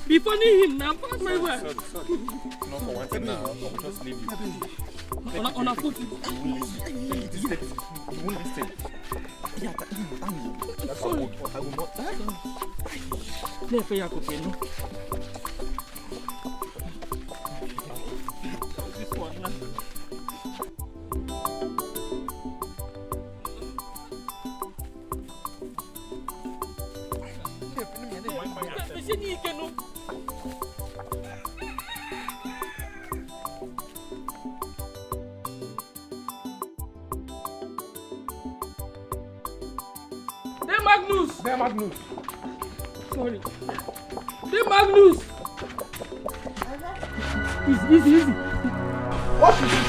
Be funny him now. Pass my way. Sorry. No, for one thing now. I'll just leave you. On a foot. You won't listen. Yeah, that's all. I will not. Never ya cocaine. This one now. Magnus. Sorry. The Magnus. Easy. What is it?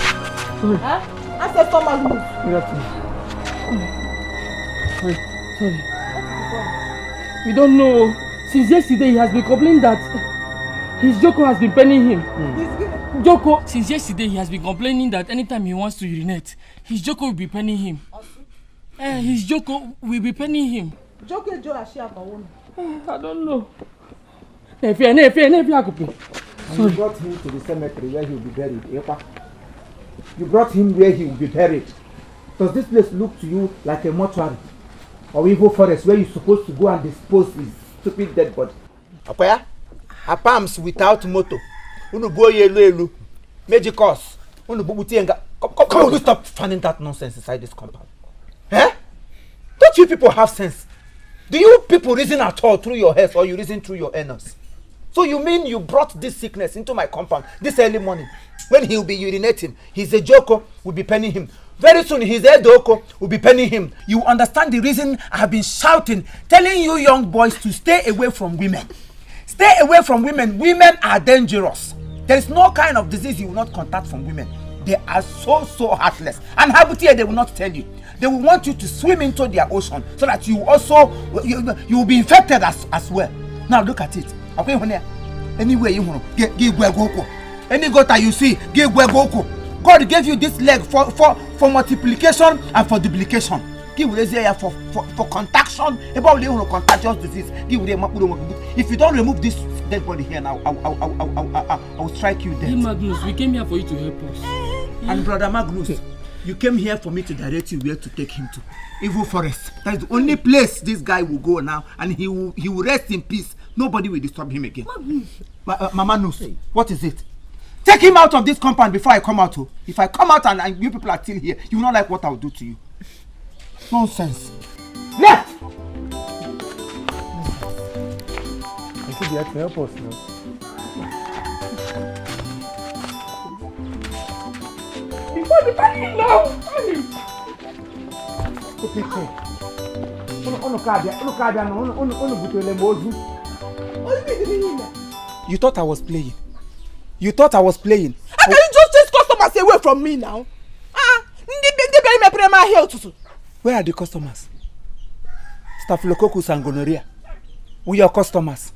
Sorry. Huh? Ancestor Magnus. Sorry. We don't know. Since yesterday he has been complaining that his Joko has been penning him. Joko. Since yesterday he has been complaining that anytime he wants to urinate, his Joko will be penning him. His Joko will be penning him. Joko Joe Ashiaba. I don't know. Sorry. You brought him to the cemetery where he will be buried. You brought him where he will be buried. Does this place look to you like a mortuary? Or Igbo forest where you're supposed to go and dispose his stupid dead body? Apaya? Apams without motto. Unu boye elu. Major cause. Unu bubuti. Come on, stop fanning that nonsense inside this compound. Eh? Don't you people have sense? Do you people reason at all through your heads or you reason through your anus? So you mean you brought this sickness into my compound this early morning when he will be urinating? His Joko will be penning him. Very soon his Edoko will be penning him. You understand the reason I have been shouting, telling you young boys to stay away from women. Stay away from women. Women are dangerous. There is no kind of disease you will not contact from women. They are so heartless. And Habutia, they will not tell you. They will want you to swim into their ocean so that you also you will be infected as well. Now look at it. Okay, anyway you want to give Gwegoko. Any gutter you see, give Gwegoko. God gave you this leg for multiplication and for duplication. Give for contaction. About the contagious disease. If you don't remove this dead body here now, I will strike you dead. Hey Magnus, we came here for you to help us. And brother Magnus, you came here for me to direct you where to take him to. Evil Forest. That is the only place this guy will go now, and he will rest in peace. Nobody will disturb him again. Mama knows. What is it? Take him out of this compound before I come out. Oh. If I come out and you people are still here, you will not like what I will do to you. Nonsense. Left! I think you have to help us now. Before now! You thought I was playing. You thought I was playing. How can you just chase customers away from me now? Where are the customers? Staphylococcus and gonorrhea. We are customers.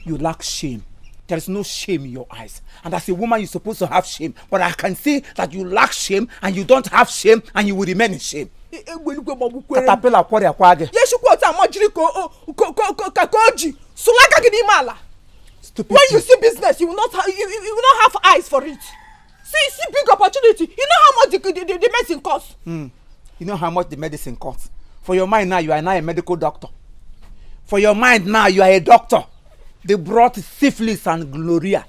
You lack shame. There is no shame in your eyes. And as a woman, you're supposed to have shame. But I can see that you lack shame and you don't have shame and you will remain in shame. Caterpillar kware kwage. Stupid. When you see business, you will not have eyes for it. See big opportunity. You know how much the medicine costs. You know how much the medicine costs. For your mind now, you are now a medical doctor. For your mind now, you are a doctor. They brought syphilis and gloria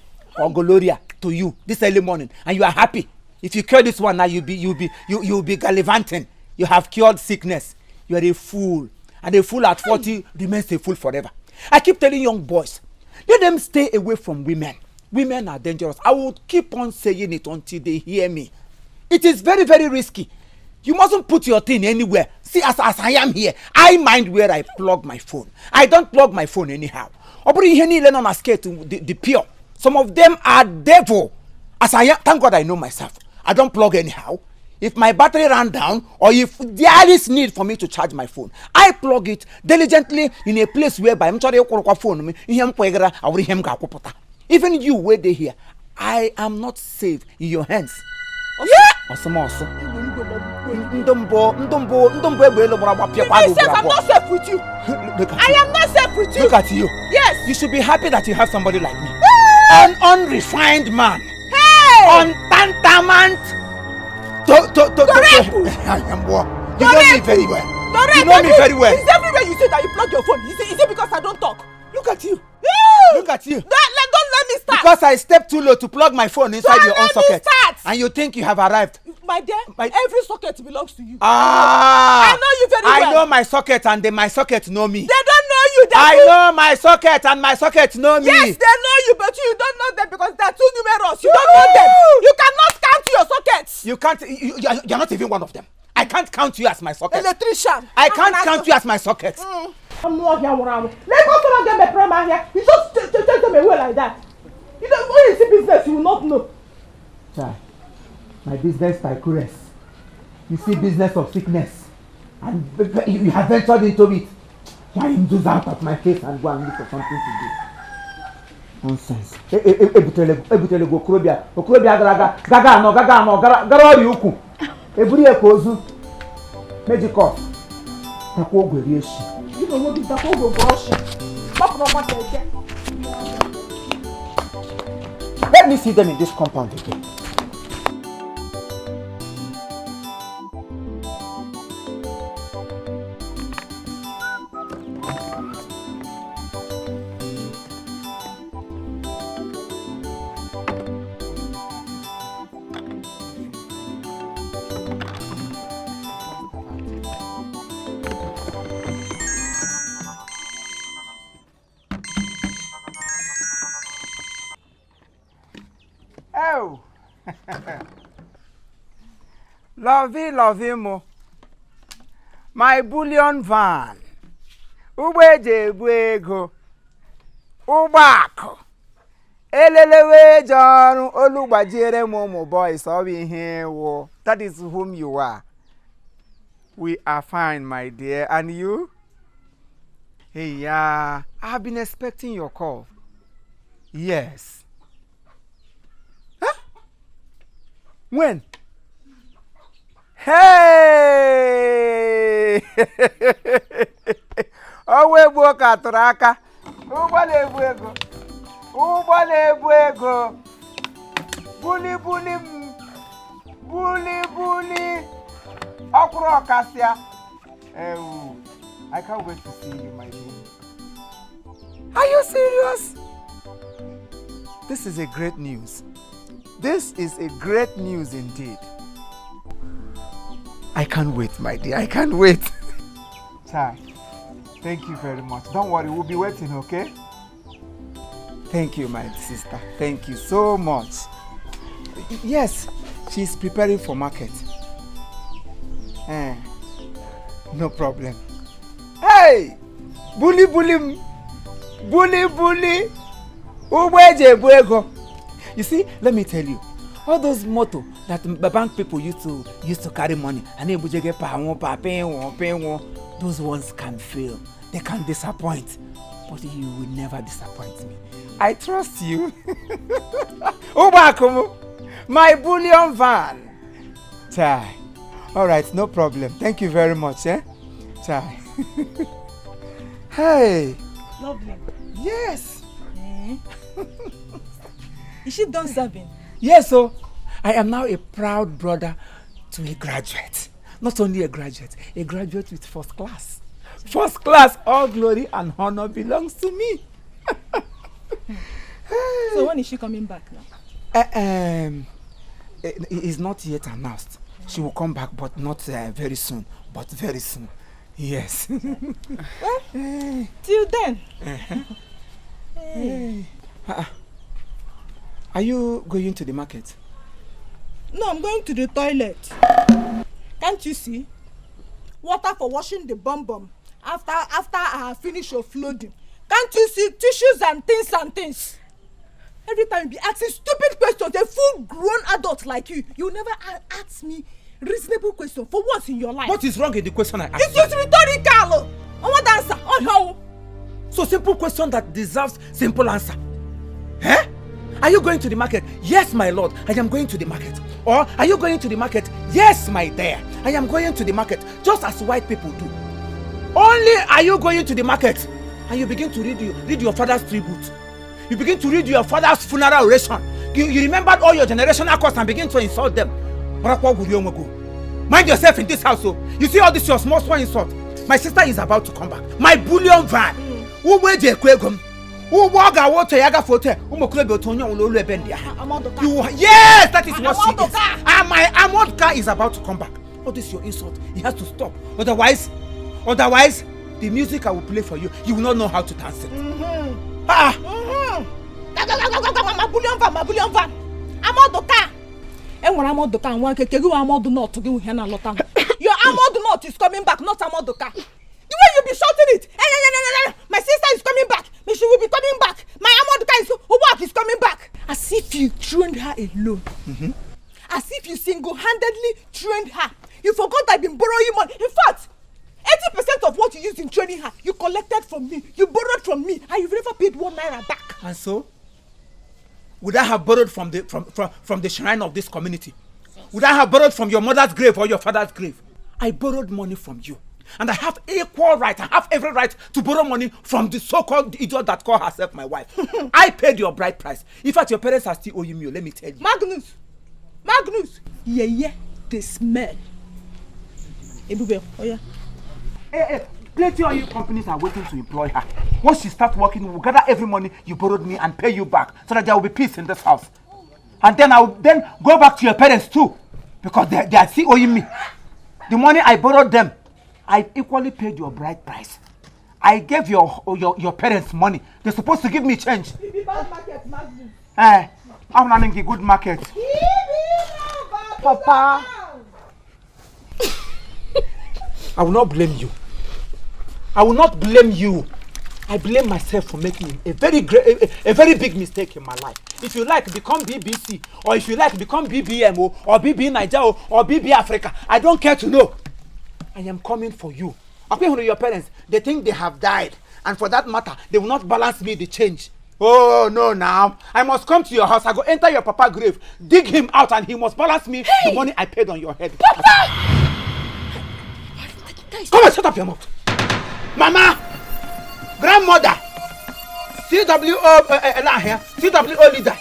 to you this early morning, and you are happy. If you cure this one now, you'll be gallivanting. You have cured sickness. You are a fool, and a fool at 40 remains a fool forever. I keep telling young boys, let them stay away from women. Women are dangerous. I will keep on saying it until they hear me. It is very, very risky. You mustn't put your thing anywhere. See, as I am here, I mind where I plug my phone. I don't plug my phone anyhow. The pure. Some of them are devil. As I am, thank God I know myself. I don't plug anyhow. If my battery ran down or if there is need for me to charge my phone, I plug it diligently in a place whereby I'm trying to phone. Even you wait there here, I am not safe in your hands. Yeah. I'm not safe. I'm not safe with you. Look at I am not safe with you. Look at you. Yes. You should be happy that you have somebody like me. An unrefined man. Hey! Untantamant. You know me very well. You know me very well. It's everywhere you say that you plug your phone. Is it because I don't talk? Look at you. No! Look at you. Don't let me start. Because I stepped too low to plug my phone inside your own socket. Start. And you think you have arrived. My dear, every socket belongs to you. I know you very well. I know my socket and my socket know me. They don't know you. I know my socket and my socket know me. Yes, they know you, but you don't know them because they're too numerous. You don't know them. You cannot count your sockets. You can't. You're not even one of them. I can't count you as my socket. Electrician. I can't count you as my socket. I'm not here around. Let go someone get my primer here. You just take them away like that. You don't when you see business, you will not know. Child, my business tycoons. You see business of sickness, and you have ventured into it. Why him do out of my face and go and look for something to do? Nonsense. Ebutele go Okrobia gaga no gara ori uku. Eburi ekozu. Medical. Takwo ogweri eshi. You don't know the takwo go brush. Stop no what they get. Let me see them in this compound again. Oh, lovey mo. My bullion van. Ubeje ego. Ubako. Elelewe John Olugbajire Momo boys all in here. That is whom you are. We are fine, my dear. And you? Hey, yeah. I've been expecting your call. Yes. When? Hey! Owe boka traka. Ubale buego. Bully. Okro kasia. I can't wait to see you, my dear. Are you serious? This is a great news. This is a great news indeed. I can't wait, my dear. I can't wait. Chai, thank you very much. Don't worry, we'll be waiting, okay? Thank you, my sister. Thank you so much. Yes, she's preparing for market. No problem. Hey! Bully. Ubeje buego. You see, let me tell you, all those motto that the bank people used to carry money, and those ones can fail. They can disappoint, but you will never disappoint me. I trust you. Ubakumu, my bullion van. Chai. All right, no problem. Thank you very much, eh? Chai. Hey. Lovely. Yes. Is she done serving? Yes, so I am now a proud brother to a graduate. Not only a graduate with first class. First class, all glory and honor belongs to me. So when is she coming back now? It's not yet announced. She will come back, but not very soon. But very soon. Yes. Well, till then. Hey. Are you going to the market? No, I'm going to the toilet. Can't you see? Water for washing the bum after I finish offloading. Can't you see tissues and things? Every time you be asking stupid questions, a full-grown adult like you never ask me reasonable question for once in your life. What is wrong in the question I asked? It's just rhetorical. I want answer. Oh no. So simple question that deserves simple answer. Eh? Are you going to the market? Yes, my lord, I am going to the market. Or are you going to the market? Yes, my dear, I am going to the market, just as white people do. Only are you going to the market? and you begin to read your father's tribute. You begin to read your father's funeral oration. You remembered all your generational curse and begin to insult them. Mind yourself in this house. You see all this your small insult. My sister is about to come back. My bullion van. Who wait a quegum? Who walk a water yaga photo? Yes, that is what she is. And my armored car is about to come back. All this your insult. It has to stop. Otherwise, the music I will play for you, you will not know how to dance it. My bullion van. I'm on the car. And when I'm on the car, one can go among the knot to give him a lot. Your among the knot is coming back, not among the car. The way you be shouting it. My sister is coming back. She will be coming back. My among the car is coming back. As if you trained her alone. As if you single-handedly trained her. You forgot I've been borrowing money. In fact, 80% of what you used in training her, you collected from me. You borrowed from me, and you've never paid 1 naira back. And so, would I have borrowed from the shrine of this community? Would I have borrowed from your mother's grave or your father's grave? I borrowed money from you. And I have equal right, I have every right to borrow money from the so-called idiot that called herself my wife. I paid your bride price. In fact, your parents are still owing me, let me tell you. Magnus. Yeah, the smell. Ebube, oh yeah. Plenty of you companies are waiting to employ her. Once she starts working, we'll gather every money you borrowed me and pay you back so that there will be peace in this house. And then I will then go back to your parents too, because they are still owing me. The money I borrowed them, I equally paid your bride price. I gave your parents money. They're supposed to give me change. Bad market, Magnus. I'm running a good market. Papa. I will not blame you. I will not blame you. I blame myself for making a very big mistake in my life. If you like, become BBC, or if you like, become BBMO, or BB Nigeria, or BB Africa. I don't care to know. I am coming for you. According to your parents, they think they have died, and for that matter, they will not balance me the change. Oh no, now I must come to your house. I go enter your papa's grave, dig him out, and he must balance me the money I paid on your head. Papa! Come and shut up your mouth. Mama, grandmother, CWO leader,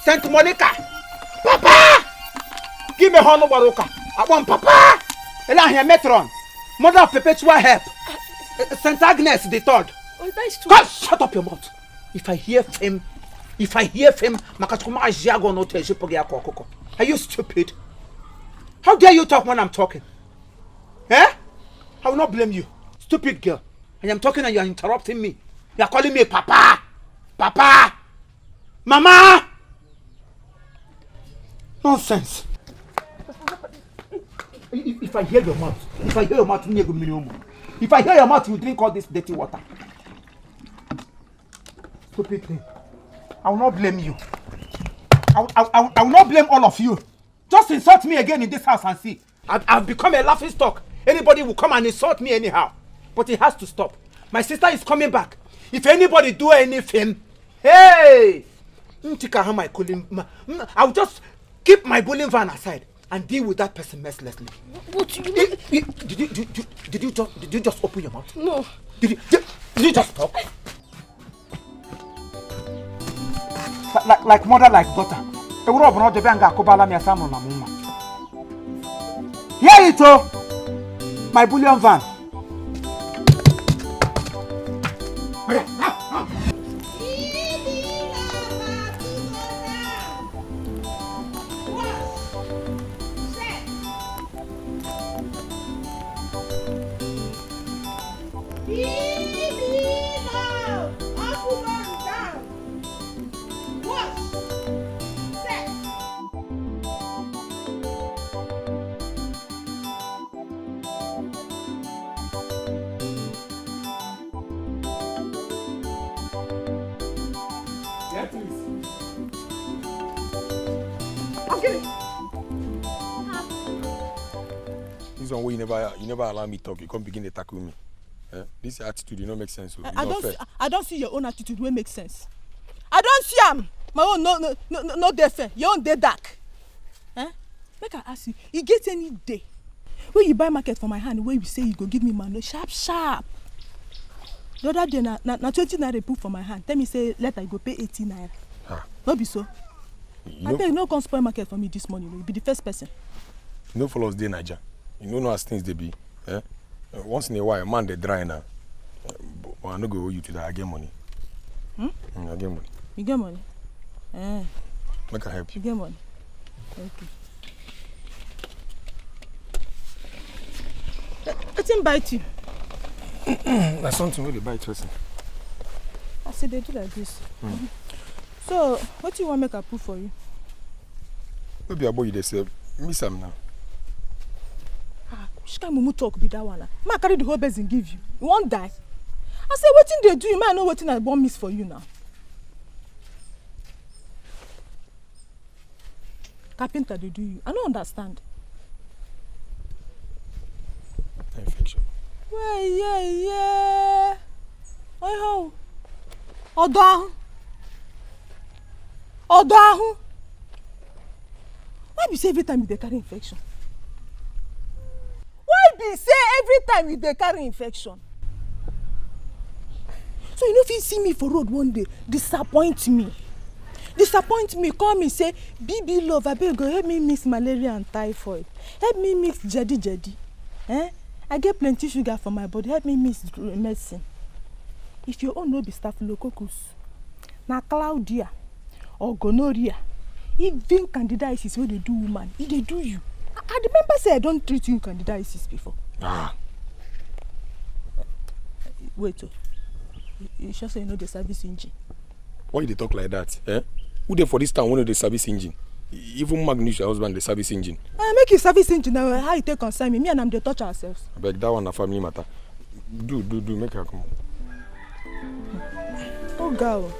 Saint Monica, Papa, give me honor baroka. I want Papa, Elahia Metron, mother of perpetual help, Saint Agnes the third. Oh, that's true. God, shut up your mouth. If I hear him, are you stupid? How dare you talk when I'm talking? I will not blame you. Stupid girl. I am talking and you are interrupting me. You are calling me Papa. Papa. Mama. Nonsense. If I hear your mouth, if I hear your mouth, you drink all this dirty water. Stupid thing. I will not blame you. I will not blame all of you. Just insult me again in this house and see. I've become a laughing stock. Anybody will come and insult me anyhow. But it has to stop. My sister is coming back. If anybody do anything, hey! I'll just keep my bullying van aside and deal with that person mercilessly. What do you mean? Did you just open your mouth? No. Did you just talk? Like mother, like daughter. Here it is, my bullion van. This one way you never allow me talk. You can't begin to tackle me. This attitude, you don't make sense. I don't see your own attitude will make sense. I don't see him. My own no dey fair. Your own dey dark. Make I ask you, you get any day when you buy market for my hand where you say you go give me money sharp. The other day, na 20 naira put for my hand. Tell me, say, let I go pay 18 naira. No be so. I tell you, no come spoil market for me this morning. You be the first person. You know, follow us there, Naija. You know as things they be. Eh? Once in a while, man, they dry now. But I no go owe you to that. I get money. I get money. You get money? I can help you. You get money? Okay. Let him bite you. That's something really bite person. I say they do like this. So, what do you want make I put for you? Maybe about you they say, miss him now. Which kind of mumu talk be that one? Ma carry the whole basin give you. You won't die. I say, what thing they do? You might know what thing I won't miss for you now. Carpenter they do you. I don't understand. Infection. Well, yeah. Oh, how? Odahu. Why be say every time you dey carry infection? Why be say every time you dey carry infection? So you know if you see me for road one day, disappoint me, call me say, BB love, abeg go help me mix malaria and typhoid. Help me mix jedi. I get plenty sugar for my body, help me mix medicine. If your own no be staphylococcus, na Claudia, or gonorrhea, even candidiasis wey dey do woman, e dey do you. I remember say I don't treat you candidiasis before. Wait, you sure say you know the service engine? Why you dey talk like that? Who dey for this town one the service engine? Even Magnus, your husband, the service engine. Make you service engine now. How you take concern me? Me and I'm dey touch ourselves. I beg that one a family matter. Do make her come. Oh girl.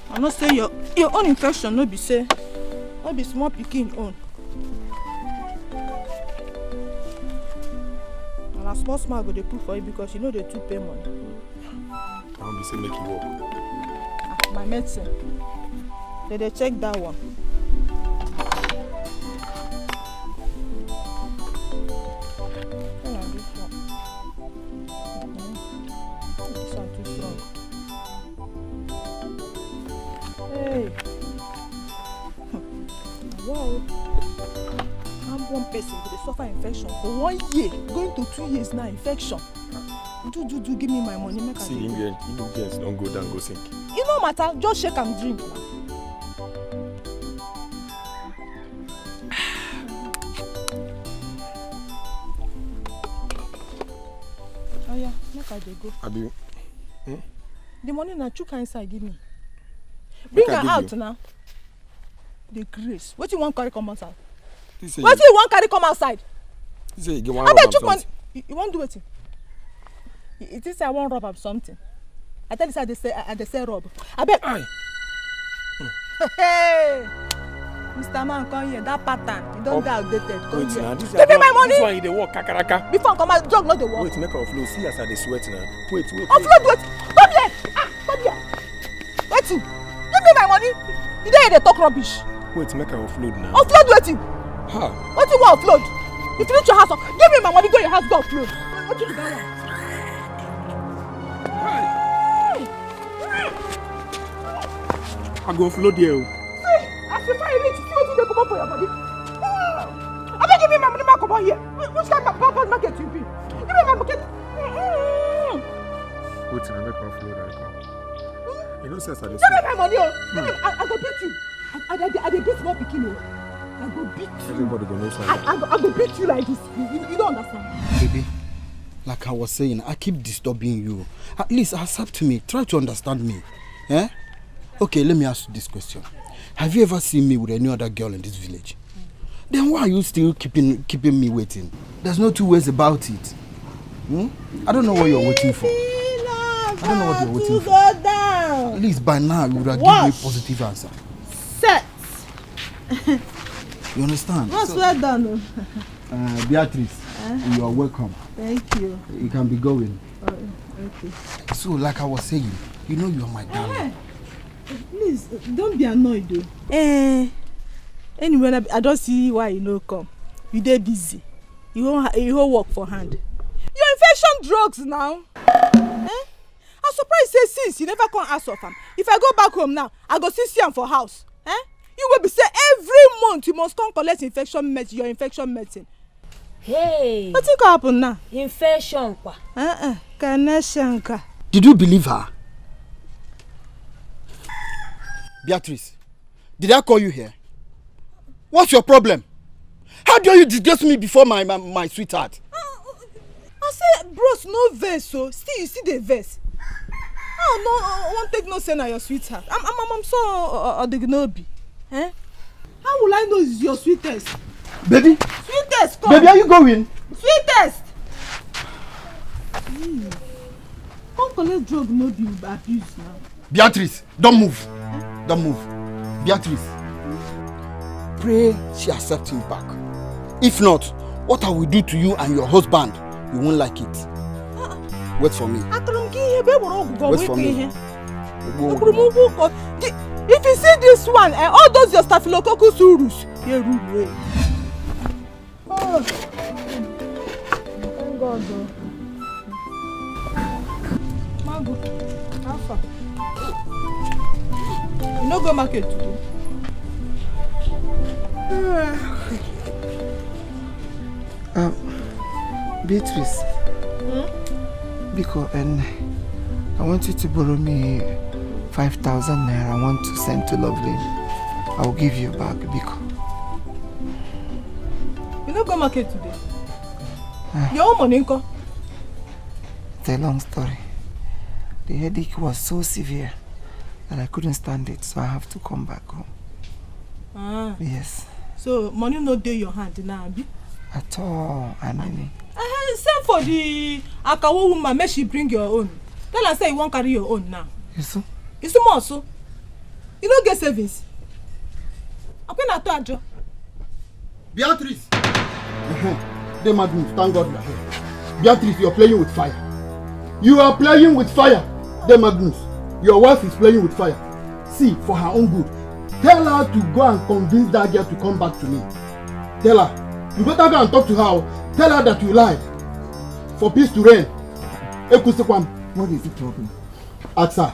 I know say your own infection no be say, no be small pikin own. And a small go dey put for you because you know they too pay money. I won't be say make you walk. My medicine. They check that one. This one too strong. Hey. Wow. I'm one person with a suffer infection for 1 year, going to 2 years now. Infection. Do give me my money. Make see, Indians don't go down, go sink. You know matter, just shake and drink now. Oh yeah, make I dey go. Abi. The money na chuka inside give me. Bring her out now. The grace. What you want carry come outside? What you want carry come outside? You say you get one. I bet you want do it. It is I want rob up something. I tell you say they say rob. I bet. Hey, Mr. Man, come here. That pattern, you don't get outdated. Come here. Give me my money. This one you dey work kakaraka. Before come out, drug not the work. Wait, make her offload. See as I dey sweat now. Wait. Offload what? Come here. Come here. Wait. Give me my money. You don't hear they talk rubbish. Wait, make her offload now. Offload waiting. How? What you want offload? If you reach your house, give me my money. Go your house, go offload. What you do that one? I go offload here. See, as you find it, see what you come up for your body. I beg give me my money, man, come on here. Which kind of bad market you be? Give me my market. Wait, I make her offload right now. You know, says I give me my money, I go beat you. I dey beat small pikin. I go beat you. Everybody go know something. I go beat you like this. You don't understand. Baby, like I was saying, I keep disturbing you. At least accept me. Try to understand me. Eh? Okay, let me ask you this question. Have you ever seen me with any other girl in this village? Then why are you still keeping me waiting? There's no two ways about it. I don't know what you're waiting for. I don't know what you're waiting for. At least by now you would have given me a positive answer. Set. You understand? What's well done? Beatrice, you are welcome. Thank you. You can be going. Okay. So, like I was saying, you know you are my darling. Please, don't be annoyed though. Anyway, I don't see why you no come. You dey busy. You won't work for hand. Your infection drugs now. I'm surprised say since you never come ask of am. If I go back home now, I go see am for house. You will be say every month you must come collect infection medicine, your infection medicine. Hey. What think happen now? Infection kwa. Kanashanka. Did you believe her? Beatrice, did I call you here? What's your problem? How dare you disgrace me before my sweetheart? I say, bros, no verse, so still you see the verse. Oh no, I won't take no sense at your sweetheart. I'm so odignobi. How will I know it's your sweetest? Baby. Sweetest, come. Baby, are you going? Sweetest. Come collect drug, no be abuse now. Beatrice, don't move. Don't move. Beatrice, pray she accepts him back. If not, what I will do to you and your husband, you won't like it. Wait for me. Wait for me. If you see this one, all those your staphylococcus aureus, you rule. Oh, thank God. Mago, how far? You no go market today. Beatrice. Because I want you to borrow me 5,000 naira. I want to send to Lovely. I will give you back, Biko. You no go market today. Your own money, Nko. It's a long story. The headache was so severe that I couldn't stand it, so I have to come back home. Yes. So money no dey your hand now, Abi? At all, I mean. Send for the Akawo woman, make she bring your own. Tell her say you won't carry your own now. Yes, It's too much, so. You don't get savings. Okay, na to ajo. Beatrice! They madam, thank God you are here. Beatrice, you are playing with fire. You are playing with fire. They Magnus, your wife is playing with fire. See, for her own good, tell her to go and convince that girl to come back to me. Tell her. You better go and talk to her. Tell her that you lied. For peace to reign. What is the problem? Ask her.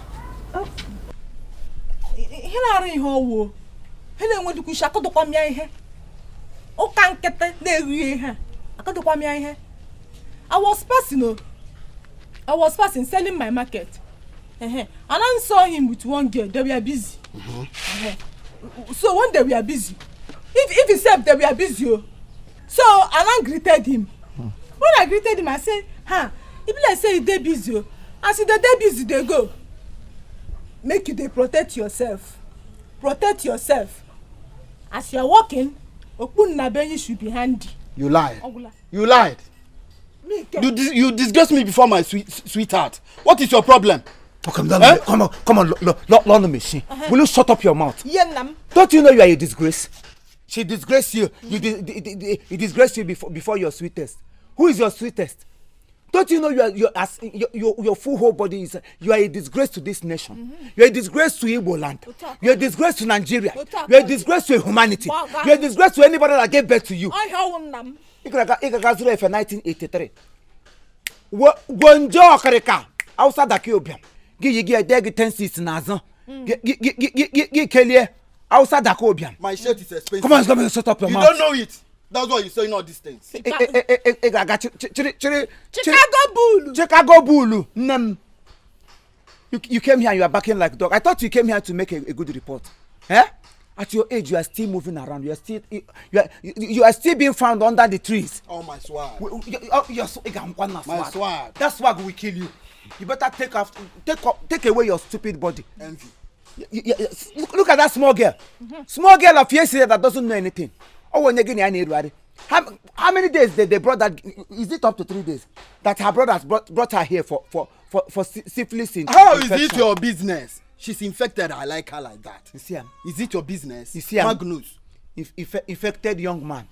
I was passing selling my market. And I saw him with one girl. They were busy. So when they were busy, if he said they were busy, so I greeted him. When I greeted him, I said, if I say they busy, I said they busy, they go. Make you they protect yourself. Protect yourself. As you are walking, Okun Nabenyi should be handy. You lied. You lied. You disgrace me before my sweetheart. What is your problem? Oh, come on, Lord machine. Will you shut up your mouth? Don't you know you are a disgrace? She disgraced you. You disgraced you before your sweetest. Who is your sweetest? Don't you know your full whole body is you are a disgrace to this nation. You are a disgrace to Igbo land. You are a disgrace to Nigeria. You are a disgrace to humanity. You are a disgrace to anybody that gave birth to you. For 1983. Gonjo Kareka outside the Kyobian. Give 10 seats nazan. Give Kelly outside the Kobian. My shirt is expensive. Come on, shut up your mouth. You don't know it. That's why you're saying all these things. Chicago Bull. You came here and you are backing like a dog. I thought you came here to make a good report. At your age, you are still moving around. You are still being found under the trees. Oh, my swag. My swag. That swag will kill you. You better take away your stupid body. Envy. Look at that small girl. Small girl of yesterday that doesn't know anything. Oh, when again, I need ready. How many days they brought that? Is it up to 3 days that her brothers brought her here for syphilis? How is it your business? She's infected. I like her like that. You see him? Is it your business? You see him? Magnus. Infected young man.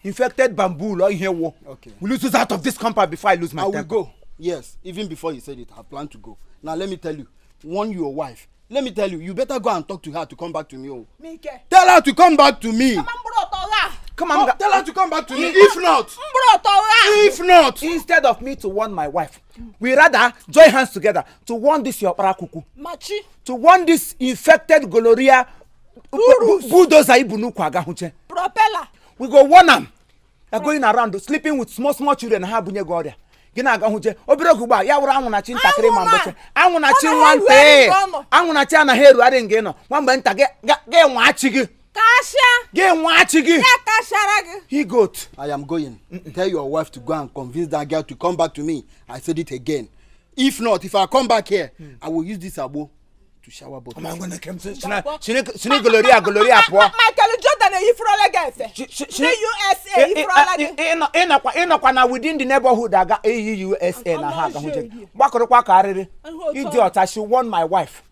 Infected bamboo. Okay. Will you lose out of this compound before I lose my temper? I will go. Yes. Even before you said it, I plan to go. Now let me tell you. Warn your wife. let me tell you, you better go and talk to her to come back to me. Oh. Mike. Tell her to come back to me. Come on, tell her to come back to me. If not, instead of me to warn my wife, we rather join hands together to warn this your parakuku. Machi. To warn this infected gonorrhea bulldozer ibunu kwagahuche. Propeller. We go warn them. They're going around sleeping with small children and have bunye goria. Gina gahuche. Obirokuba ya wura anwu na chi ntakiri mamboche. Anwu na chi nwante. Anwu na chi anaheru adenge no. Nwambe nta ge nwa achi gi. Kasha. Ge nwa achi gi. Ya kashara gi. He goat. I am going. Tell your wife to go and convince that girl to come back to me. I said it again. If not, if I come back here, I will use this abo to shower body. I'm going to come to Shini Gloria po. Michael Jordan e ifrola gefe. Shini USA ifrola ge. Within the neighborhood aga USA na ha ga hunje. Gbakoro kwa kariri. Idiot, I should warn my wife.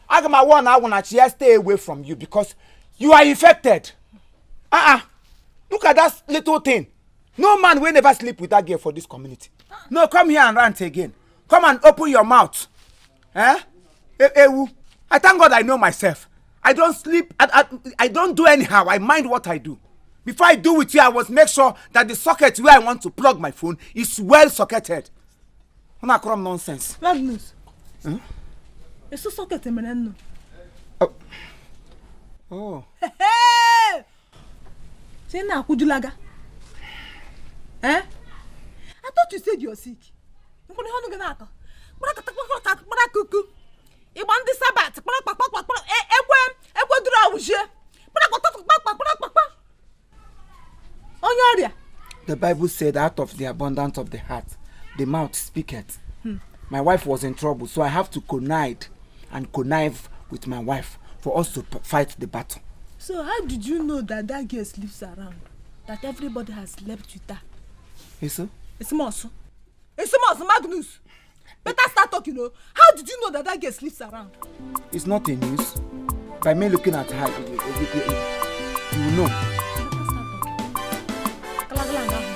Agama warn I wanna stay away from you because you are infected. Look at that little thing. No man will never sleep with that girl for this community. No, come here and rant again. Come and open your mouth. I thank God I know myself. I don't sleep. I don't do anyhow. I mind what I do. Before I do with you, I must make sure that the socket where I want to plug my phone is well socketed. Nonsense. Magnus. It's a socket in Oh. Hey! Say na kujulaga. I thought you said you're sick. You couldn't have gone. You want the Sabbath? The Bible said, out of the abundance of the heart, the mouth speaketh. My wife was in trouble, so I have to connive with my wife for us to fight the battle. So how did you know that girl sleeps around? That everybody has slept with her? Yes, sir? It's Mosso. It's Mosso, Magnus. Better start talking, you know. How did you know that girl sleeps around? It's not a news. By me looking at her, you will know. Better start talking.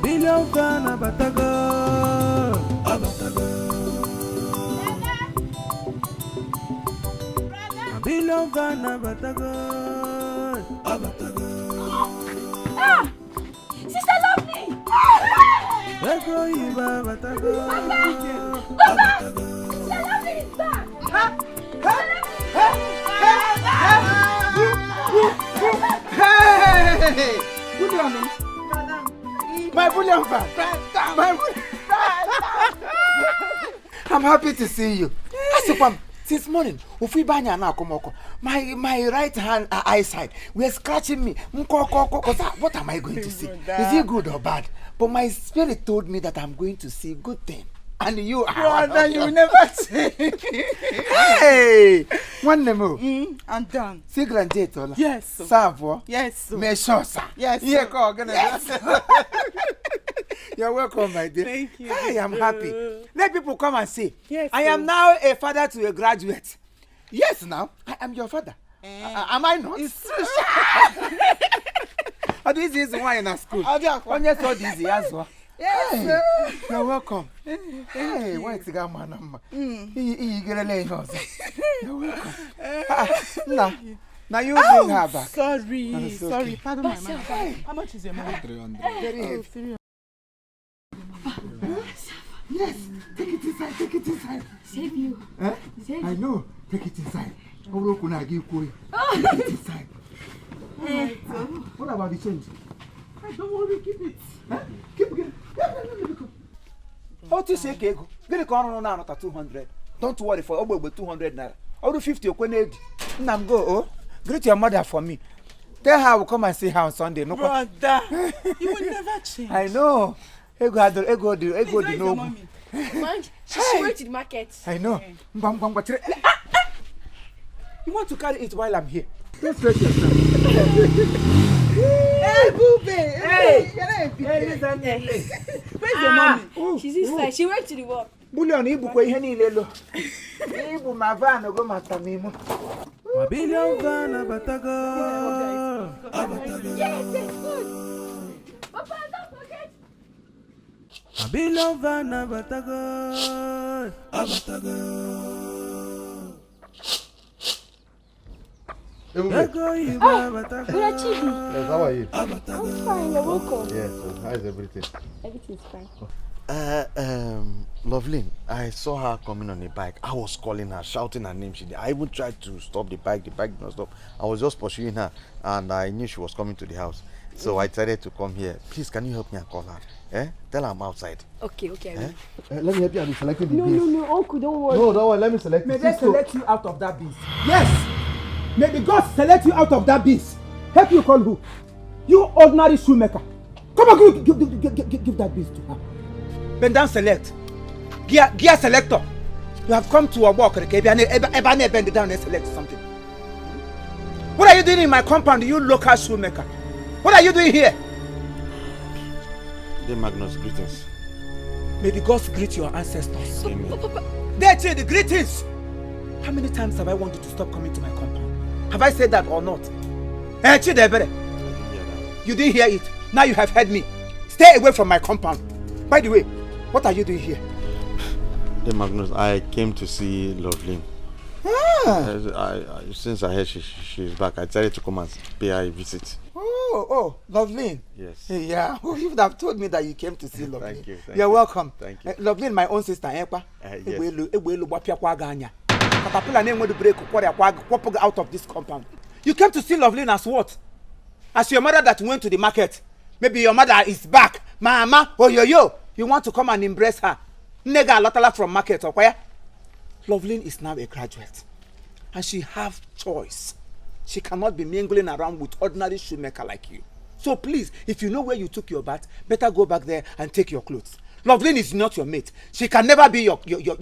Billion abatago. Billion abatago. Sister Lovely! Ego iba abatago. Sister Lovely is back! Hey! Good morning. My bullion fan. I'm happy to see you. Since morning, my right hand eyesight were scratching me. What am I going to see? Is it good or bad? But my spirit told me that I'm going to see good thing. And you are. Brother, you will never say. Hey! One name. I'm done. See grandeur. Yes. Savo. Yes. Me sure, sir. Yes. Yes. You're welcome, my dear. Thank you. I am happy. Let people come and see. Yes. I am now a father to a graduate. Yes, now I am your father. Am I not? It's true. This is why in school. When you saw this, yes, yes. Hey, you're welcome. Hey, what's the guy man? You get a lay house. You're welcome. Now you bring her back. Sorry. Pardon my man. How much is your money? 300. Very heavy. Yes, take it inside. Save you. Eh? Save I know. Take it inside. Take it inside. What about the change? Don't worry, keep it. Huh? Keep it. How to say, Kego? Get a corner now, not 200. Don't worry for over 200 naira. All the 50 okwenedi. Nam go, oh. Greet your mother for me. Tell her I will come and see her on Sunday. No, brother, you will never change. I know. Ego the no. Man, she went to the market. I know. You want to carry it while I'm here? Don't stress yourself. Hey, booby. Hey, listen. Where's your mommy? She's inside. She went to the work. Bullion, ibu kwa ihe niile lo. Ibu mavano go matamimo. Mabillion Ghana Batago. Yes, it's good. Papa, don't forget. Mabillion Ghana Batago. Yes, how are you? I'm fine, you're welcome. Yes, how is everything? Everything's fine. Loveline, I saw her coming on a bike. I was calling her, shouting her name. I even tried to stop the bike did not stop. I was just pursuing her and I knew she was coming to the house. So I decided to come here. Please, can you help me and call her? Tell her I'm outside. Okay, I will. Let me help you and be selecting the beans. No, uncle, don't worry. No, don't worry, let me select May it. they select you out of that beast. Yes! May the gods select you out of that beast. Help you call who? You ordinary shoemaker. Come on, give that beast to her. Bend down, select. Gear selector. You have come to a walk, okay? Bend it down and select something. What are you doing in my compound, you local shoemaker? What are you doing here? Dear Magnus, greetings. May the gods greet your ancestors. Amen. That's it, the greetings. How many times have I wanted to stop coming to my compound? Have I said that or not? You didn't hear it. Now you have heard me. Stay away from my compound. By the way, what are you doing here? Dear Magnus, I came to see Loveline. Since I heard she's back, I decided to come and pay her a visit. Oh, Loveline. Yes. Yeah, you would have told me that you came to see Loveline. Thank you. You're welcome. Thank you. Loveline, my own sister, Yes. Out of this compound. You came to see Loveline as what? As your mother that went to the market. Maybe your mother is back. Mama, oh yo. You want to come and embrace her. Nega lotala from market, okay? Loveline is now a graduate. And she have choice. She cannot be mingling around with ordinary shoemaker like you. So please, if you know where you took your bath, better go back there and take your clothes. Loveline is not your mate. She can never be your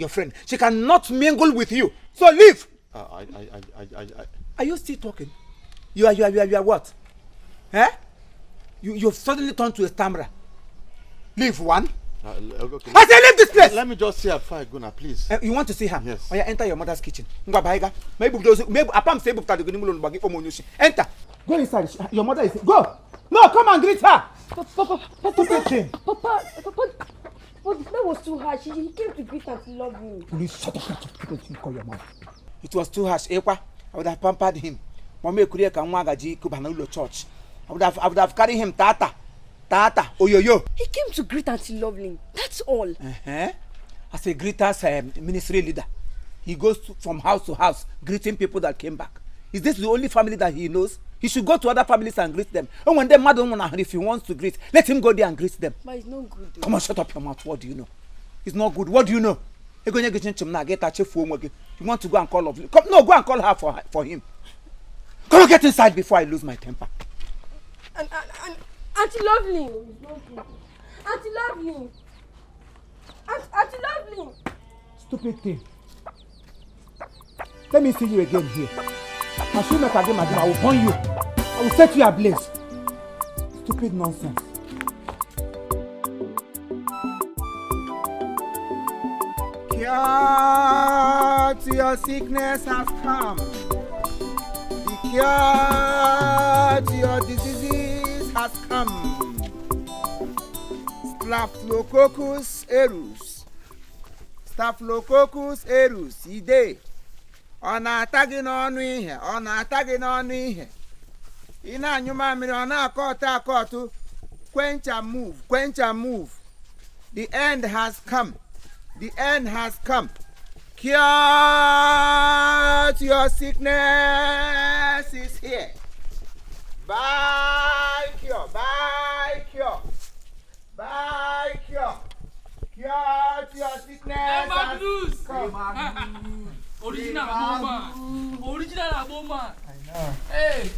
friend. She cannot mingle with you. So leave. Are you still talking? You are what? You've suddenly turned to a stammerer. Leave one. Okay. I say leave this place. Let me just see her before I go now, please. You want to see her? Yes. Oh yeah, enter your mother's kitchen. Maybe apam say enter. Go inside. Your mother is go. No, come and greet her. Papa, that was too harsh. He came to greet and to love me. Please shut up. Call your mother. It was too harsh. I would have pampered him. Church. I would have carried him tata. Oyoyo. He came to greet Auntie Loveling. That's all. As a greeter's ministry leader, he goes from house to house greeting people that came back. Is this the only family that he knows? He should go to other families and greet them. And when they're mad, if he wants to greet, let him go there and greet them. But it's not good. Come on, shut up your mouth. What do you know? It's not good. What do you know? You want to go and call Loveling? No, go and call her for him. Come on, get inside before I lose my temper. Auntie Loveling. Auntie Loveling. Auntie Loveling. Stupid thing. Let me see you again here. I will burn you. I will set you ablaze. Stupid nonsense. Cure to your sickness has come. The cure to your diseases has come. Staphylococcus aureus, ide. Ọ na-ata gị n'ọnụ ihe. Ị na-anyụ mamịrị ọ na-akọ ọtụ. Quench and move. The end has come. Cure to your sickness is here. Buy cure. Cure to your sickness has come. Original Aboma. Original Aboma. I know. Hey.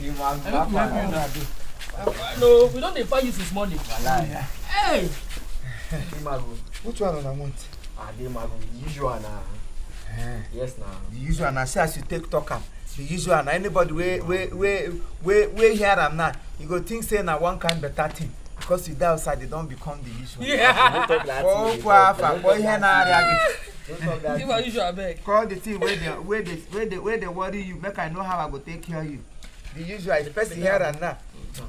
No, we don't defy you since morning. Hey. Which one I want? The usual now. Yes, now. The usual now. See as you take talk am. The usual now. Anybody we hear am now, you go think say na one kind better thing. Because you die outside, they don't become the usual. Yeah. Oh, Papa, boy, here now. Give a usual bag. Call the thing where they worry you. Make I know how I go take care of you. The usual is person here and now.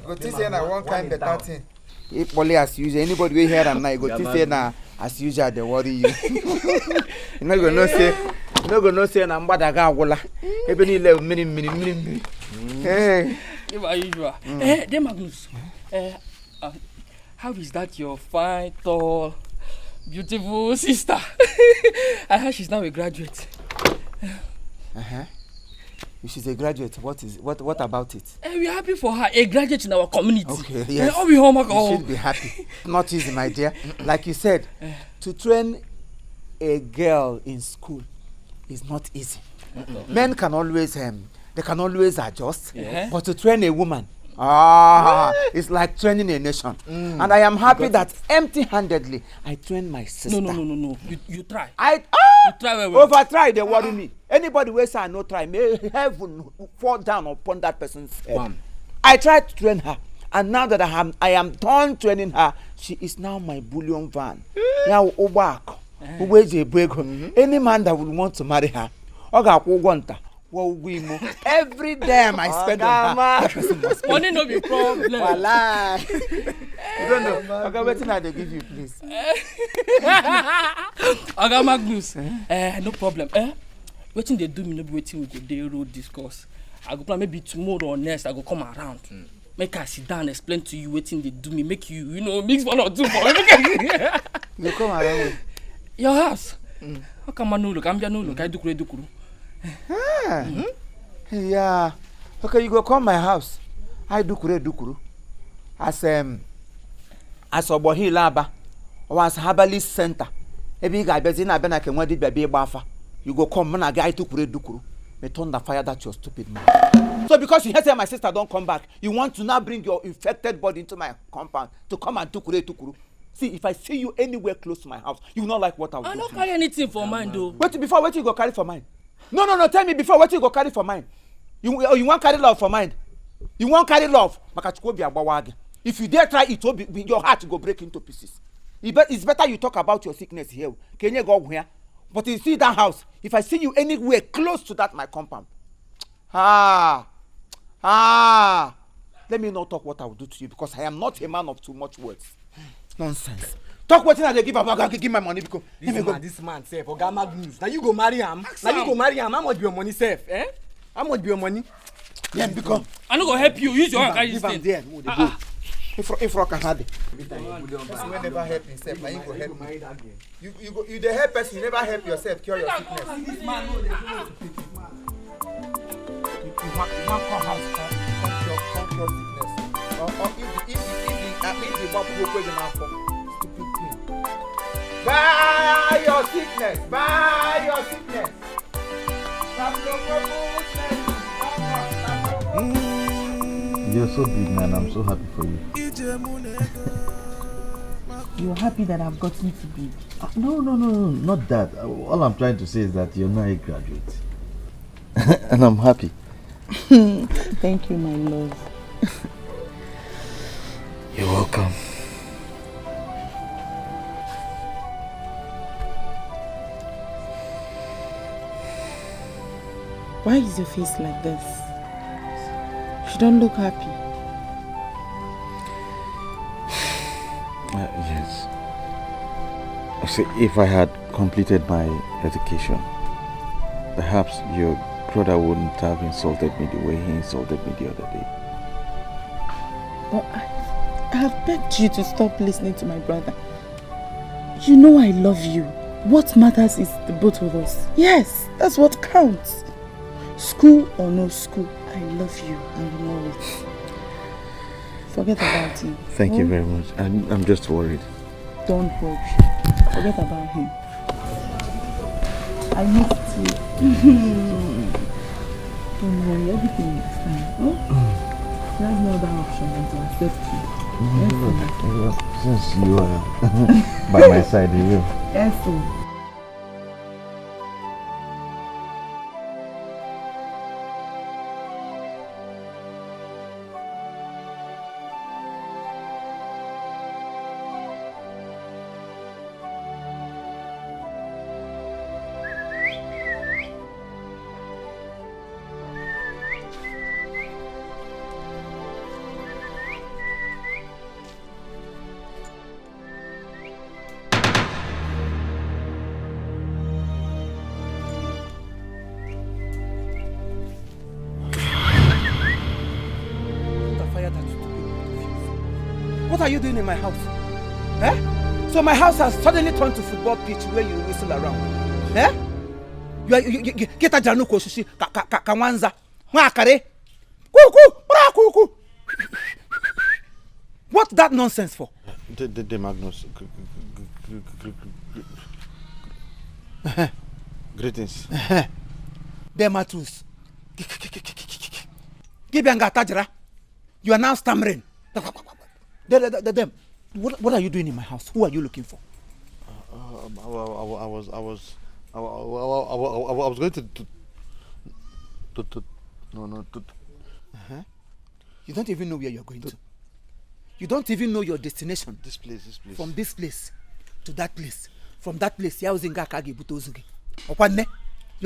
Go think say na one kind better thing. If only as usual, anybody we here and now, you go think say na as usual they worry you. You not gonna say. You not gonna say na mbada ga agwula. Ebe ni le mini. Hey. Give a usual. Then Magnus. How is that your fine, tall, beautiful sister? I heard she's now a graduate. If she's a graduate, what about it? We are happy for her, a graduate in our community. Okay, yes. You should be happy. Not easy, my dear. Like you said, to train a girl in school is not easy. Men can always they can always adjust, but to train a woman, it's like training a nation. And I am happy that empty-handedly I trained my sister. No. You try. You try well. Over try, they worry me. Anybody who say I no try, may heaven fall down upon that person's head. I tried to train her, and now that I am done training her, she is now my bullion van. Now any man that would want to marry her, every damn I spend on her. Money no be problem. You don't know. Okay, wait till I give you, please. Oga Magnus, no problem. Waiting they do me no be waiting we go dey road discuss. I go plan maybe tomorrow or next I go come around. Make I sit down explain to you waiting they do me. Make you mix one or two for me. You come around. Your house. How come I no look? I'm no look. I dukuru. Yeah. Okay, you go come my house. I dukuru. As Obohi Laba or as Herbalist Center. Every guy bezina bena can wadi baby bafa. You go come man a guy dukuru. May turn the fire that your stupid man. So because you hear say my sister don't come back, you want to now bring your infected body into my compound to come and dukuru. See, if I see you anywhere close to my house, you will not like what I will do. I don't carry anything for mine though. Wait you go carry for mine. No, tell me before what you go carry for mine. You want carry love for mine. You want carry love. If you dare try it, will be your heart go break into pieces. It's better you talk about your sickness here. Can you go here? But you see that house, if I see you anywhere close to that my compound, let me not talk what I will do to you because I am not a man of too much words. Nonsense. Talk what I give up, give my money because this man safe. Oga Magnus. Now you go marry him. How much be your money safe? How much be your money? Yeah, because I no go help you. Use your hand carry this thing. If rock and hard. Person will never help himself. Now you go help me. You the help person. You never help yourself. Cure your sickness. This man no dey do. You want come house, come your sickness. Or if the babu go the man for. Buy your sickness. You're so big, man. I'm so happy for you. You're happy that I've gotten to be? No, not that. All I'm trying to say is that you're not a graduate. And I'm happy. Thank you, my love. You're welcome. Why is your face like this? You don't look happy. Yes. See, if I had completed my education, perhaps your brother wouldn't have insulted me the way he insulted me the other day. But I have begged you to stop listening to my brother. You know I love you. What matters is the both of us. Yes, that's what counts. School or no school, I love you and you know it. Forget about him. Thank you very much. I'm just worried. Don't worry. Forget about him. I missed you. Don't worry, everything is fine. Oh? There's no other option than to accept you. Since you are by my side, you will. Yes, sir. What are you doing in my house? Eh? So my house has suddenly turned to football pitch where you whistle around. Eh? You get a januko sushi kawanza. Wakare. Kuku. What's that nonsense for? The Magnus. Greetings. Dematus. Gibianga Tajra. You are now stammering. What are you doing in my house? Who are you looking for? I was going to You don't even know where you're going to. You don't even know your destination. This place. From this place to that place. From that place, you are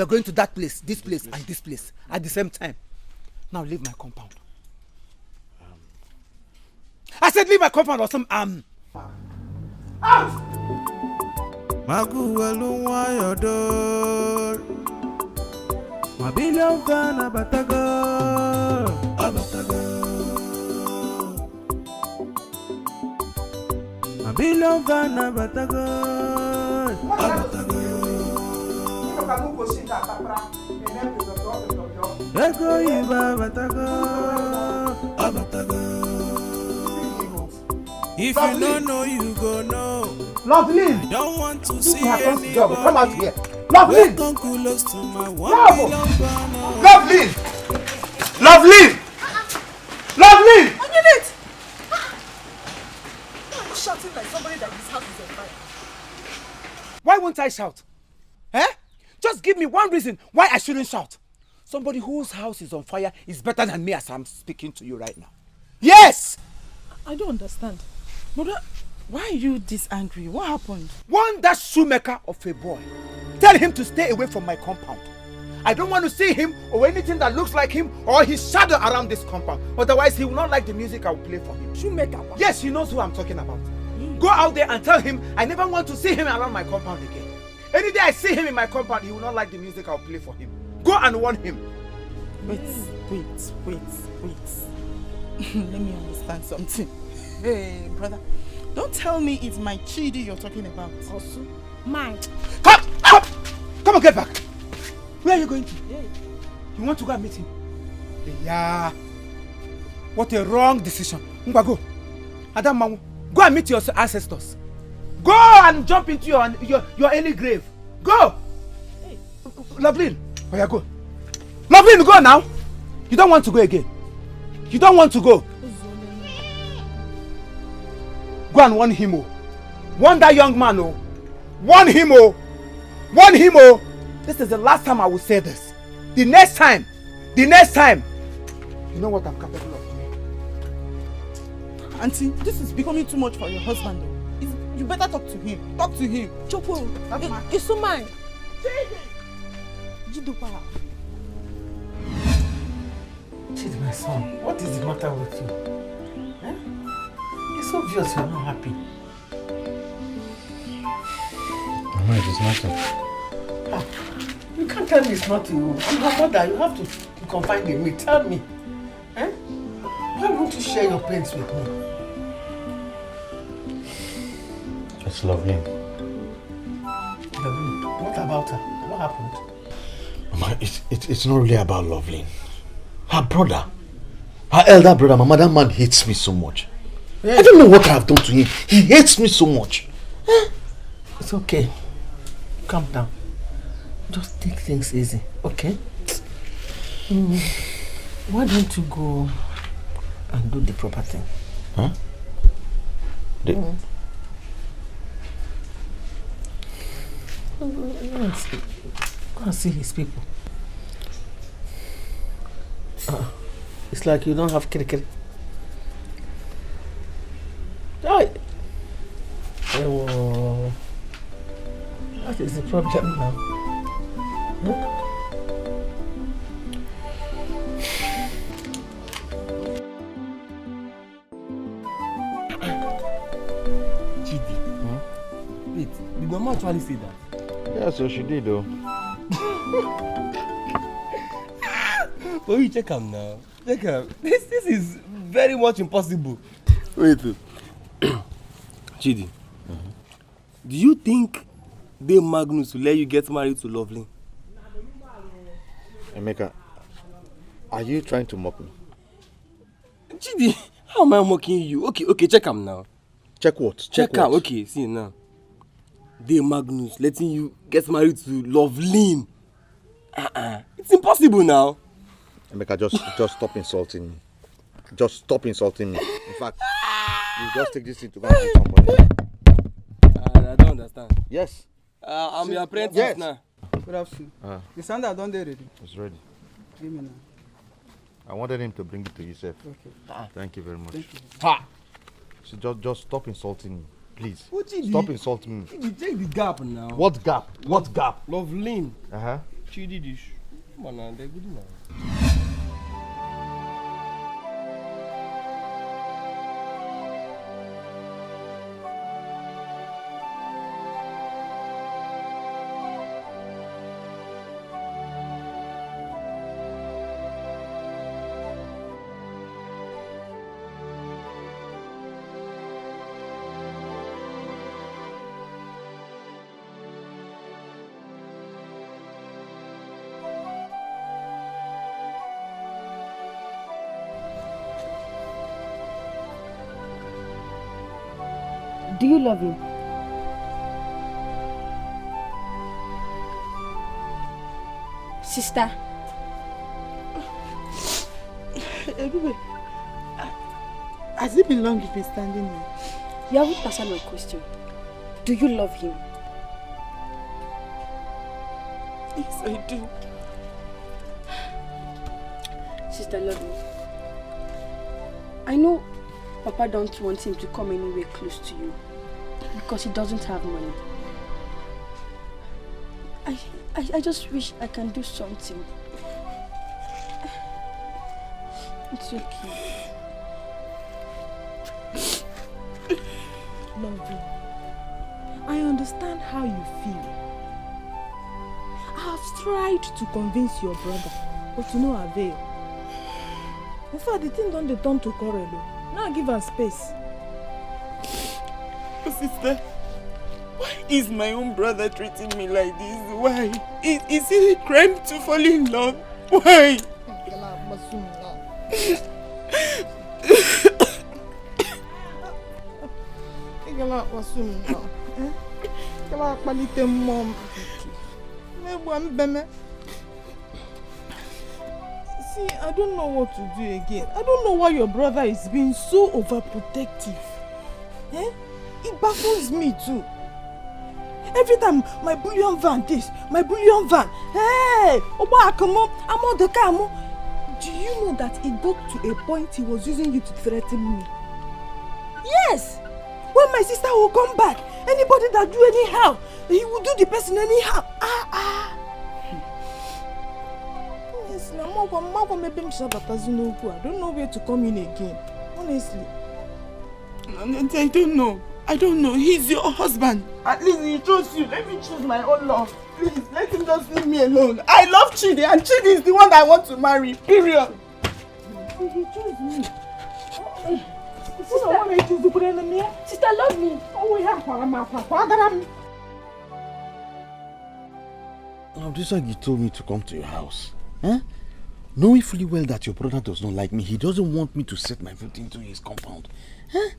going to that place, this place, and this place at the same time. Now leave my compound. I said leave my compound or some out! Maguwelunwa your door. Mabillion fan abatago. Mabillion fan abatago. Ego iba abatago. If you don't know, you go know. Lovely. I don't want to see anybody. Come out here. Lovely. Come close to my one. Lovely. Lovely. Lovely. On it. Why are you shouting like somebody that his house is on fire? Why won't I shout? Eh? Just give me one reason why I shouldn't shout. Somebody whose house is on fire is better than me as I'm speaking to you right now. Yes! I don't understand. Brother, why are you this angry? What happened? One that shoemaker of a boy. Tell him to stay away from my compound. I don't want to see him or anything that looks like him or his shadow around this compound. Otherwise, he will not like the music I will play for him. Shoemaker? Yes, he knows who I'm talking about. Go out there and tell him I never want to see him around my compound again. Any day I see him in my compound, he will not like the music I will play for him. Go and warn him. Wait. Let me understand something. Hey, brother, don't tell me it's my Chidi you're talking about. Also, mine. Come and get back. Where are you going to? Yeah. You want to go and meet him? Yeah. What a wrong decision. Go. Adam, go and meet your ancestors. Go and jump into your early grave. Go. Hey. Loveline, where you go? Loveline, go now. You don't want to go again. You don't want to go. Go and warn him. Warn that young man. Warn him. Warn him. This is the last time I will say this. The next time. You know what I'm capable of doing. Auntie, this is becoming too much for your husband. You better talk to him. Talk to him. Chopo, it's so mine. Chidi, my son, what is the matter with you? Eh? It's obvious you're not happy. Mama, it is nothing. You can't tell me it's not you. I'm your mother. You have to confide in me. Tell me. Eh? Why won't you share your pains with me? It's lovely. Lovely. What about her? What happened? Mama, it's not really about Loveline. Her brother. Her elder brother, Mama, that man hates me so much. Yeah. I don't know what I have done to him. He hates me so much. It's okay. Calm down. just take things easy, okay? Why don't you go and do the proper thing? Huh? Go and see his people. It's like you don't have kirikiri. Right. Oh, what is the problem now? Huh? Wait, did Mama actually say that? Yeah, so she did though. But you check him now. Check him. This is very much impossible. Wait. Chidi, do you think Dame Magnus will let you get married to Loveling? Emeka, are you trying to mock me? Chidi, how am I mocking you? Okay, check him now. Check what? Check him. Okay, see now. Dame Magnus letting you get married to Loveling. It's impossible now. Emeka, just stop insulting me. Just stop insulting me. In fact, you just take this thing to go and do somebody. I don't understand. Yes. I'm your apprentice now. Good afternoon. The sandal don't they ready? It's ready. Give me now. I wanted him to bring it to you, sir. Okay. Thank you very much. Thank you. So just stop insulting me, please. What did Stop insulting me. You check the gap now. What gap? What gap? Loveling. She did this. Come on now, they're good now. Do you love him? Sister. Baby, has it been long you've been standing here? You haven't answered my question. Do you love him? Yes, I do. Sister, love me. I know Papa don't want him to come anywhere close to you because he doesn't have money. I just wish I can do something. It's okay. Lovely, I understand how you feel. I have tried to convince your brother, but to no avail. In fact, the thing don't turn to quarrel. Now give her space. Sister, why is my own brother treating me like this? Why? Is it a crime to fall in love? Why? See, I don't know what to do again. I don't know why your brother is being so overprotective. It baffles me too. Every time my bullion van this, my bullion van. Hey, do you know that it got to a point he was using you to threaten me? Yes! When my sister will come back, anybody that do anyhow, he will do the person anyhow. Yes, I don't know where to come in again. Honestly. I don't know. He's your husband. At least he chose you. Let me choose my own love. Please, let him just leave me alone. I love Chidi and Chidi is the one that I want to marry. Period. He chose me. Sister, love me. Now, this is why you told me to come to your house. Huh? Knowing fully well that your brother does not like me, he doesn't want me to set my foot into his compound. Huh?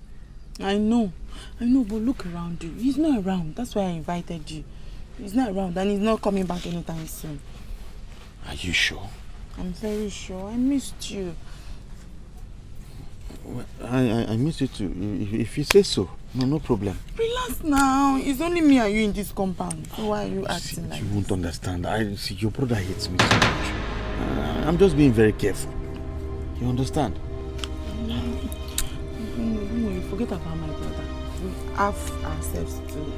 I know, but look around you. He's not around. That's why I invited you. He's not around and he's not coming back anytime soon. Are you sure? I'm very sure. I missed you. Well, I missed you too. If you say so, no problem. Relax now. It's only me and you in this compound. So why are you acting like You won't understand. See, your brother hates me so much. I'm just being very careful. You understand? Forget about my brother. We have ourselves to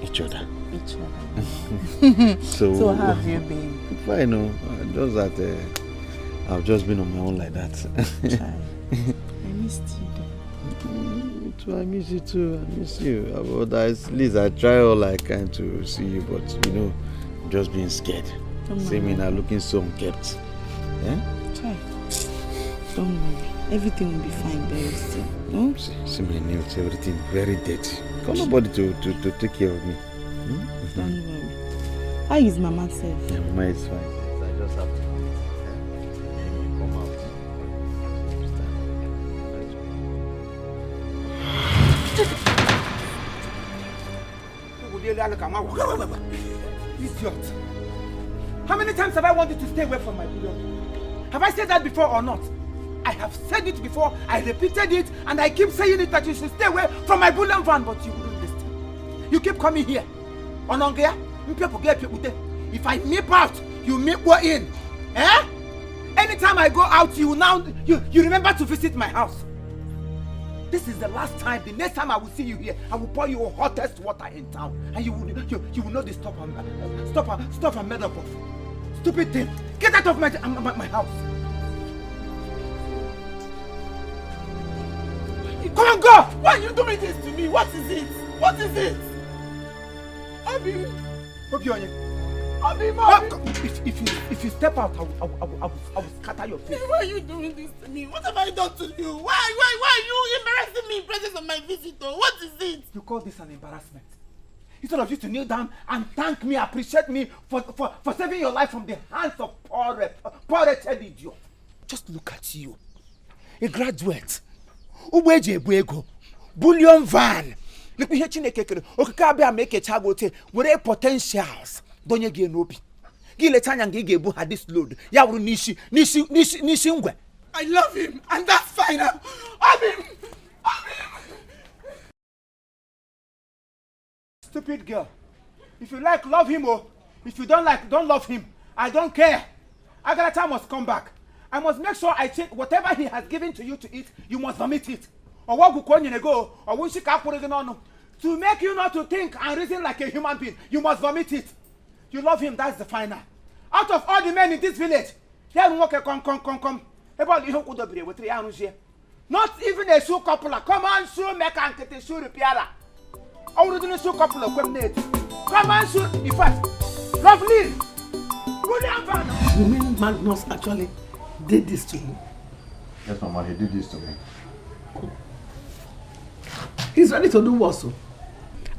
each other. So how have you been? Fine, no. Just that I've just been on my own like that. I missed you though. I miss you too. I miss you. But at least I try all I can to see you, but I'm just being scared. See me now looking so unkempt. Yeah? Try. Don't worry. Everything will be fine very soon. No? See me nails, everything very dirty. Got nobody to take care of me. Don't worry. How is Mama safe? Yeah, Mama is fine. I just have to come out. Idiot. How many times have I wanted to stay away from my beloved? Have I said that before or not? I have said it before, I repeated it, and I keep saying it that you should stay away from my bullion van, but you wouldn't listen. You keep coming here. If I nip out, you nip in. Eh? Anytime I go out, you remember to visit my house. This is the last time. The next time I will see you here, I will pour you hottest water in town, and you will know the stop and made up of. Stupid thing! Get out of my house! Come on, go! Why are you doing this to me? What is it? What is it? Abi! If you step out, I will scatter your face. Why are you doing this to me? What have I done to you? Why are you embarrassing me in presence of my visitor? What is it? You call this an embarrassment? Instead of you to kneel down and thank me, appreciate me for saving your life from the hands of poor wretched idiot. Just look at you. A graduate. Bullion van. Look me here, Okakabe make a chagote with potentials. Don't you get no? Giletanya Gigebu had this load. Yawu Nishi. I love him, and that's fine. Have him. Stupid girl. If you like, love him, or if you don't like, don't love him. I don't care. Agarata must come back. I must make sure I change whatever he has given to you to eat, you must vomit it. Or what will go, or when she can't put it on. To make you not to think and reason like a human being, you must vomit it. You love him, that's the final. Out of all the men in this village, come. Not even a shoe coupler. Come on, shoe maker and get a shoe repairer. I would do a shoe coupler. Come on, shoe. In fact, lovely. You mean Magnus actually did this to you? Yes, Mama, he did this to me. He's ready to do what so?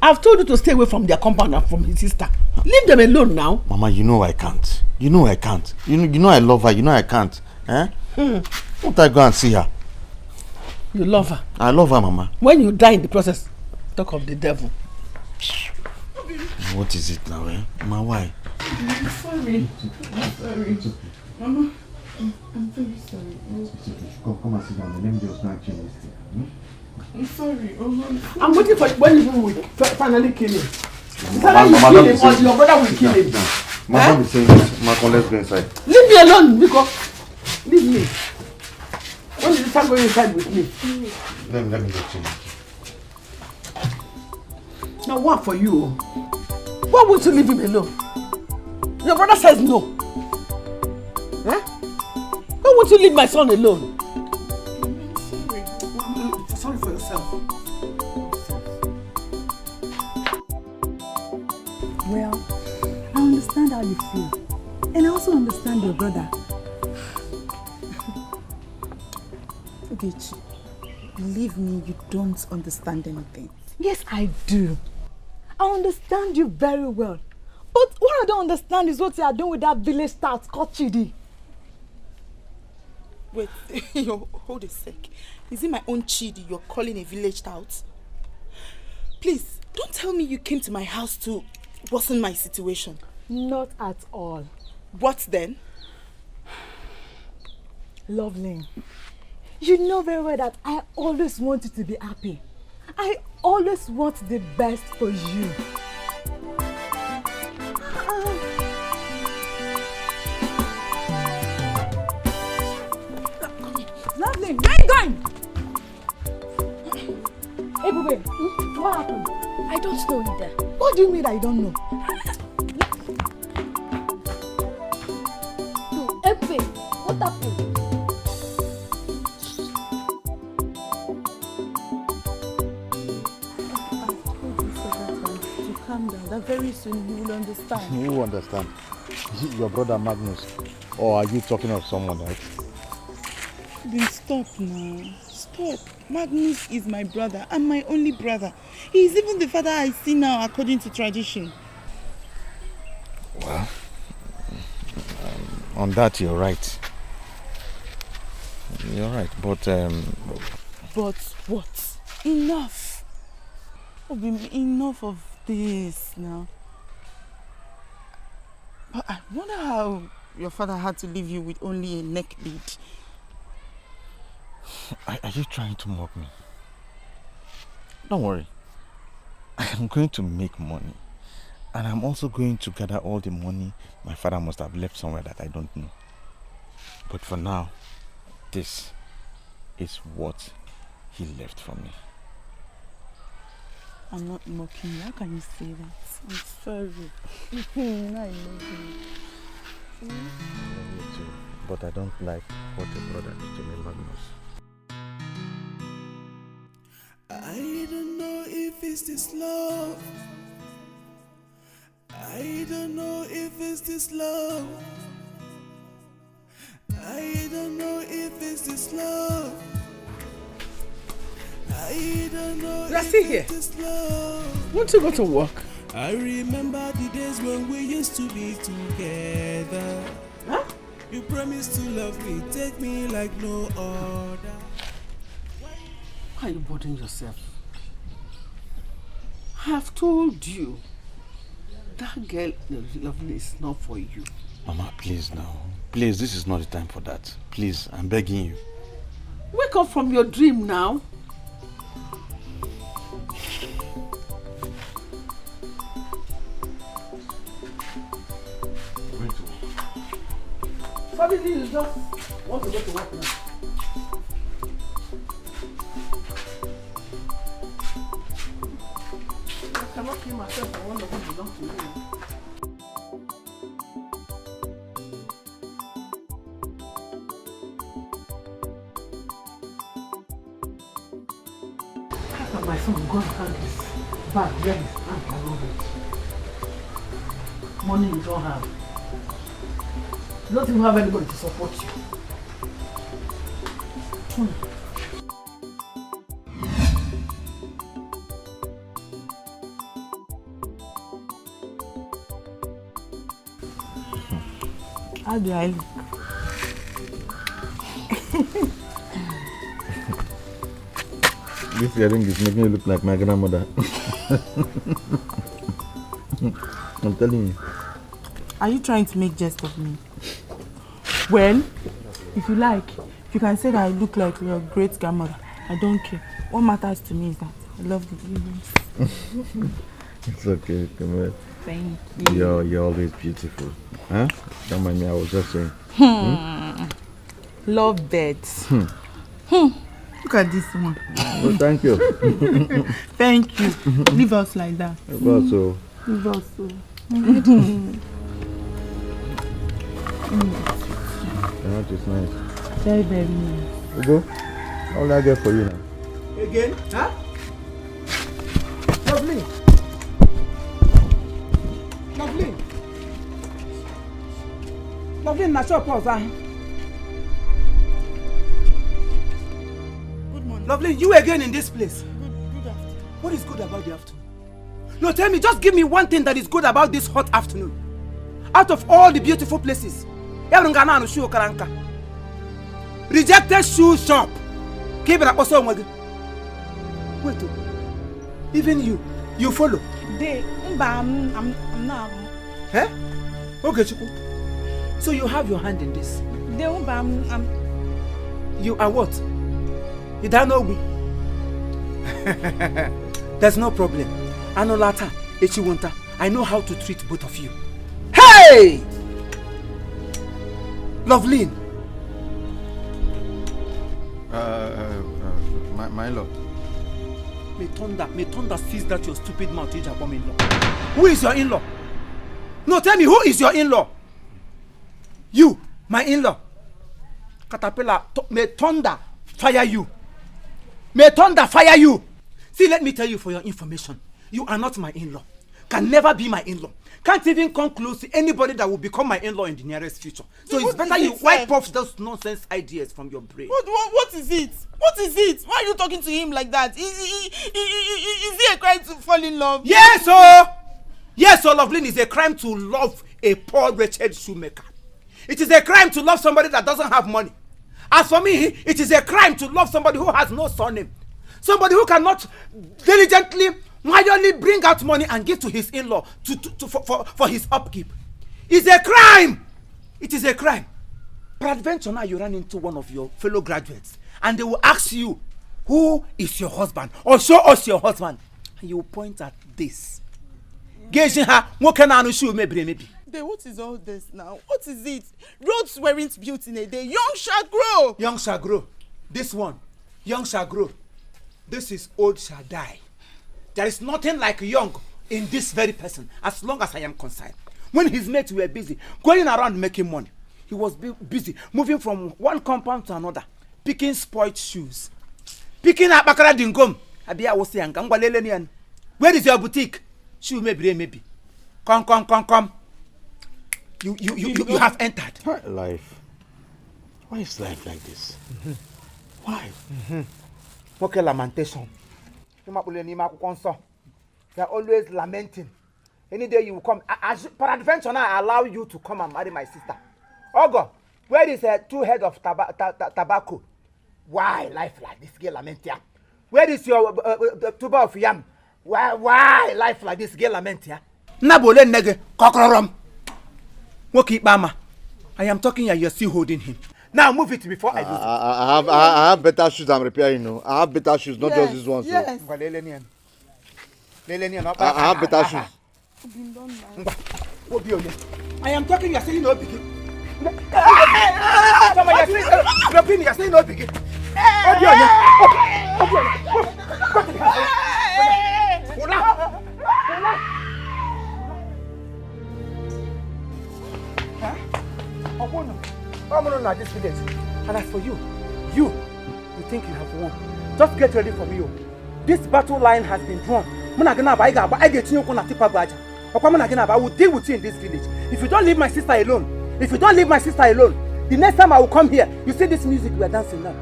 I've told you to stay away from their compound and from his sister. Leave them alone now. Mama, you know I can't. You know I can't. You know I love her. You know I can't. Eh? Won't I go and see her? You love her? I love her, Mama. When you die in the process, talk of the devil. What is it now, eh? Mama, why? I'm sorry. Mama, I'm very sorry. It's okay. Come and sit down. Let me just go and change this thing. I'm sorry. I'm waiting for when you will finally kill him. Either you kill him or your brother will kill him. Mama is saying this. Mama, let's go inside. Leave me alone, because leave me. When did you start going inside with me? Let me just change. Now what for you? Why won't you leave him alone? Your brother says no. Why won't you leave my son alone? Sorry for yourself. Well, I understand how you feel. And I also understand your brother. Ogechi, believe me, you don't understand anything. Yes, I do. I understand you very well. But what I don't understand is what you are doing with that village stout called Chidi. Wait, hold a sec. Is it my own Chidi you're calling a village stout? Please, don't tell me you came to my house to wasn't my situation. Not at all. What then? Lovely. You know very well that I always want you to be happy. I always want the best for you. Lovely, where are you going? Hey, Bube, what happened? I don't know either. What do you mean I don't know? Epe, what happened? Calm down, that very soon you will understand. Who will understand? Your brother Magnus? Or are you talking of someone else? Then stop now. Stop. Magnus is my brother and my only brother. He is even the father I see now according to tradition. Well, on that you're right. You're right, but But what? Enough. Obi, enough of this now. But I wonder how your father had to leave you with only a neck bead. are you trying to mock me? Don't worry. I am going to make money. And I'm also going to gather all the money my father must have left somewhere that I don't know. But for now, this is what he left for me. I'm not mocking you. How can you say that? I'm sorry. I love you. I love you too. But I don't like what a brother did to me, Magnus. I don't know if it's this love. I don't know if it's this love. I don't know if it's this love. I don't know Let's if see here. it's this love. Want to go to work? I remember the days when we used to be together. Huh? You promised to love me, take me like no other. Why are you bothering yourself? I have told you that girl, Lovely, is not for you. Mama, please now. Please, this is not the time for that. Please, I'm begging you. Wake up from your dream now. Suddenly you just want to go to work now. I cannot kill myself for one of them belong to you. How can my son go and hand this bag where his hand can roll it? Money you don't have. You don't even have anybody to support you. How do I look? This earring is making you look like my grandmother. I'm telling you. Are you trying to make jest of me? Well, if you like, you can say that I look like your great grandmother. I don't care. What matters to me is that I love the babies. It's okay, come on. Thank you. You're always beautiful. Huh? Don't mind me, I was just saying. Love birds. Look at this one. Well, thank you. Thank you. Leave us like that. Well, so. Leave us so. That is nice. Very, very nice. Ugo, how will I get for you now? Again? Huh? Lovely. Lovely. Lovely, na shop house, huh? Good morning. Lovely, you again in this place. Good afternoon. What is good about the afternoon? No, tell me, just give me one thing that is good about this hot afternoon. Out of all the beautiful places. Rejected shoe shop. Wait, even you, You follow? I'm not. Eh? Okay, Chuku. So you have your hand in this? You are what? You don't know me? There's no problem. Anolata, Echiwunta, I know how to treat both of you. Hey! Loveline. My lord. May thunder seize that your stupid mouth, Ijabom in-law. Who is your in-law? No, tell me, who is your in-law? You, my in-law. Caterpillar, may thunder fire you. May thunder fire you. See, let me tell you for your information. You are not my in-law. Can never be my in-law. Can't even come close to anybody that will become my in-law in the nearest future. So it's better you wipe off those nonsense ideas from your brain. What is it? What is it? Why are you talking to him like that? Is he a crime to fall in love? Yes, sir. Yes, sir, Loveline, is a crime to love a poor, wretched shoemaker. It is a crime to love somebody that doesn't have money. As for me, it is a crime to love somebody who has no surname. Somebody who cannot diligently, manually bring out money and give to his in-law for his upkeep. It's a crime. It is a crime. Peradventure now you run into one of your fellow graduates and they will ask you, who is your husband? Or show us your husband. And you will point at this. Maybe. What is all this now? What is it? Roads weren't built in a day. Young shall grow. Young shall grow. This one, young shall grow. This is old shall die. There is nothing like young in this very person, as long as I am concerned. When his mates were busy, going around making money, he was busy moving from one compound to another, picking spoiled shoes, picking up bakara dingom. Where is your boutique? Shoe maybe. Come. You have entered. Life. Why is life like this? Why? Okay, lamentation. They are always lamenting. Any day you will come. Peradventure now I allow you to come and marry my sister. Ogo, where is 2 heads of tobacco? Why life like this? Girl lament here. Where is your tuber of yam? Why life like this? Girl lament here. Nabole nege kokrorom. Woki bama. I am talking and you're still holding him. Now move it before I do. I have better shoes I'm repairing, you know. I have better shoes, not just this one. Yes. So. I have better shoes. I am talking, you are saying no biggie. You are saying no biggie. I'm not this village. And as for you think you have won. Just get ready for me. This battle line has been drawn. I will deal with you in this village. If you don't leave my sister alone, the next time I will come here, you see this music we are dancing now.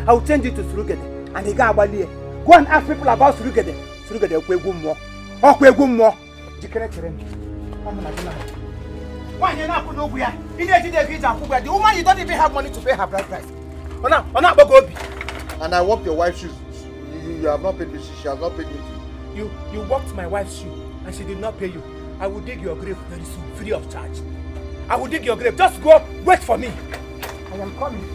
I will change it to Surugede. And go and ask people about Surugede. Surugede Okwegummo. Why you not put nowhere? The woman you don't even have money to pay her bride price. And I walked your wife's shoes. You have not paid me. She has not paid me too. You walked my wife's shoe and she did not pay you. I will dig your grave very soon, free of charge. I will dig your grave. Just go, wait for me. I am coming.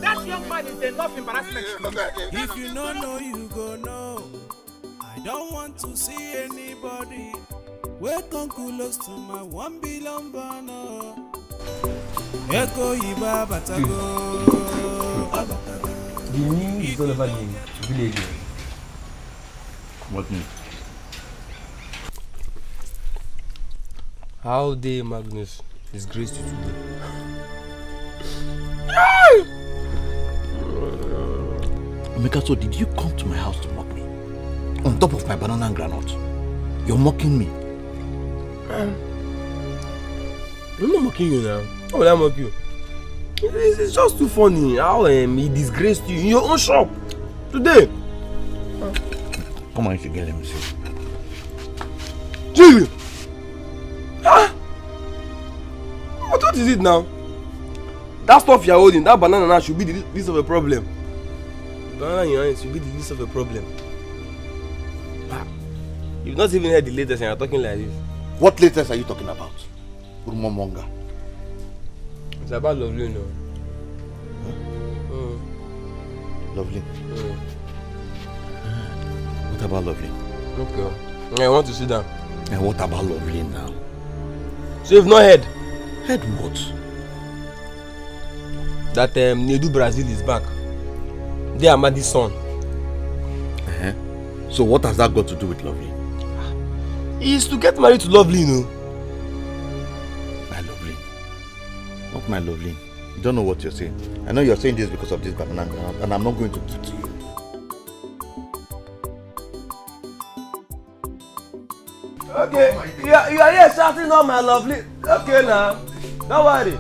That young man is enough embarrassment. If you don't know, you go know. I don't want to see anybody Welcome close to my 1 billion banner. Echo Iba Batago. The news is all over the village. What news? How dare Magnus disgraced you today? Emeka, so did you come to my house to mock me? On top of my banana and granite? You're mocking me. I'm not mocking you now. How will I mock you? It's just too funny how he disgraced you in your own shop today. Come on, you should get him see. Jimmy! Huh? What is it now? That stuff you're holding, that banana now should be the least of a problem. Banana in your hand should be the least of a problem. You've not even heard the latest and you're talking like this. What latest are you talking about? Urumomonga. It's about Lovely, no? Huh? Lovely? What about Lovely? Okay. I want to sit down. And what about Lovely now? So you've not heard? Heard what? That Nedu Brazil is back. They are Amadi's son. So what has that got to do with Lovely? He is to get married to Lovely, no? My Lovely. Not my Lovely. You don't know what you're saying. I know you're saying this because of this banana and I'm not going to give to you. Okay, you are here shouting on my Lovely. Okay now, don't worry.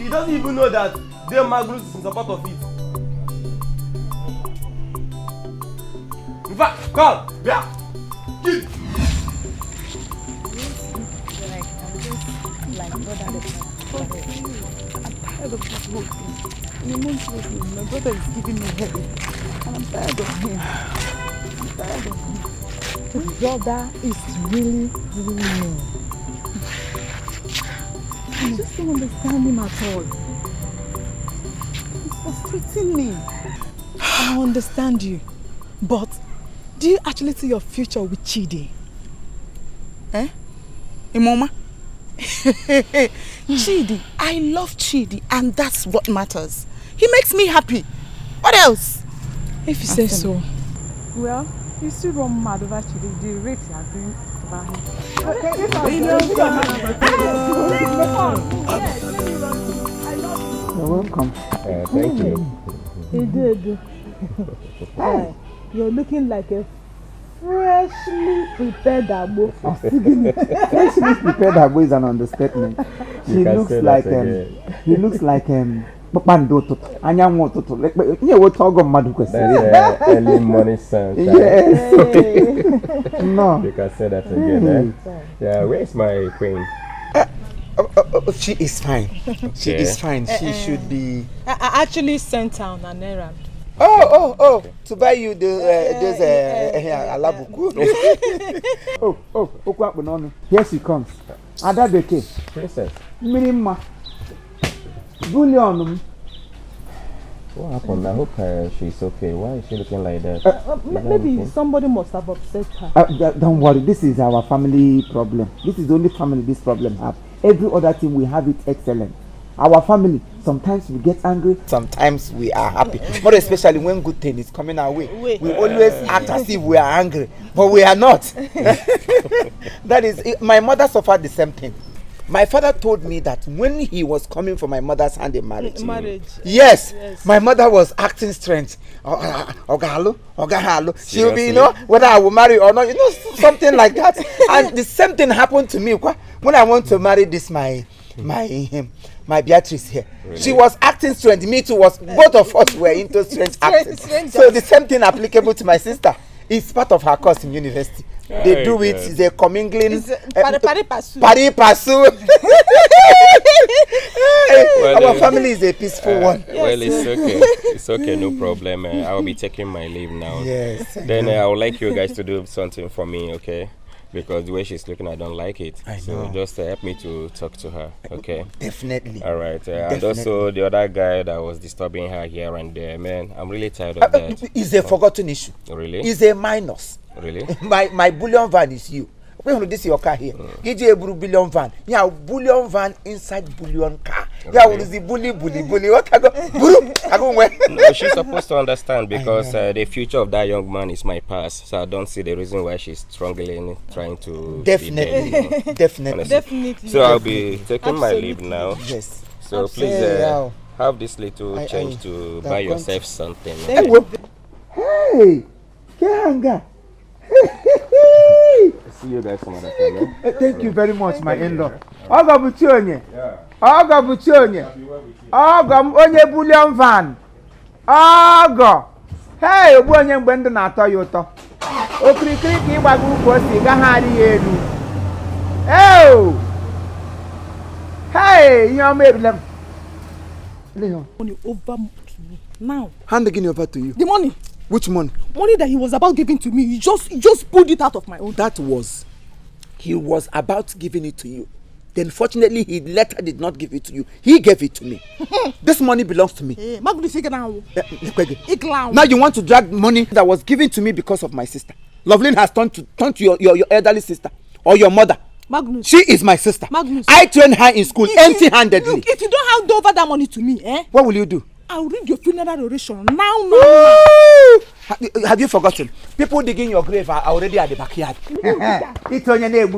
He doesn't even know that their Magnus is in support of it. In fact, come, yeah. Get. My brother is giving me headache, and I'm tired of him. His brother is really mean. I just don't understand him at all. It's frustrating me. I understand you, but do you actually see your future with Chidi? Eh? Imoma? Chidi, I love Chidi, and that's what matters. He makes me happy. What else? If you say so. Well, you still run mad over Chidi, the rate you are doing about him. You're welcome. Thank you. He did. You're looking like a freshly prepared Agbo. Freshly prepared Agbo is an understatement. He looks like Papando Toto. Anyango Toto. Like what talk of Maduka. That's early morning sun. Yes. No. You can say that again. Yeah, where's my queen? She is fine. She is fine. She should be. I actually sent her on an errand. Oh! To buy you those alabuku. Here she comes. Adabeke. Princess. Minima. Bullion. What happened? I hope she's okay. Why is she looking like that? Maybe somebody must have upset her. Don't worry, this is our family problem. This is the only family this problem have. Every other thing we have it excellent. Our family, sometimes we get angry, sometimes we are happy. More especially when good thing is coming our way. We always act as if we are angry, but we are not. That is, my mother suffered the same thing. My father told me that when he was coming for my mother's hand in marriage. Yes, my mother was acting strange. Ogalo. She will be, whether I will marry or not, something like that. And the same thing happened to me when I want to marry this my Beatrice here. Really? She was acting strange. Me too both of us were into strange acting. So the same thing applicable to my sister. It's part of her course in university. They do it, they're commingling. Pari passu. Our family is a peaceful one. Well, it's okay. It's okay, no problem. I will be taking my leave now. Yes. Then I would like you guys to do something for me, okay? Because the way she's looking, I don't like it. So just help me to talk to her, okay? Definitely. All right. And also the other guy that was disturbing her here and there, man, I'm really tired of that. It's a forgotten issue. Really? It's a minus. Really? My bullion van is you. When this your car here, get a bullion van. Yeah, bullion van inside bullion car. Yeah, what is the bully? What I go where? No, she's supposed to understand because the future of that young man is my past. So I don't see the reason why she's struggling trying to. Definitely. Definitely. So I'll be taking my leave now. Yes. So please have this little change to buy yourself something. Hey, Kehanga. See you guys some other time. Thank you very much, my in-law. Oga Buchonye. Oga Buchonye. Oga onye bullion van. Oga. Hey, onye mgbe ndụ na-atọ ya ụtọ. Okirikiri ka ịgbaga ukwu osi gagharị ya elu. Hey, ihe ọma erule m. Leon. Money over to me now. Hand the guinea over to you. The money. Which money? Money that he was about giving to me. He just pulled it out of my own. He was about giving it to you. Then fortunately, he later did not give it to you. He gave it to me. This money belongs to me. Now you want to drag money that was given to me because of my sister. Loveline has turned to your elderly sister or your mother. Magnus. She is my sister. Magnus. I trained her in school empty-handedly. Look, if you don't hand over that money to me, what will you do? I'll read your funeral oration now. Have you forgotten? People digging your grave are already at the backyard. It's on your name.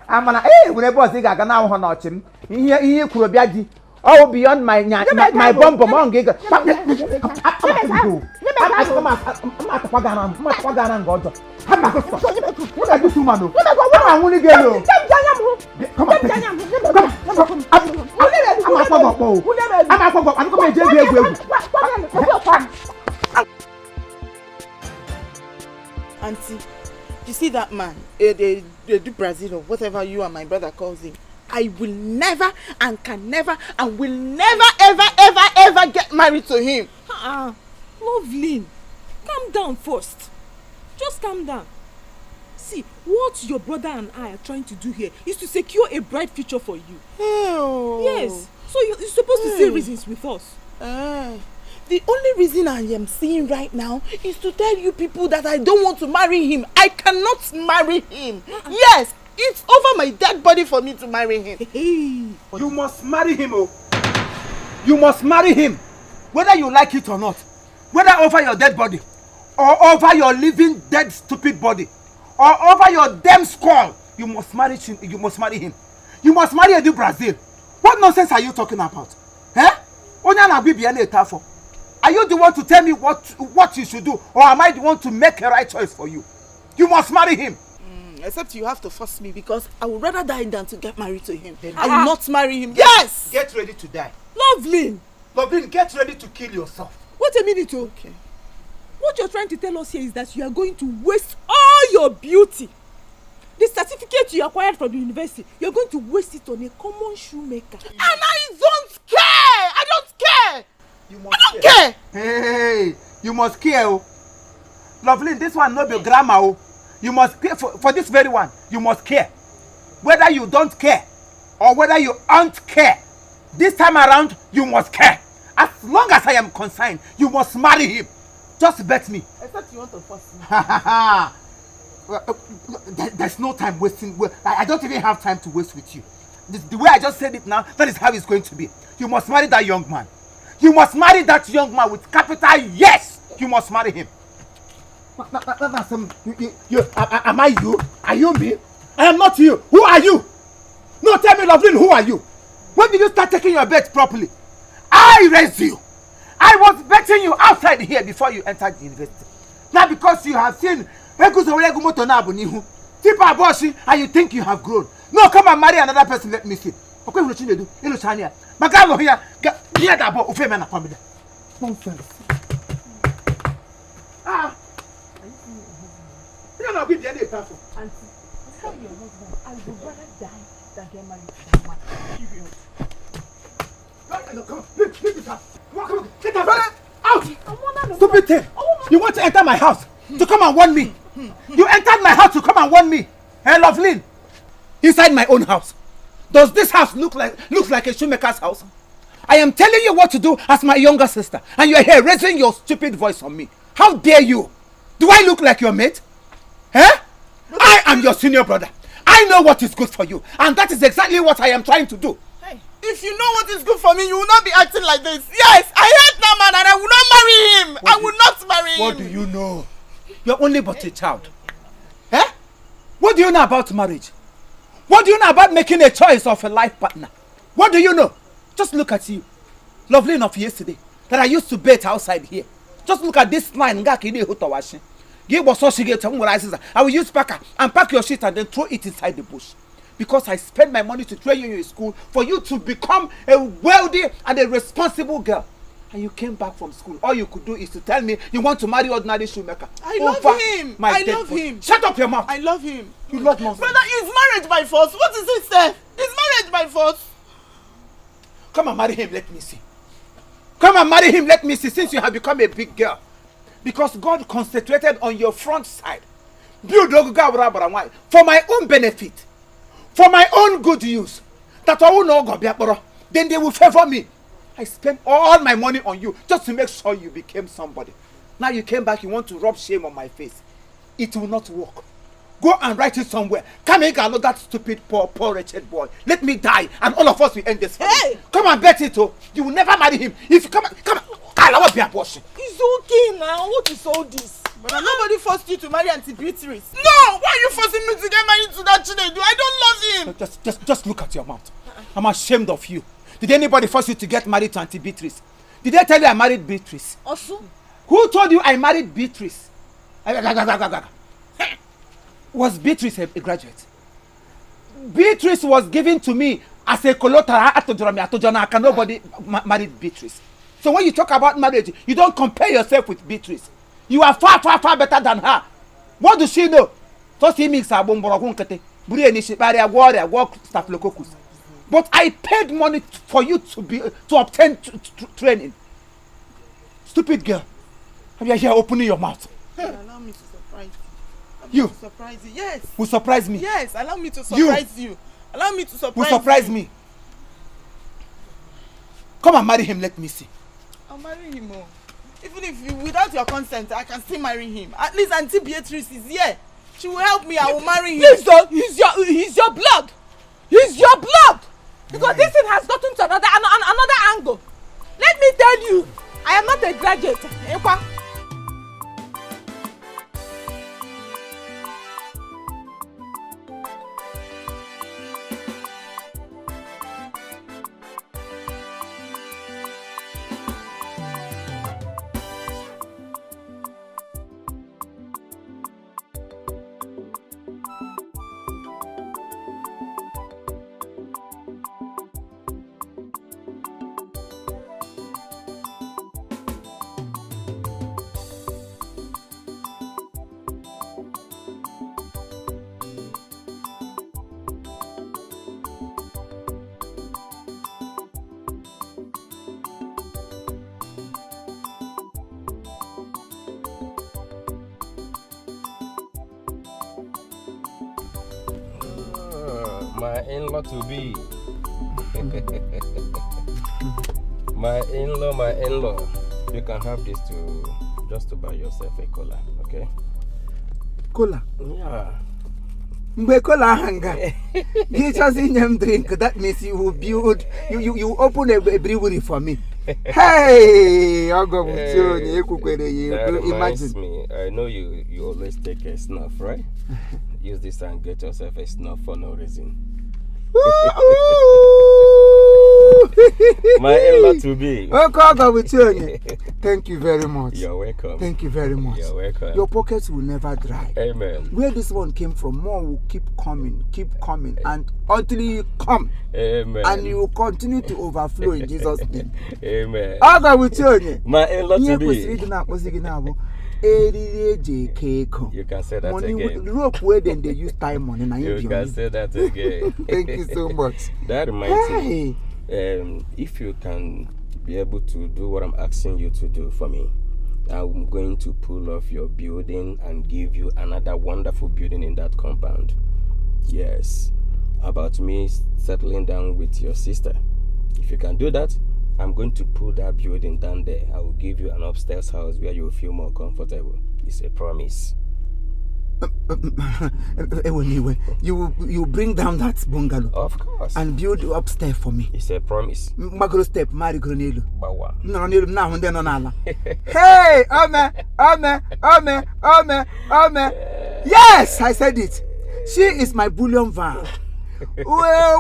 I'm gonna when I was digging, I now want him. Here could be all beyond my bomb among giga. Auntie, you see that man, they do Brazil or whatever you and my brother calls him. I will never and can never and will never ever get married to him. Loveline, calm down first. Just calm down. See, what your brother and I are trying to do here is to secure a bright future for you. Yes, so you're supposed to see reasons with us. The only reason I am seeing right now is to tell you people that I don't want to marry him. I cannot marry him. Yes, it's over my dead body for me to marry him. You must marry him, You must marry him, whether you like it or not. Whether over your dead body, or over your living dead stupid body, or over your damn skull, you must marry him. You must marry him. You must marry Edu Brazil. What nonsense are you talking about? Are you the one to tell me what you should do, or am I the one to make a right choice for you? You must marry him. Except you have to force me because I would rather die than to get married to him. I will not marry him. Yes! Get ready to die. Loveline! Loveline, get ready to kill yourself. Wait a minute, okay. What you're trying to tell us here is that you are going to waste all your beauty. The certificate you acquired from the university, you're going to waste it on a common shoemaker. And I don't care! I don't care! I don't care! Hey, you must care. Loveline, this one not be grammar. You must care for this very one. You must care. Whether you don't care or whether you aren't care, this time around, you must care. As long as I am concerned, you must marry him. Just bet me. Except you want to force me. There's no time wasting. I don't even have time to waste with you. The way I just said it now, that is how it's going to be. You must marry that young man. You must marry that young man with capital yes. You must marry him. Am I you? Are you me? I am not you. Who are you? No, tell me, Loveline, who are you? When did you start taking your bet properly? I raised you. I was betting you outside here before you entered the university. Now because you have seen and you think you have grown. No, come and marry another person, let me see. Nonsense. You know, be the other person. Auntie, tell your husband I would rather die than get married to that man. Period. Come on, leave this house. Come on, get out! Stupid thing! You want to enter my house to come and warn me? You entered my house to come and warn me. Hey, Loveline, inside my own house. Does this house look like a shoemaker's house? I am telling you what to do as my younger sister, and you are here raising your stupid voice on me. How dare you? Do I look like your mate? Eh? I am your senior brother. I know what is good for you, and that is exactly what I am trying to do. Hey, if you know what is good for me, you will not be acting like this. Yes, I hate that man and I will not marry him. I will not marry him. What do you know? You're only but a child. Eh? What do you know about marriage? What do you know about making a choice of a life partner? What do you know? Just look at you. Lovely enough yesterday that I used to bathe outside here. Just look at this line. I will use packer and pack your shit and then throw it inside the bush. Because I spend my money to train you in school for you to become a wealthy and a responsible girl. And you came back from school. All you could do is to tell me you want to marry ordinary shoemaker. I love him. I love him. Shut up your mouth. I love him. You love nonsense. Brother, is marriage by force? What is it, sir? Is marriage by force? Come and marry him, let me see. Come and marry him, let me see, since you have become a big girl. Because God concentrated on your front side. For my own benefit. For my own good use. That I will know God. Then they will favor me. I spent all my money on you just to make sure you became somebody. Now you came back, you want to rub shame on my face. It will not work. Go and write it somewhere. Come here, look that stupid, poor, wretched boy. Let me die, and all of us will end this family. Hey! Come and bet it, oh. You will never marry him. If you come, I will be abortion. It's okay now. What is all this? But nobody forced you to marry Auntie Beatrice. No! Why are you forcing me to get married to that Chinedu? I don't love him. Just look at your mouth. I'm ashamed of you. Did anybody force you to get married to Auntie Beatrice? Did they tell you I married Beatrice? Also? Who told you I married Beatrice? Was Beatrice a graduate? Beatrice was given to me as a collateral. Nobody married Beatrice. So when you talk about marriage, you don't compare yourself with Beatrice. You are far, far, far better than her. What does she know? But I paid money for you to obtain training. Stupid girl. You are here opening your mouth. Allow me to surprise you. Surprise you. Yes. Who surprise me? Yes, allow me to surprise you. Allow me to surprise you. Who surprise me? Come and marry him, let me see. I'll marry him. Oh. Even if without your consent, I can still marry him. At least Auntie Beatrice is here. She will help me. I will marry him. He's your blood. He's your blood. Because this thing has gotten to another angle. Let me tell you, I am not a graduate. My in-law to be. My in-law. You can have this just to buy yourself a cola, okay? Cola? Yeah. Mbe cola hanga. You just in them drink. That means you will build. You open a brewery for me. Hey, I'll go with you. That reminds me. I know you always take a snuff, right? Use this and get yourself a snuff for no reason. My in-law to be. Thank you very much. You're welcome. Thank you very much. You're welcome. Your pockets will never dry. Amen. Where this one came from, more will keep coming, and until you come. Amen. And you will continue to overflow in Jesus' name. Amen. I'll go with you. My in-law to be. You can say that again. Rope where then they use time money. You can say that again. Thank you so much. That reminds me. If you can be able to do what I'm asking you to do for me, I'm going to pull off your building and give you another wonderful building in that compound. Yes. About me settling down with your sister. If you can do that, I'm going to pull that building down there. I will give you an upstairs house where you will feel more comfortable. It's a promise. You bring down that bungalow. Of course. And build upstairs for me. It's a promise. Magro step, Mari Gronelu. Bawa. No, now and then on Allah. Hey, Ome. Yes, I said it. She is my bullion van. Ubako.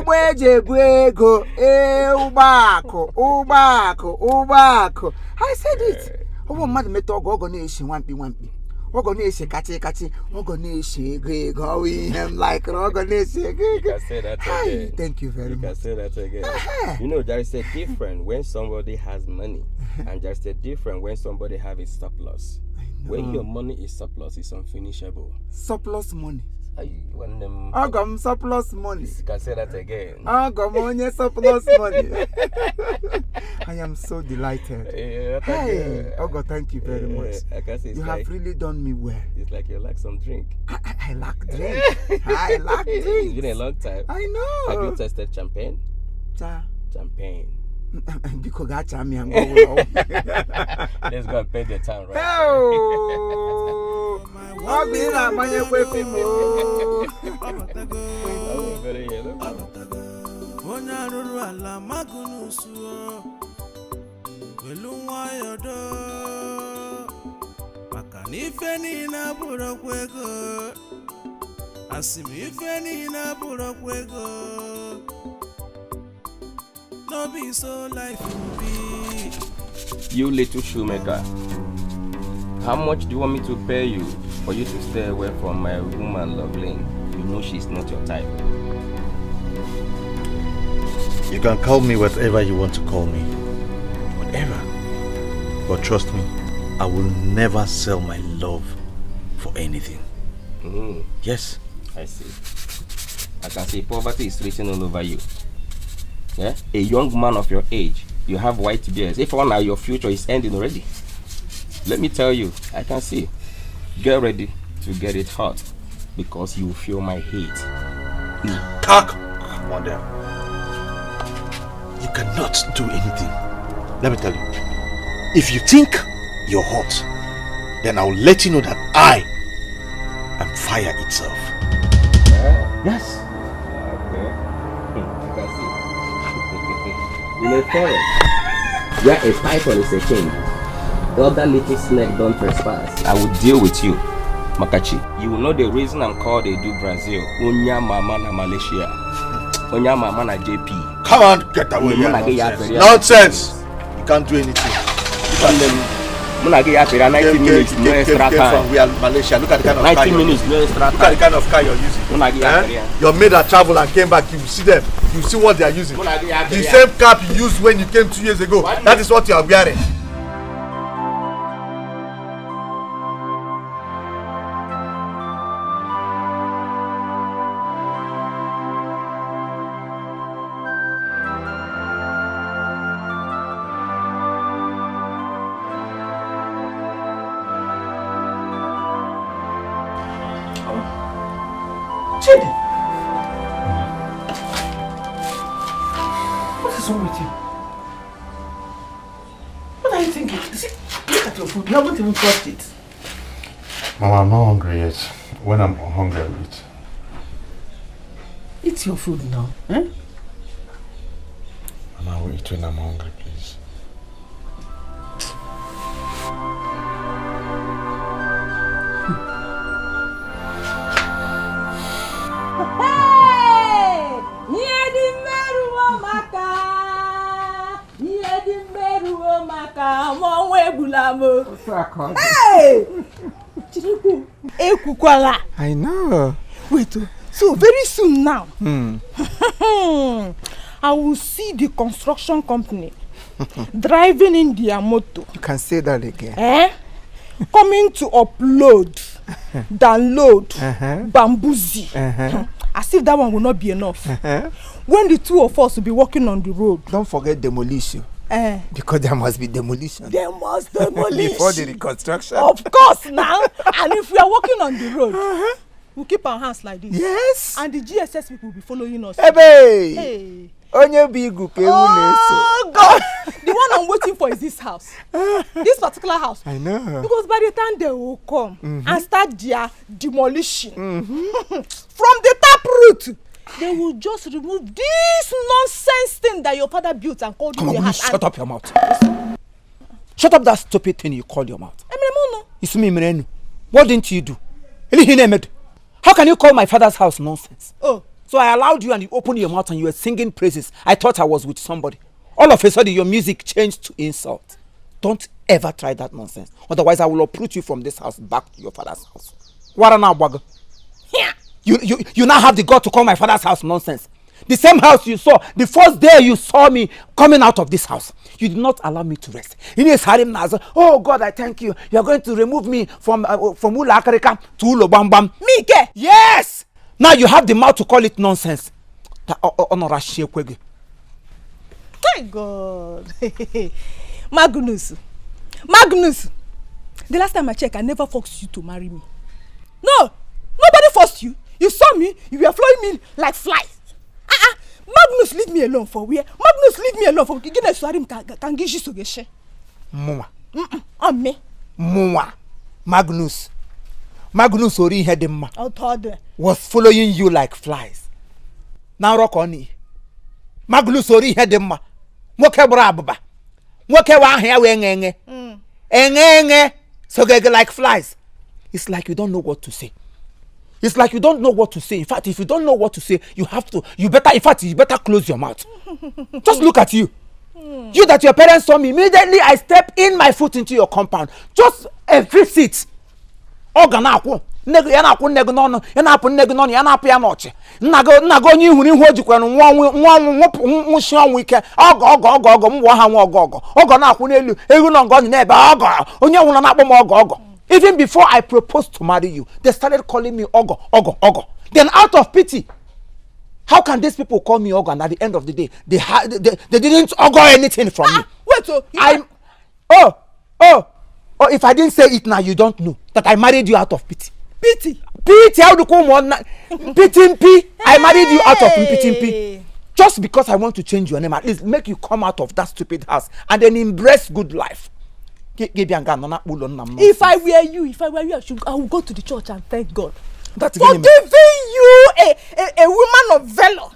I said it. Oh, madam, me talk organization 1p. Organization, catchy. Organization, going him like organization. You can say that again. Thank you very much. You can say that again. You know, there is a difference when somebody has money, and there's a difference when somebody have a surplus. When your money is surplus, it's unfinishable. Surplus money. Agam surplus money. You can say that again. Agam surplus money. I am so delighted. Hey, Ogo, thank you very much. You have really done me well. It's like you like some drink. I like drink. I like drink. It's been a long time. I know. Have you tested champagne? Champagne. Because that's me. Let's go and pay the time, right? No be so life will be. You little shoemaker, how much do you want me to pay you for you to stay away from my woman Loveline? You know she's not your type. You can call me whatever you want to call me. Whatever. But trust me, I will never sell my love for anything. Yes. I see. I can see poverty is written all over you. Yeah? A young man of your age, you have white beards. If one your future is ending already, let me tell you, I can see. Get ready to get it hot, because you will feel my heat. Come on there. You cannot do anything. Let me tell you. If you think you're hot, then I will let you know that I am fire itself. Yes. In a forest, where a python is a king, the other little snake don't trespass. I will deal with you, Makachi. You will know the reason I'm called Edu Brazil. Onya mama na Malaysia. Onya mama na JP. Come on, get away here. Nonsense. You can't do anything. You 90 minutes, no extra time. We are Malaysia. Look at the kind of 90 minutes, no extra time. Look at the kind of car you're using. Your maid that travel and came back, you see them. You see what they are using. The same cap you used when you came 2 years ago. That is what you are wearing. You haven't even touched it. Mama, I'm not hungry yet. When I'm hungry, I'll eat. Eat your food now, eh? Mama, I'll eat when I'm hungry, please. Hey! I know. Wait, so very soon now, I will see the construction company driving in their motor. You can say that again. Coming to upload, download, bamboozle. As if that one will not be enough. When the two of us will be walking on the road. Don't forget demolition. Because there must be demolition. There must demolition. Before the reconstruction. Of course now. And if we are walking on the road, we'll keep our hands like this. Yes. And the GSS people will be following us. Hey. Hey. Oh God. The one I'm waiting for is this house. This particular house. I know. Because by the time they will come and start their demolition from the tap root, they will just remove this nonsense thing that your father built and called you the house. Shut up your mouth. Shut up that stupid thing you call your mouth. It's me, Mirenu. What didn't you do? How can you call my father's house nonsense? Oh. So I allowed you and you opened your mouth and you were singing praises. I thought I was with somebody. All of a sudden your music changed to insult. Don't ever try that nonsense. Otherwise I will uproot you from this house back to your father's house. What an abwago. You now have the God to call my father's house nonsense. The same house you saw, the first day you saw me coming out of this house, you did not allow me to rest. Oh God, I thank you. You are going to remove me from Ula Akarika to Ulo Bam Bam. Mike! Yes! Now you have the mouth to call it nonsense. My God. Magnus. The last time I checked, I never forced you to marry me. No! Nobody forced you. You saw me, you were following me like flies. Magnus, leave me alone for where? Magnus, leave me alone for Muma. Me. Muma. Magnus Ori Hedema Outod was following you like flies. Now rock on it. Magnus Ori Hedema. Moke brabba. Moke wa here wenge. Enge. So get like flies. It's like you don't know what to say. It's like you don't know what to say. In fact, if you don't know what to say, you better close your mouth. Just look at you. You that your parents saw me, immediately I step in my foot into your compound. Just a visit. Organaku. Nago ni huni hoji kwenu nwa wike ogo mwo ha nwa ogo na akwu n'elu egu no ngo na ebe ogo onye nwuna na akpọ m ogo. Even before I proposed to marry you, they started calling me ogo. Then out of pity, how can these people call me ogo and at the end of the day they didn't ogo anything from me? Wait, so if I didn't say it now, you don't know that I married you out of pity. Pity? How do you come on? Pity. I married you out of pity. Just because I want to change your name, at least make you come out of that stupid house and then embrace good life. If I were you, I would go to the church and thank God for giving you a woman of valor,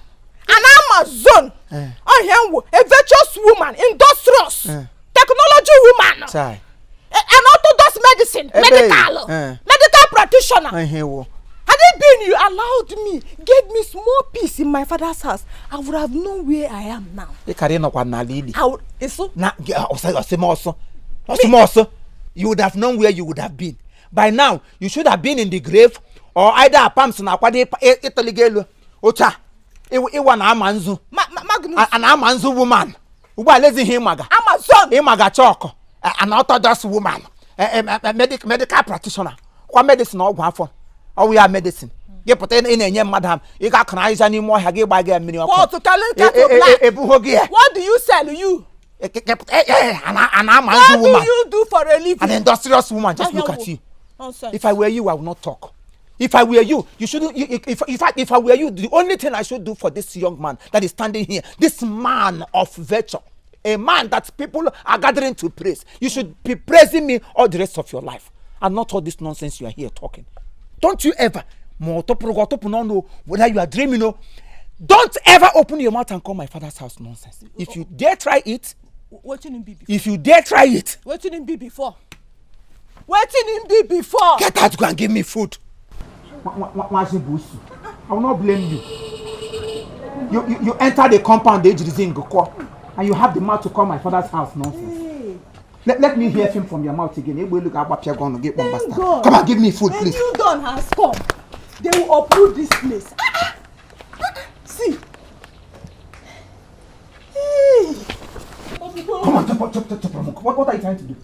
an Amazon, a virtuous woman, industrious, technology woman. An orthodox medicine, medical practitioner. Had it been you allowed me, gave me small peace in my father's house, I would have known where I am now. You would have known where you would have been. By now, you should have been in the grave or either a pumps na kwade italigelo. Ocha. Iwa na amanzu. An amanzu woman. Uba lazy himaga. Amazon. Himaga choko. An orthodox woman, a medical practitioner. What medicine or one for? Oh, we are medicine. You put in a madam. You got cries anymore. I give by a minimum. What do you sell you? What do you do for a living? An industrious woman. Just look at you. If I were you, I would not talk. If I were you, you shouldn't. If I were you, the only thing I should do for this young man that is standing here, this man of virtue, a man that people are gathering to praise, you should be praising me all the rest of your life and not all this nonsense you are here talking. Don't you ever, whether you are dreaming, don't ever open your mouth and call my father's house nonsense. If you dare try it, if you dare try it, what didn't be before? Get out, go and give me food. I will not blame you. You enter the compound, and you have the mouth to call my father's house nonsense. Let me hear him from your mouth again. Come and give me food, please. A new dawn has come. They will uproot this place. See. Come on, chop. What are you trying to do?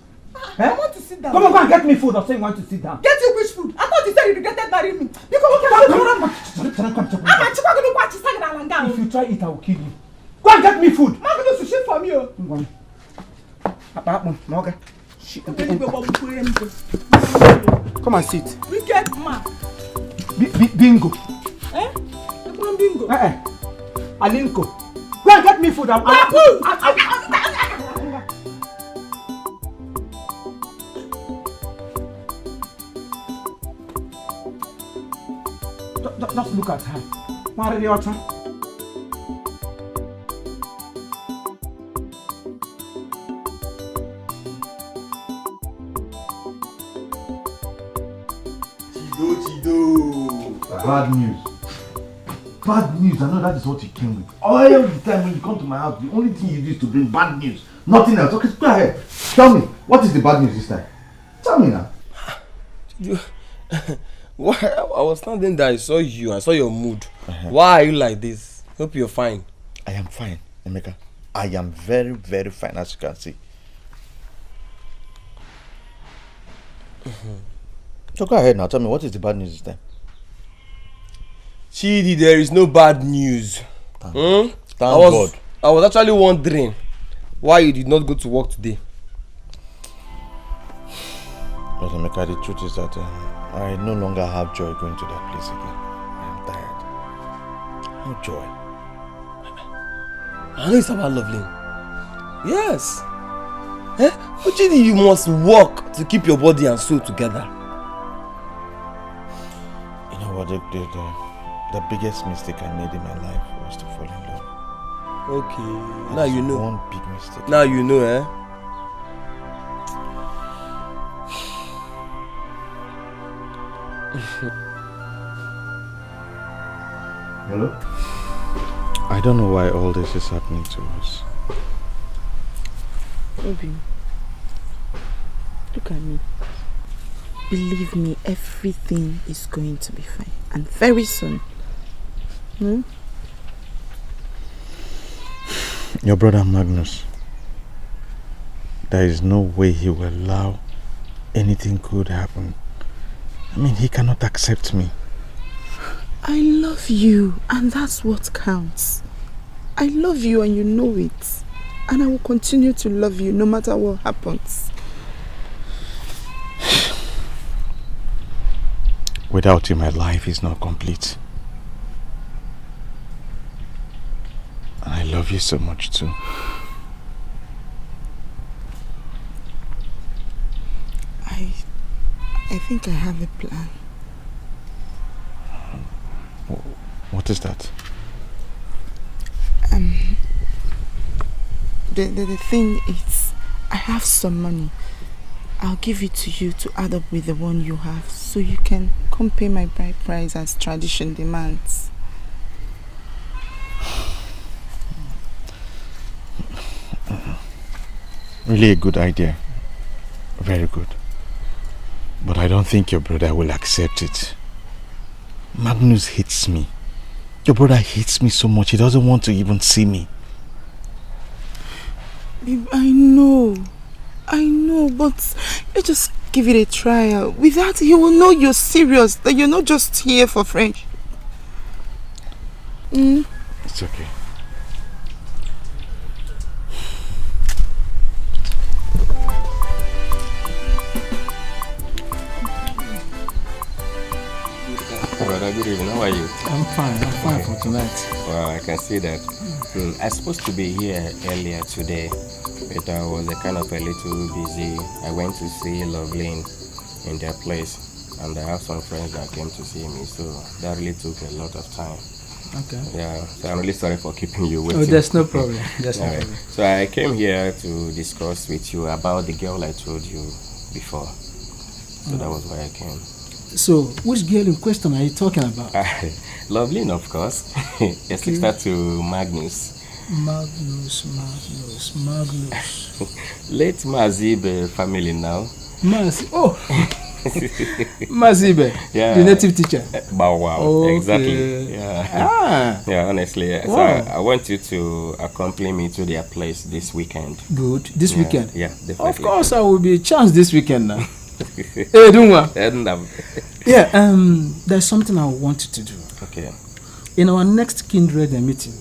I want to sit down. Come on, go and get me food or say you want to sit down. Get you which food? I thought you said you regretted marrying me. If you try it, I will kill you. Go and get me food. I'm going to shit from you. Come and sit. Wicked man. Bingo. Bingo. Alinko. Go and get me food. Just look at her. Mariota. Bad news. Bad news. I know that is what you came with. All the time when you come to my house, the only thing you do is to bring bad news. Nothing else. Okay, go ahead. Tell me, what is the bad news this time? Tell me now. Why? I was standing there, I saw you, I saw your mood. Why are you like this? Hope you're fine. I am fine, Emeka. I am very, very fine, as you can see. So go ahead now, tell me, what is the bad news this time? Chidi, there is no bad news. Thank God. I was actually wondering why you did not go to work today. But Emeka, the truth is that I no longer have joy going to that place again. I am tired. No joy. I know it's about Loveling. Yes. But Chidi, you must work to keep your body and soul together. You know what? The biggest mistake I made in my life was to fall in love. Okay. Now you know. One big mistake. Now you know, eh? Hello? I don't know why all this is happening to us. Obi, look at me. Believe me, everything is going to be fine. And very soon. Hmm? Your brother Magnus, there is no way he will allow anything good happen. I mean, he cannot accept me. I love you, and that's what counts. I love you and you know it. And I will continue to love you no matter what happens. Without you, my life is not complete. And I love you so much too. I think I have a plan. What is that? The thing is, I have some money. I'll give it to you to add up with the one you have, so you can come pay my bride price as tradition demands. Really a good idea. Very good. But I don't think your brother will accept it. Magnus hates me. Your brother hates me so much, he doesn't want to even see me. Babe, I know, but let's just give it a try. With that, he will know you're serious, that you're not just here for friendship. It's okay. Brother, good evening. How are you? I'm fine for tonight. Well, I can see that. I was supposed to be here earlier today, but I was kind of a little busy. I went to see Loveling in their place, and I have some friends that came to see me, so that really took a lot of time. Okay. Yeah, so I'm really sorry for keeping you waiting. Oh, there's no problem. There's no problem. So I came here to discuss with you about the girl I told you before. So that was why I came. So, which girl in question are you talking about? Loveling, of course. A sister to Magnus. Magnus. Late Mazibe family now. Mazibe, yeah. the native teacher. Wow, okay. Exactly. Yeah. Yeah, honestly. Yeah. Wow. So I want you to accompany me to their place this weekend. Good. This weekend? Yeah, definitely. Of course, I will be a chance this weekend now. Hey, Dungwa. Yeah, there's something I want you to do. Okay. In our next kindred meeting,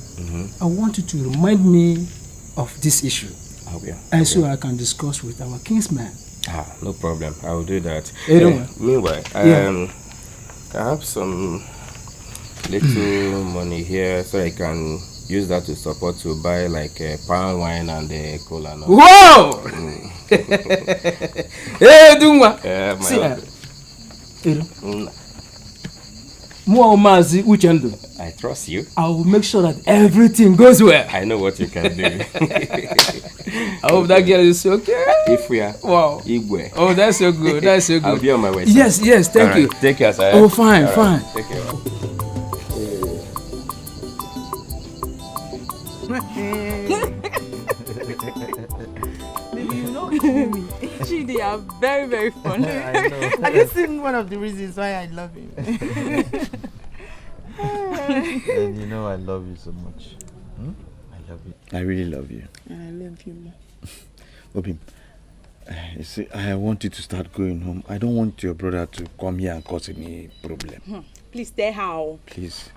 I want you to remind me of this issue. And so I can discuss with our kinsman. No problem. I will do that. Hey, meanwhile, I have some little money here, so I can use that to support to buy like palm wine and cola. No? Whoa! Hey, Dungwa. See, Mazi Uchendo. I trust you. I will make sure that everything goes well. I know what you can do. I hope that girl is okay. If we are. Wow. Igwe. Oh, that's so good. That's so good. I'll be on my way. Yes, thank you. Take care, sir. Oh, fine. Take care. Baby, you know me. They are very, very funny. I know. I just think one of the reasons why I love him. And you know I love you so much. I love you. I really love you. And I love you more. Obim, you see, I want you to start going home. I don't want your brother to come here and cause any problem. Please tell her. Please.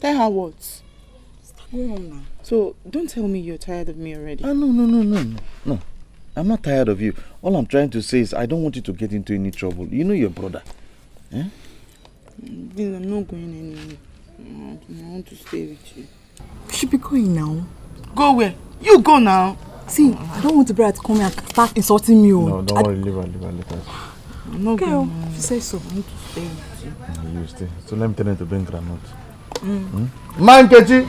Tell her what? Start going home now. So don't tell me you're tired of me already. No. I'm not tired of you. All I'm trying to say is I don't want you to get into any trouble. You know your brother. Eh? I'm not going anywhere. I want to stay with you. You should be going now. Go where? You go now. See, I don't want the brother to come here and start insulting me. No, don't worry. Leave her. Let us. I'm not going. If you say so, I need to stay with you. You stay. So let me tell you to bring granite. Man, Kechi!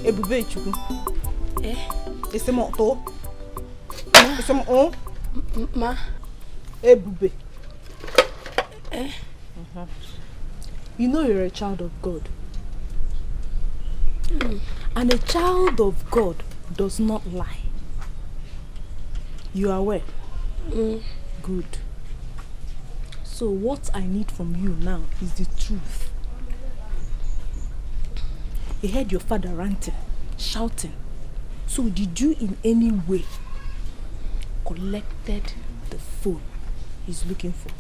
Ebube Chukwu. Ese mo to. Ese mo Ma. Ebube. You know you're a child of God. And a child of God does not lie. You are aware? Good. So what I need from you now is the truth. You heard your father ranting, shouting. So did you in any way collected the phone he's looking for?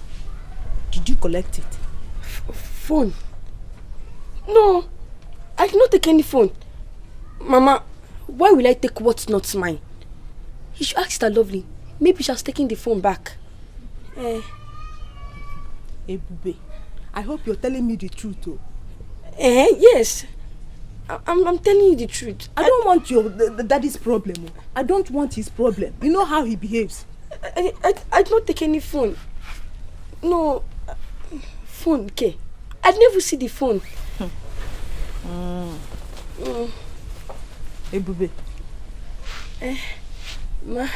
Did you collect it? Phone? No, I did not take any phone. Mama, why will I take what's not mine? You should ask that Lovely. Maybe she has taken the phone back. Ebube, I hope you're telling me the truth, oh. Yes. I'm telling you the truth. I don't want your the daddy's problem. Oh. I don't want his problem. You know how he behaves. I did not take any phone. No. Phone, okay. I'd never see the phone. Ebube. Ma.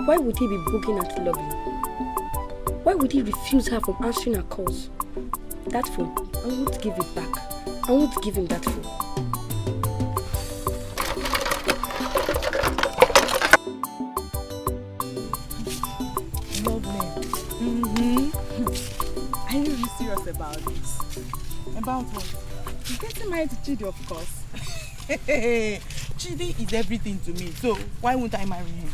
Why would he be booking at Lovely? Why would he refuse her from answering her calls? That phone, I won't give it back. I won't give him that phone. Lovely. Are you really serious about this? About what? You're getting married to Chidi, of course. Chidi is everything to me, so why won't I marry him?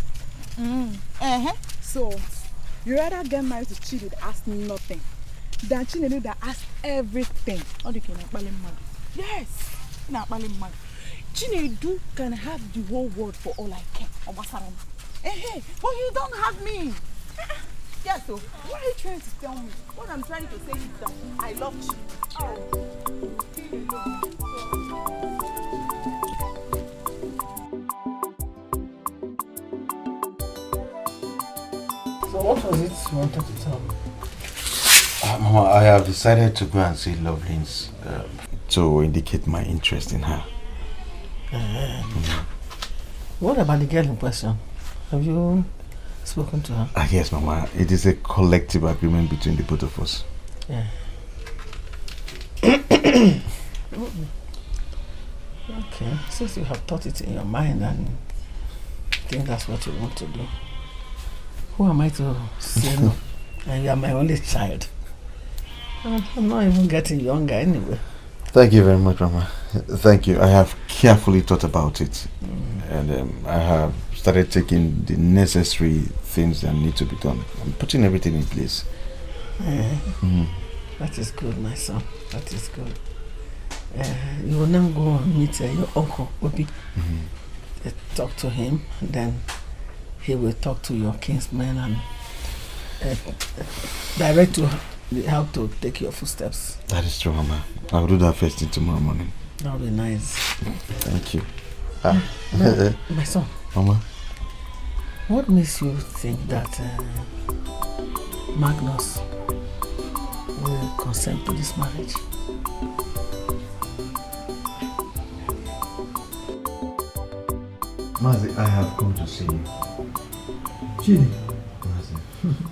So, you rather get married to Chidi that asks nothing than Chidi that asks everything. How do you can mad? Yes, Chinedu can have the whole world for all I care. But you don't have me. Yes, so what are you trying to tell me? What I'm trying to say is that I love you. So what was it you wanted to tell me? Mama, I have decided to go and see Lovelins to indicate my interest in her. What about the girl in question? Have you spoken to her? Yes, Mama. It is a collective agreement between the both of us. Yeah. Okay, since you have thought it in your mind and think that's what you want to do. Who am I to say no? And you are my only child. I'm not even getting younger anyway. Thank you very much, Mama. Thank you. I have carefully thought about it. And I have started taking the necessary things that need to be done. I'm putting everything in place. That is good, my son. That is good. You will now go and meet your uncle, Obi. Talk to him, and then he will talk to your kinsmen and direct you how to take your footsteps. That is true, Mama. I'll do that first thing tomorrow morning. That will be nice. Thank you. My son. Mama? What makes you think that Magnus will consent to this marriage? Mazi, I have come to see you. Chidi,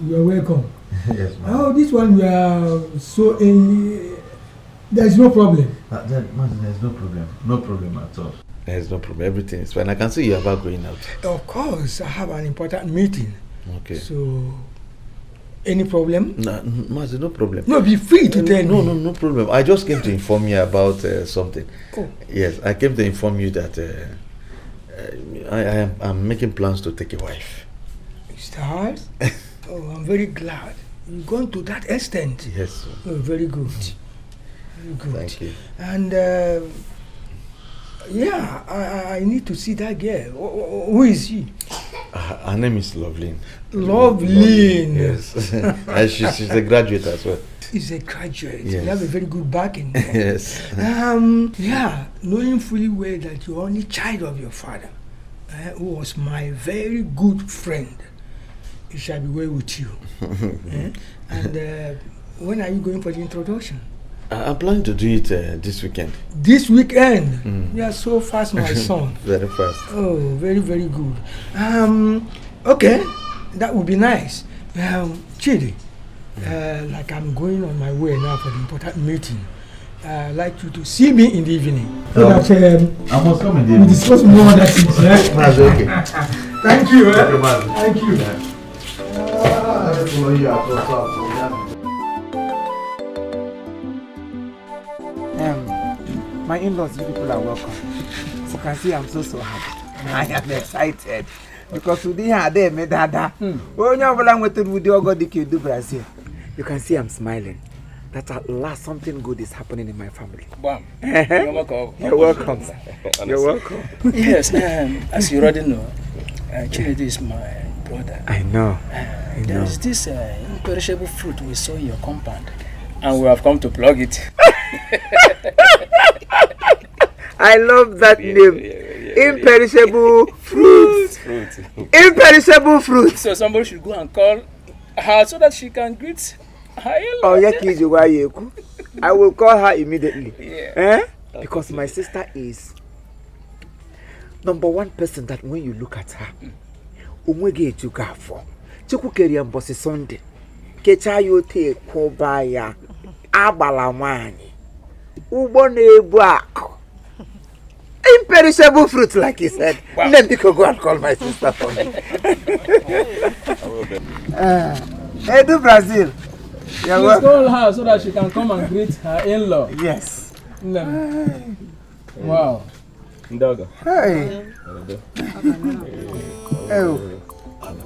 you are welcome. Yes, ma'am. Oh, this one we are so in. There is no problem. Mazi, there is no problem. No problem at all. There is no problem. Everything is fine. I can see you are about going out. Of course, I have an important meeting. Okay. So, any problem? No, Mazi, no problem. No, be free to tell me. No problem. I just came to inform you about something. Oh. Yes, I came to inform you that I'm making plans to take a wife. Start? Oh, I'm very glad. You're going to that extent. Yes, sir. Oh, very good. Very good. Thank you. And yeah, I need to see that girl. Who is she? Her name is Loveline. Loveline. Yes. And she's a graduate as well. She's a graduate. Yes. You have a very good backing. Yes. Yeah, knowing fully well that you're only child of your father, who was my very good friend, it shall be well with you. And when are you going for the introduction? I'm planning to do it this weekend. This weekend? You are so fast, my son. Very fast. Oh, very, very good. Okay, that would be nice. Chidi, like I'm going on my way now for the important meeting. I'd like you to see me in the evening. So that I must come in the we evening. discuss more other things. That's okay. Thank you. Okay, man. Thank you. My in-laws, you people are welcome. As you can see, I'm so happy. I am excited. Because today I did me dada. When you went to the Ogodiki do Brazil, you can see I'm smiling. That at last something good is happening in my family. Bam. You're welcome. You're welcome. You're welcome. Yes, as you already know, Chinedu is my brother. I know. There's this imperishable fruit we saw in your compound, and we have come to plug it. I love that name. Imperishable fruit. Imperishable fruit. So somebody should go and call her so that she can greet her. Oh, yeah, I will call her immediately. Yeah. Because my sister is number one person that when you look at her, umwege you go for. Chukukeri ambosi Sunday. Kecha yote kobaya abala mani. Ubone buak. Imperishable fruit, like he said. Wow. Let me go and call my sister for me. Edu Brazil. Please call her so that she can come and greet her in-law. Yes. Wow. Ndogo. Hey. Oh.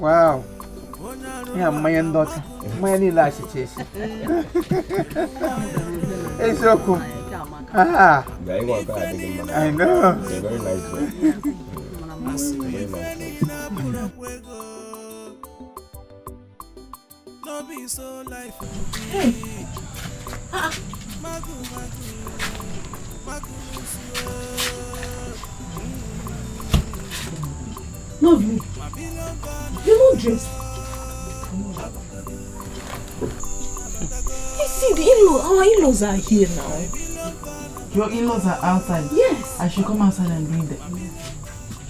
Wow. Yeah, my daughter. My little chase. It's so cool. Ah. I know. Very nice. Very nice. Hey. Lovely. You're not dressed. Hey, see, our in-laws are here now. Your in-laws are outside? Yes. I should come outside and bring them.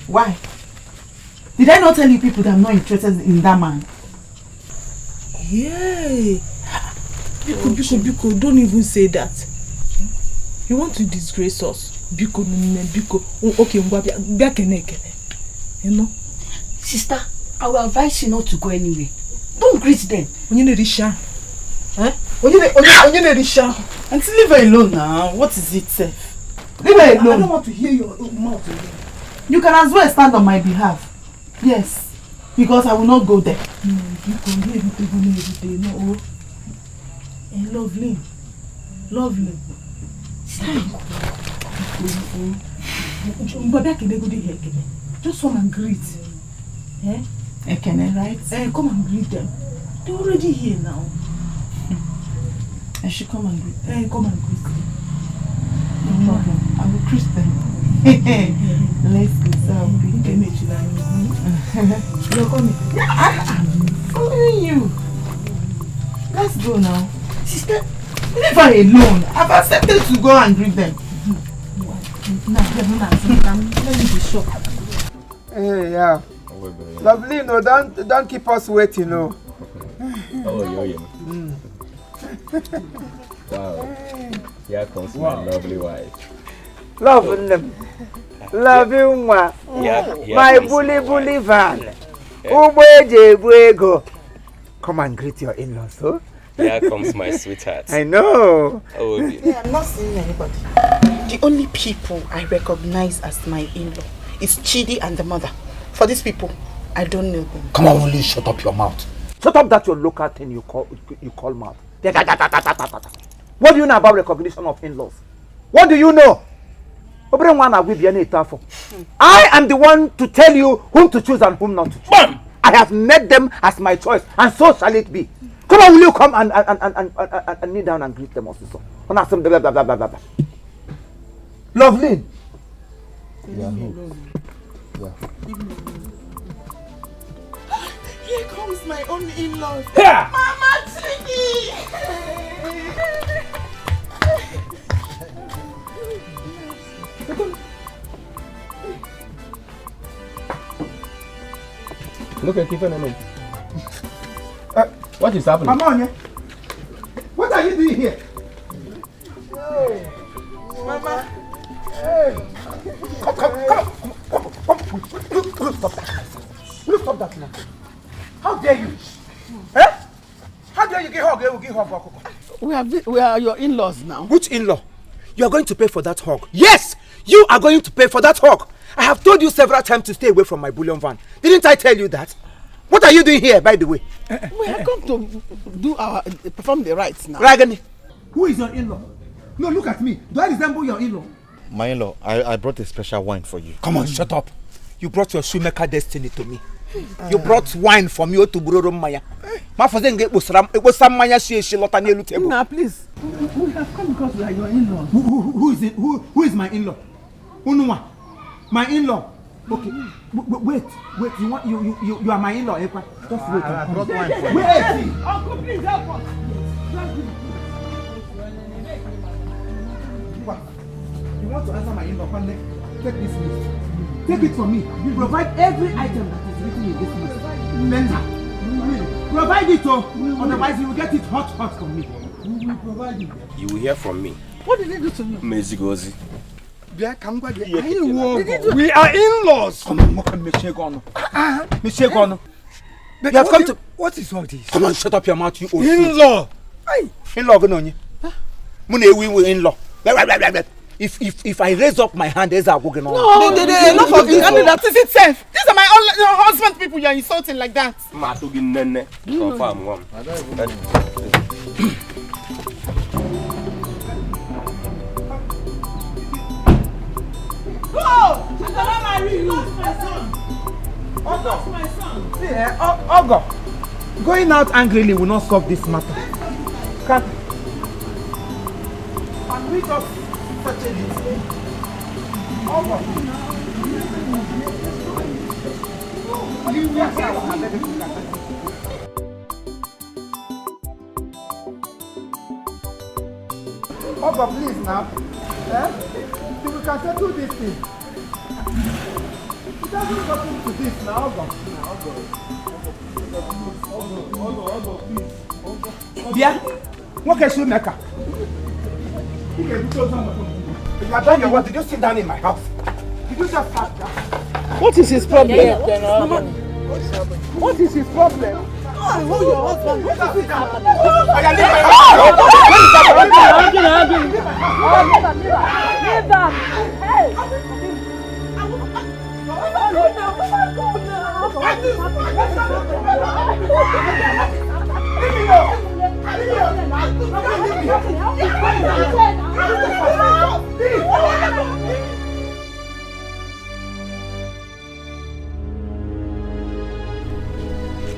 Why? Did I not tell you people that I'm not interested in that man? Yay! Biko, don't even say that. You want to disgrace us. Biko. Okay, you know? Sister, I will advise you not to go anywhere. Don't greet them. Risha. Risha. Auntie, leave her alone now. What is it, sir? Leave her alone. I don't want to hear your mouth again. You can as well stand on my behalf. Yes. Because I will not go there. No, you can do everything. No. Lovely. Just come and greet. Ekene, right? Come and greet them. They're already here now. I should come and greet them. Come and greet them. No problem. I will greet them. Let's go. You're coming. I'm following you. Let's go now. Sister, leave her alone. I've accepted to go and greet them. Let me be shocked. Hey, yeah. Lovely, no, don't keep us waiting, no. Wow. Here comes my lovely wife. Loving them. Loving one. My bully van. Come and greet your in-laws, huh? Here comes my sweetheart. I know. Yeah, I'm not seeing anybody. The only people I recognize as my in-law is Chidi and the mother. For these people, I don't know them. Come on, Willie, shut up your mouth. Shut up that your local thing you call mouth. What do you know about recognition of in-laws? What do you know? I am the one to tell you whom to choose and whom not to choose. I have made them as my choice, and so shall it be. Come on, will you come and kneel down and greet them also? Lovely. Yeah. Here comes my own in-laws. Mama Chidi! Look at Tiffany. What is happening? Mama, what are you doing here? Hey, Mama. Hey. Come. Will you stop that now? How dare you? Eh? How dare you give hug? We are your in-laws now. Which in-law? You are going to pay for that hug. Yes, you are going to pay for that hug. I have told you several times to stay away from my bullion van. Didn't I tell you that? What are you doing here, by the way? We have come to perform the rites now. Ragani. Who is your in-law? No, look at me. Do I resemble your in-law? My in-law, I brought a special wine for you. Come on, shut up. You brought your shoemaker destiny to me. You brought wine from you to Buroro Maya. Now, please. We have come because we are your in-law. Who is it? Who is my in-law? Unua. My in-law. Okay. Wait. You are my in-law. Just wait. I brought wine for you. Wait. Uncle, please help us. You want to answer my in-law? Take this list. Take it from me. You provide every item that is written in this list. Menza. Provide it, otherwise you will get it hot from me. We will provide it. You will hear from me. What did he do to you? Mezigozi. We are in-laws. Come on, Monsieur Gono. You have come to. What is all this? Come on, shut up your mouth, you old in-law. In-law, Gono. In-law. If I raise up my hand, there's a go on. No, enough of this. That is itself. These are my husband people you are insulting like that. Confirm one. Go! You lost my son. See, Ogo, going out angrily will not solve this matter. Can we just settle it? Ogo. Ogo, please now. So we can settle this thing. It doesn't happen to this now, Ogo. Yeah? What can you make? You are done your work. Did you sit down in my house? Did you just have that? What is his problem? Mama, What is his problem? Who your husband? What is happening? Leave them. Hey!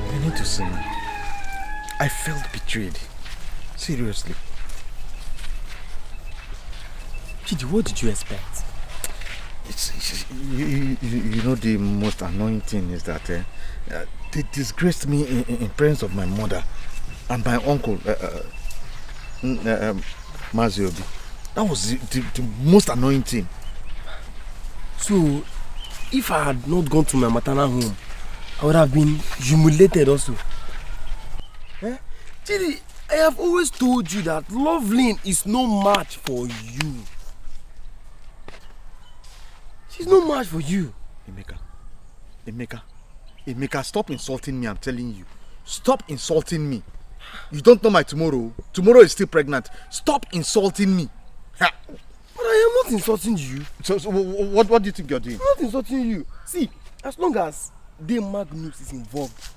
I need to say, I felt betrayed. Seriously. Chidi, what did you expect? You know, the most annoying thing is that they disgraced me in presence of my mother and my uncle, Maziobi. That was the most annoying thing. So, if I had not gone to my maternal home, I would have been humiliated also. Eh? Chidi, I have always told you that Loveline is no match for you. She's no match for you. Emeka, stop insulting me, I'm telling you. Stop insulting me. You don't know my tomorrow. Tomorrow is still pregnant. Stop insulting me. But I am not insulting you. So what do you think you're doing? I'm not insulting you. See, as long as Dame Magnus is involved,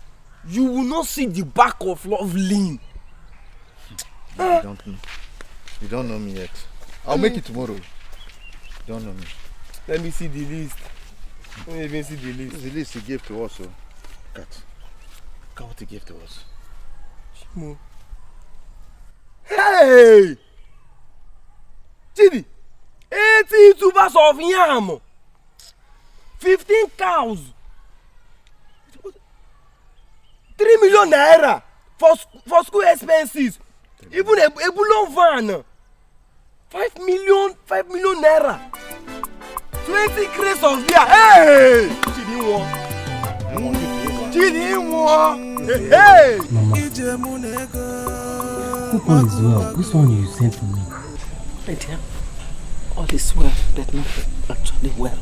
you will not see the back of Loveline. You don't know me yet. I'll make it tomorrow. You don't know me. Let me see the list. Let me even see the list. The list he gave to us. So. Look what he gave to us. Chimo. Hey! Chidi! 80 tubers of yam! 15 cows! 3 million naira for school expenses! Even a bullion van! 5 million naira! 20 crates of beer! Hey! Chidi won! Hey! Mama, hope all is well. This one you sent to me. My dear, all is well, but not actually well.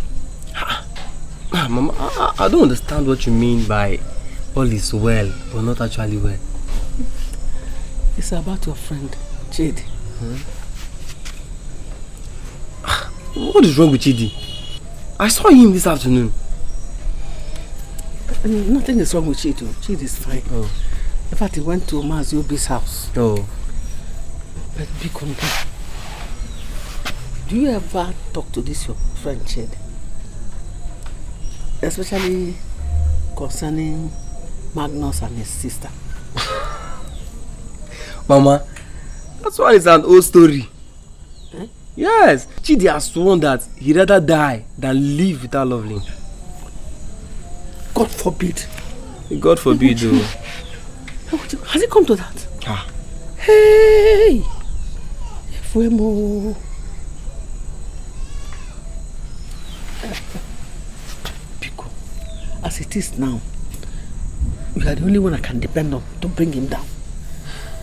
Mama, I don't understand what you mean by all is well, but not actually well. It's about your friend, Chidi. What is wrong with Chidi? I saw him this afternoon. Nothing is wrong with Chidi. Chidi is fine. Oh. In fact, he went to Maziobi's house. Oh. But be content. Do you ever talk to this your friend Chidi? Especially concerning Magnus and his sister. Mama, that one is an old story. Eh? Yes, Chidi has sworn that he'd rather die than live without Loveline. God forbid. God forbid, though. Has it come to that? Ah. Hey! Fuemo. Pico, as it is now, you are the only one I can depend on to bring him down.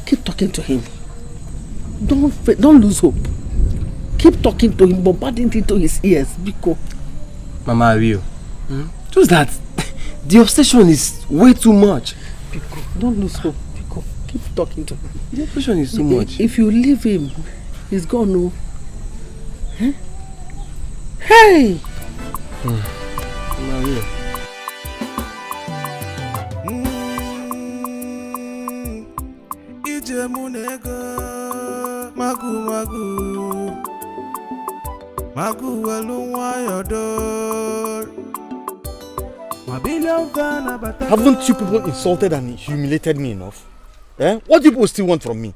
Keep talking to him. Don't lose hope. Keep talking to him, bombarding into his ears, Pico. Mama, I will. Just that the obsession is way too much. Pico, don't lose hope. Pico, keep talking to him. The obsession is too much. If you leave him, he's gone, no. Huh? Hey! Mama, I will. Haven't you people insulted and humiliated me enough? Eh? What do people still want from me?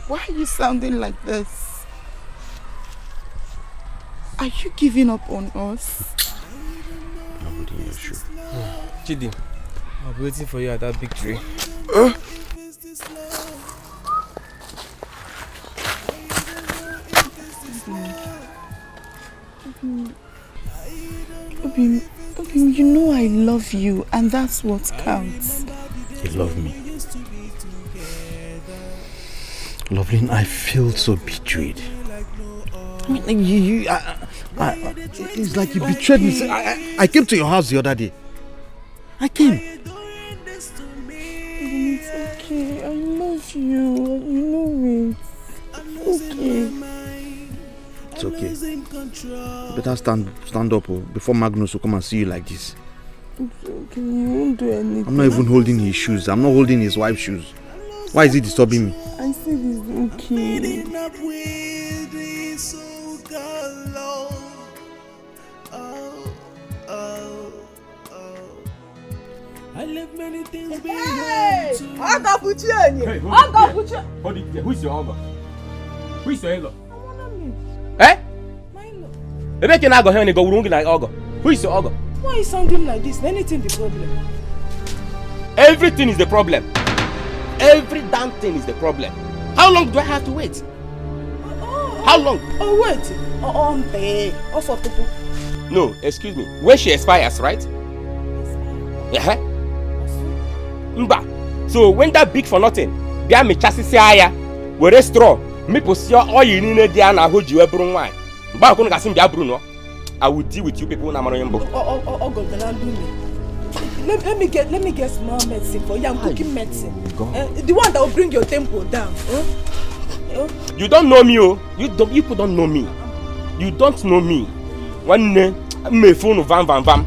Why are you sounding like this? Are you giving up on us? Nobody is sure. Chidi, I'll be waiting for you at that big tree. Obi, you know I love you, and that's what counts. You love me. Loveline, I feel so betrayed. I mean, It's like you betrayed me. I came to your house the other day. I came. It's okay. I love you. You know it. Okay. It's okay. Better stand up before Magnus will come and see you like this. It's okay. You won't do anything. I'm not even holding his shoes. I'm not holding his wife's shoes. Why is he disturbing me? I said it's okay. I left many things Hey! behind. I'll put you in here. Hey, hold I'll it put you. Hold it there. Who is your uncle? Who is your in-law? My Eh? Ebe can I go here and go wrong like uncle? Who is your uncle? Why are you sounding like this? Anything the problem? Everything is the problem. Every damn thing is the problem. How long do I have to wait? How long? Oh, wait. Oh, for people. No, excuse me. When she expires, right? Yeah. Mba. So when that big for nothing, there me chassis aya, where straw, me pursue all you need there and I hold you a brown wine. But I'm going to get Bruno. I will deal with you people na Maroyambo. Oh, God, do me. Let me get small medicine for you. I'm cooking medicine. The one that will bring your tempo down. You don't know me, oh. You people don't know me. You don't know me. One day, my phone vam.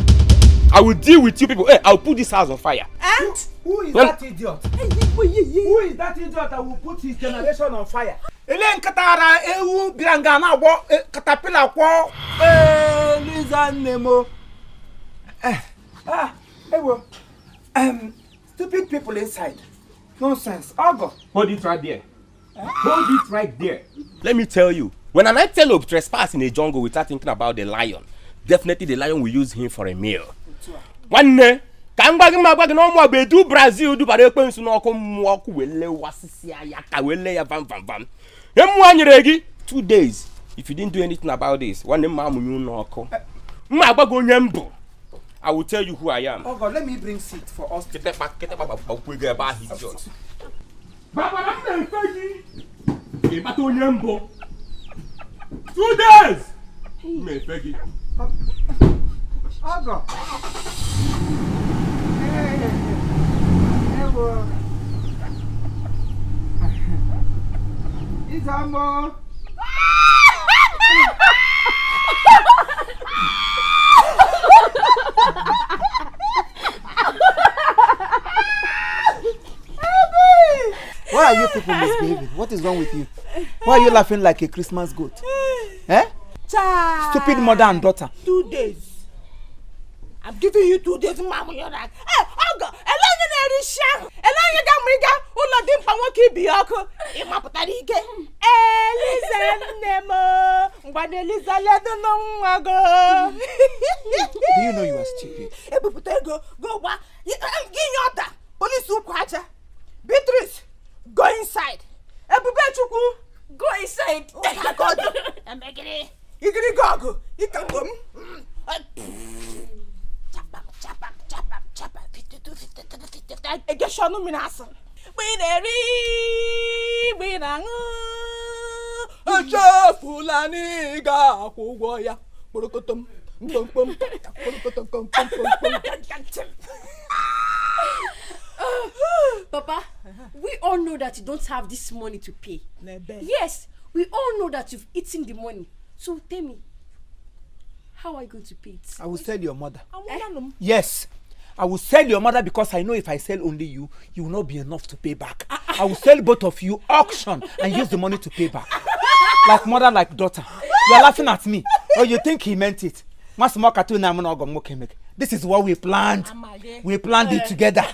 I will deal with you people. Hey, I'll put this house on fire. And who is that idiot? Who is that idiot that will put his generation on fire? Elen katara ewu birangana wo katapila kwo Liza Nemo. Ewo. Stupid people inside. Nonsense. Ogo. Hold it right there. Hold it right there. Let me tell you, when an antelope trespass in a jungle without thinking about the lion, definitely the lion will use him for a meal. One day, no more be do Brazil do bare pensu no come walk wele wasisi ayaka wele ya vam. Emu anyeregi 2 days. If you didn't do anything about this, one day mamu you no ko. Agbago nyembo. I will tell you who I am. Oh God, let me bring seat for us. Get back about his judge. Baba, I'm not 2 days. Me Peggy. Ogo. Ewo. Izamo. Why are you people misbehaving? What is wrong with you? Why are you laughing like a Christmas goat? Eh? Stupid mother and daughter. 2 days. I'm giving you 2 days, Mama. You're like, hey, Ogo, Elanya Nerisha, Elanya Gamriga, Ula Dimpawaki Bioko, Imapatarike, Eliza Nemo, when Eliza let the long ago. Do you know you are stupid? Go back. I'm getting out that. Police soup watcher. Beatrice, go inside. Ebubechuku, go inside. Oh my God. I'm making it. You can go. You can go. I get shot no minasa. Acha fulani ga kugoya. Borokotom. Papa, we all know that you don't have this money to pay. Yes, we all know that you've eaten the money. So tell me, how are you going to pay it? I will sell your mother. Yes, I will sell your mother because I know if I sell only you, you will not be enough to pay back. I will sell both of you, auction, and use the money to pay back. Like mother, like daughter. You are laughing at me. Or you think he meant it? This is what we planned. We planned it together.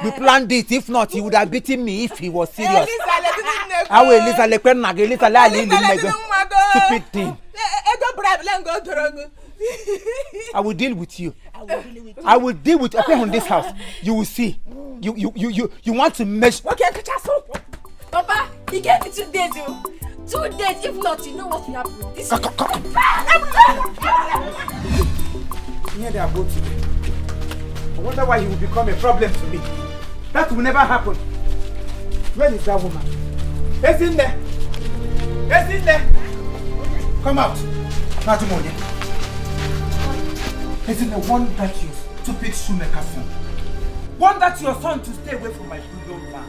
We planned it. If not, he would have beaten me if he was serious. Stupid thing. I will deal with you. I will deal with you on this house. You will see. You want to measure. Okay, Papa, he gave me 2 days. 2 days. If not, you know what will happen. This Here they are both. I wonder why he will become a problem to me. That will never happen. Where is that woman? It's in there. It's in there. Come out. Not Isn't the one that your stupid shoemaker son? Want that your son to stay away from my bullion van.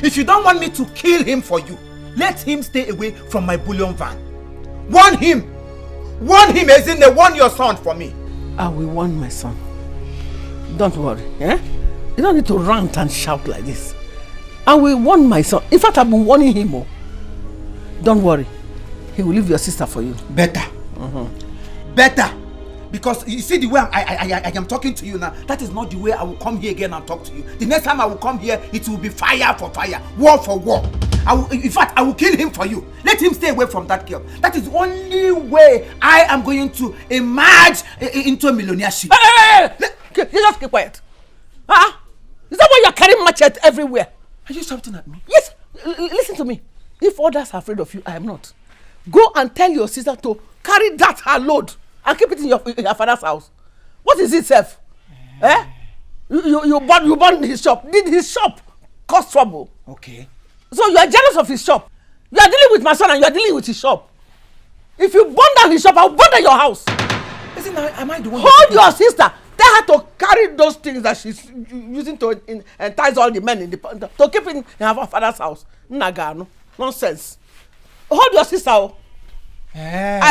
If you don't want me to kill him for you, let him stay away from my bullion van. Warn him! Warn him, isn't the warn your son for me. I will warn my son. Don't worry, eh? You don't need to rant and shout like this. I will warn my son. In fact, I've been warning him. Oh. Don't worry. He will leave your sister for you. Better. Better. Because you see the way I am talking to you now, that is not the way I will come here again and talk to you. The next time I will come here, it will be fire for fire, war for war. In fact, I will kill him for you. Let him stay away from that girl. That is the only way I am going to emerge into a millionaireship. Hey! You just keep quiet. Huh? Is that why you are carrying machete everywhere? Are you shouting at me? Yes. Listen to me. If others are afraid of you, I am not. Go and tell your sister to carry that her load and keep it in your father's house. What is it, self? You burned his shop. Did his shop cause trouble? Okay. So you are jealous of his shop. You are dealing with my son and you are dealing with his shop. If you burn down his shop, I will burn down your house. Am I the one? Hold your sister. Tell her to carry those things that she's using to entice all the men in the to keep in her father's house. Nagano. Nonsense. Hold your sister. I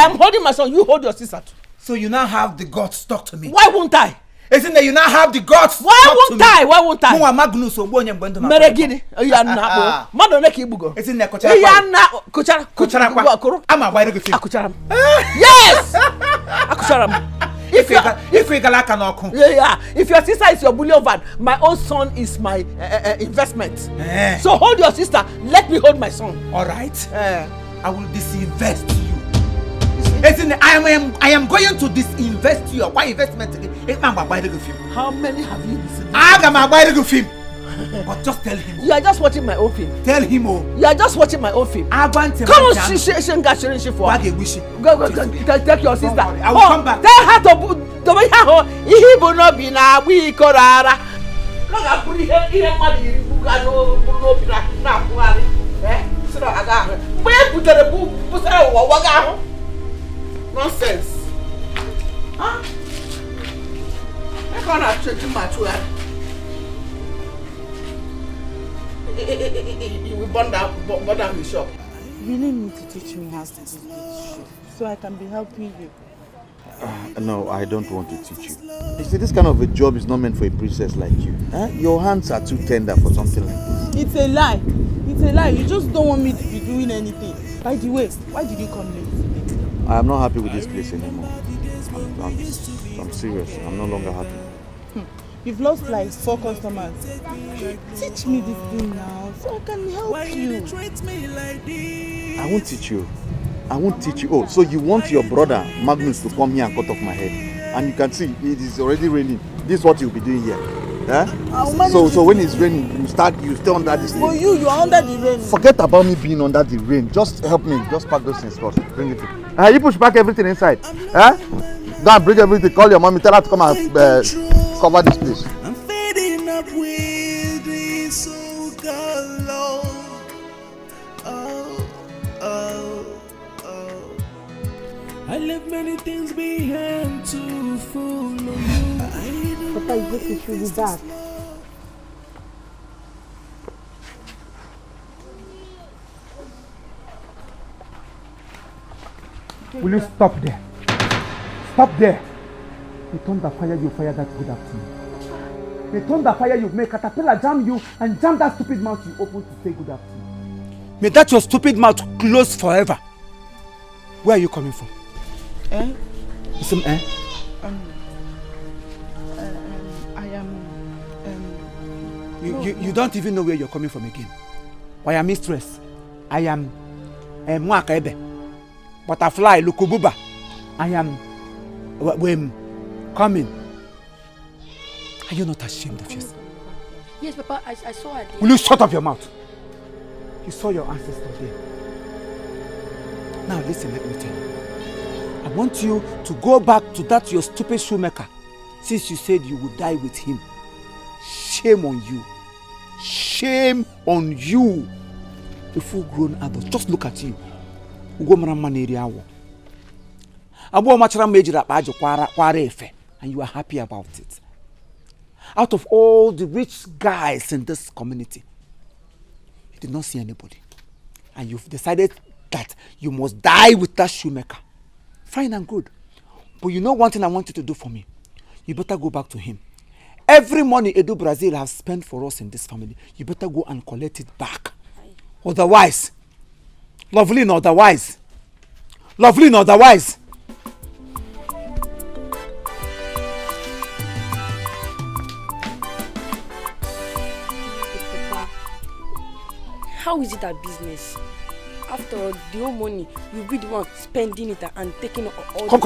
am holding my son. You hold your sister too. So you now have the guts to talk to me. Why won't I? Isn't that you now have the guts to talk to me? Why won't I? Meregini. Yana. Madoneki ibugo. Isn't that Kuchara? Yana. Kuchara. I'm a white girl. Akucharam. Yes. Akucharam. If your sister is your bullion van, my own son is my investment. So hold your sister. Let me hold my son. All right. I will disinvest you. I am going to disinvest you. Why investment again? How many have you listened to? I am a white film. But just tell him. You are just watching my own film. Tell him. You are just watching my own film. Come on, Go, take your sister. I will come back. Tell her to he will not be now. We corara. Nonsense. Huh? I can't change too much. You will burn down the shop. You need me to teach me how to do this so I can be helping you. No, I don't want to teach you. You see, this kind of a job is not meant for a princess like you. Your hands are too tender for something like this. It's a lie. It's a lie. You just don't want me to be doing anything. By the way, why did you come late? I am not happy with this place anymore. I'm serious. I'm no longer happy. You've lost like 4 customers. Teach me this thing now so I can help you. I won't teach you. I won't teach you. Oh, so you want your brother Magnus to come here and cut off my head? And you can see it is already raining. This is what you'll be doing here. So when it's raining, you stay under this. For you are under the rain. Forget about me being under the rain. Just help me. Just pack those things first. Bring it in. You push back everything inside. Go and bring everything. Call your mommy. Tell her to come and cover this place. I'm fading up with this so-called love. I left many things behind to follow you. But I guess you should be back. Will you stop there? Stop there! The thunder fire you fire that good afternoon. The thunder fire you make caterpillar jam you and jam that stupid mouth you open to say good afternoon. May that your stupid mouth close forever. Where are you coming from? Listen, I am. You don't even know where you're coming from again. Why am mistress? I am Mwakaebe. Butterfly Lukububa. I am coming. Are you not ashamed of yourself? Yes, Papa, I saw her there. Will you shut up your mouth? You saw your ancestor there. Now listen, let me tell you. I want you to go back to that your stupid shoemaker, since you said you would die with him. Shame on you. Shame on you. A full-grown adult. Just look at you. Ugo mara maneri awo. Abo machara mejira pajo kwara efe. and you are happy about it. Out of all the rich guys in this community, you did not see anybody. And you've decided that you must die with that shoemaker. Fine and good. But you know one thing I want you to do for me? You better go back to him. Every money Edu Brazil has spent for us in this family, you better go and collect it back. Otherwise, Loveline otherwise. Loveline otherwise. How is it a business? After all, the whole money, you'll be the one spending it and taking all Come.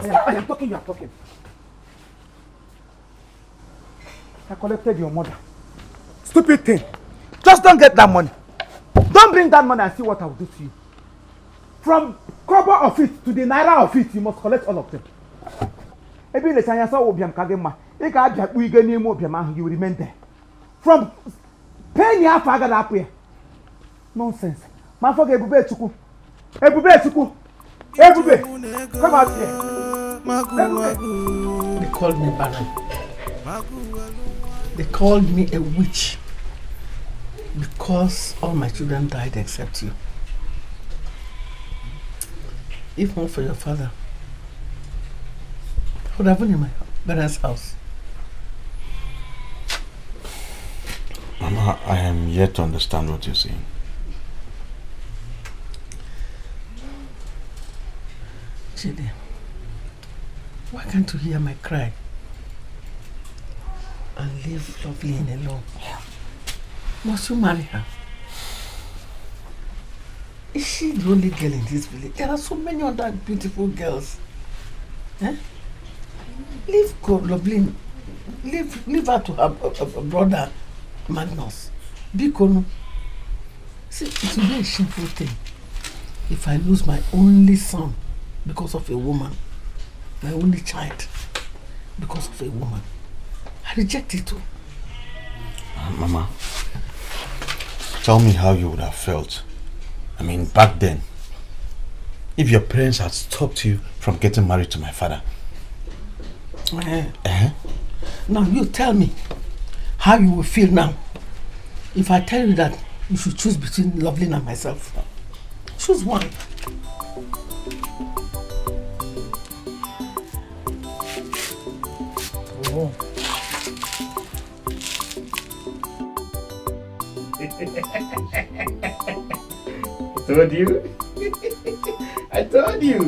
I am talking, you are talking. I collected your mother. Stupid thing. Just don't get that money. Don't bring that money and see what I will do to you. From kobo of it to the naira of it, you must collect all of them. Maybe the Chinese will be Kagema. You will remain there. From penny half I got up here. Nonsense. Man, forget Ebube Chuku. Ebube, come out here. They called me barren. They called me a witch because all my children died except you. If not for your father, I would have been in my parents' house. Mama, I am yet to understand what you're saying. Chidi, why can't you hear my cry and leave Loveline alone? Must you marry her? Is she the only girl in this village? There are so many other beautiful girls. Eh? Leave Loveline. Leave her to her brother Magnus. Bikono. See, it will be a shameful thing if I lose my only son because of a woman, my only child because of a woman. I reject it too. Mama, tell me how you would have felt. I mean, back then, if your parents had stopped you from getting married to my father. Now you tell me how you will feel now if I tell you that you should choose between Loveline and myself. Choose one. Oh. I told you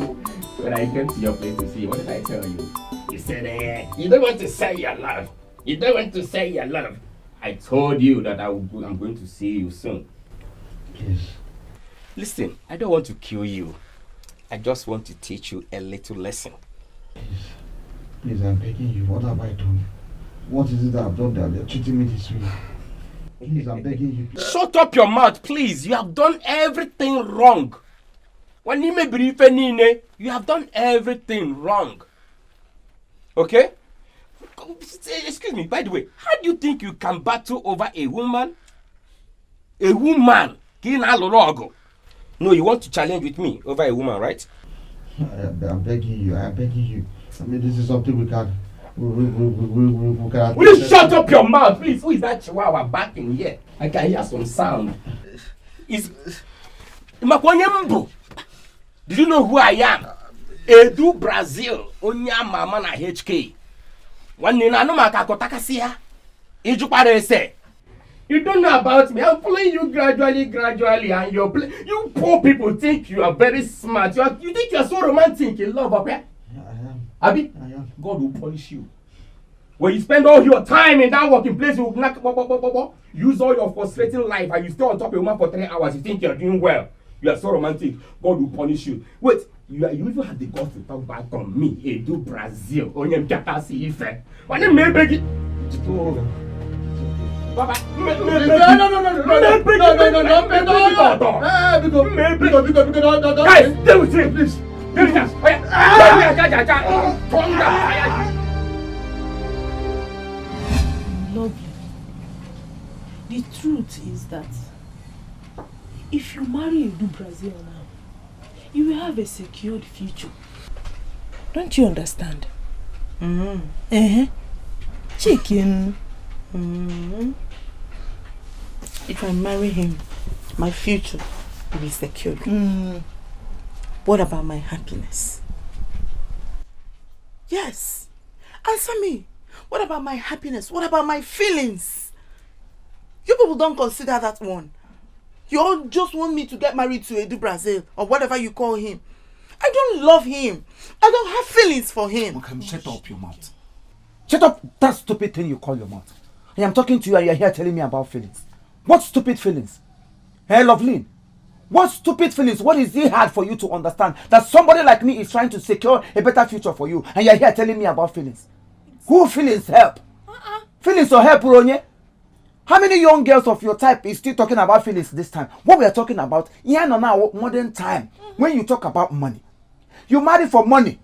when I came to your place to see you. What did I tell you? You said you don't want to say your love. You don't want to say your love. I told you that I'm going to see you soon. Please. Listen, I don't want to kill you. I just want to teach you a little lesson. Please, I'm begging you. What have I done? What is it that I've done that they're treating me this way? Please, I'm begging you. Shut up your mouth, please. You have done everything wrong. When you may brief Nine, you have done everything wrong. Okay? Excuse me, by the way, how do you think you can battle over a woman? A woman? No, you want to challenge with me over a woman, right? I'm begging you. I'm begging you. I mean, this is something we can. We can. Will you shut up your mouth, please? Who is that chihuahua barking here? I can hear some sound. Is Makwanyembo? Did you know who I am? Edu Brazil, Onya Mama na HK. One nina no makakotakasia. Ijupare say. You don't know about me. I'm following you gradually, and you poor people think you are very smart. You think you are so romantic in love, okay? I am. Abi, God will punish you. When you spend all your time in that working place, you use all your frustrating life, and you stay on top of a woman for 3 hours. You think you are doing well. You are so romantic. God will punish you. Wait, you even have the guts to talk back on me. Edu Brazil. Onyem Jakasi Ife. When you may beg it. Baba. No. Guys, stay with him, please. Lovely. The truth is that if you marry Edu Brazil now, you will have a secured future. Don't you understand? Chicken. If I marry him, my future will be secured. What about my happiness? Yes. Answer me. What about my happiness? What about my feelings? You people don't consider that one. You all just want me to get married to Edu Brazil or whatever you call him. I don't love him. I don't have feelings for him. Okay, shut up your mouth. Shut up that stupid thing you call your mouth. I am talking to you and you're here telling me about feelings. What stupid feelings? Hey, Loveline. What stupid feelings? What is it hard for you to understand? That somebody like me is trying to secure a better future for you and you're here telling me about feelings. Who feelings help? Feelings or help, Ronye? How many young girls of your type is still talking about feelings this time? What we are talking about, here now, modern time, when you talk about money. You marry for money.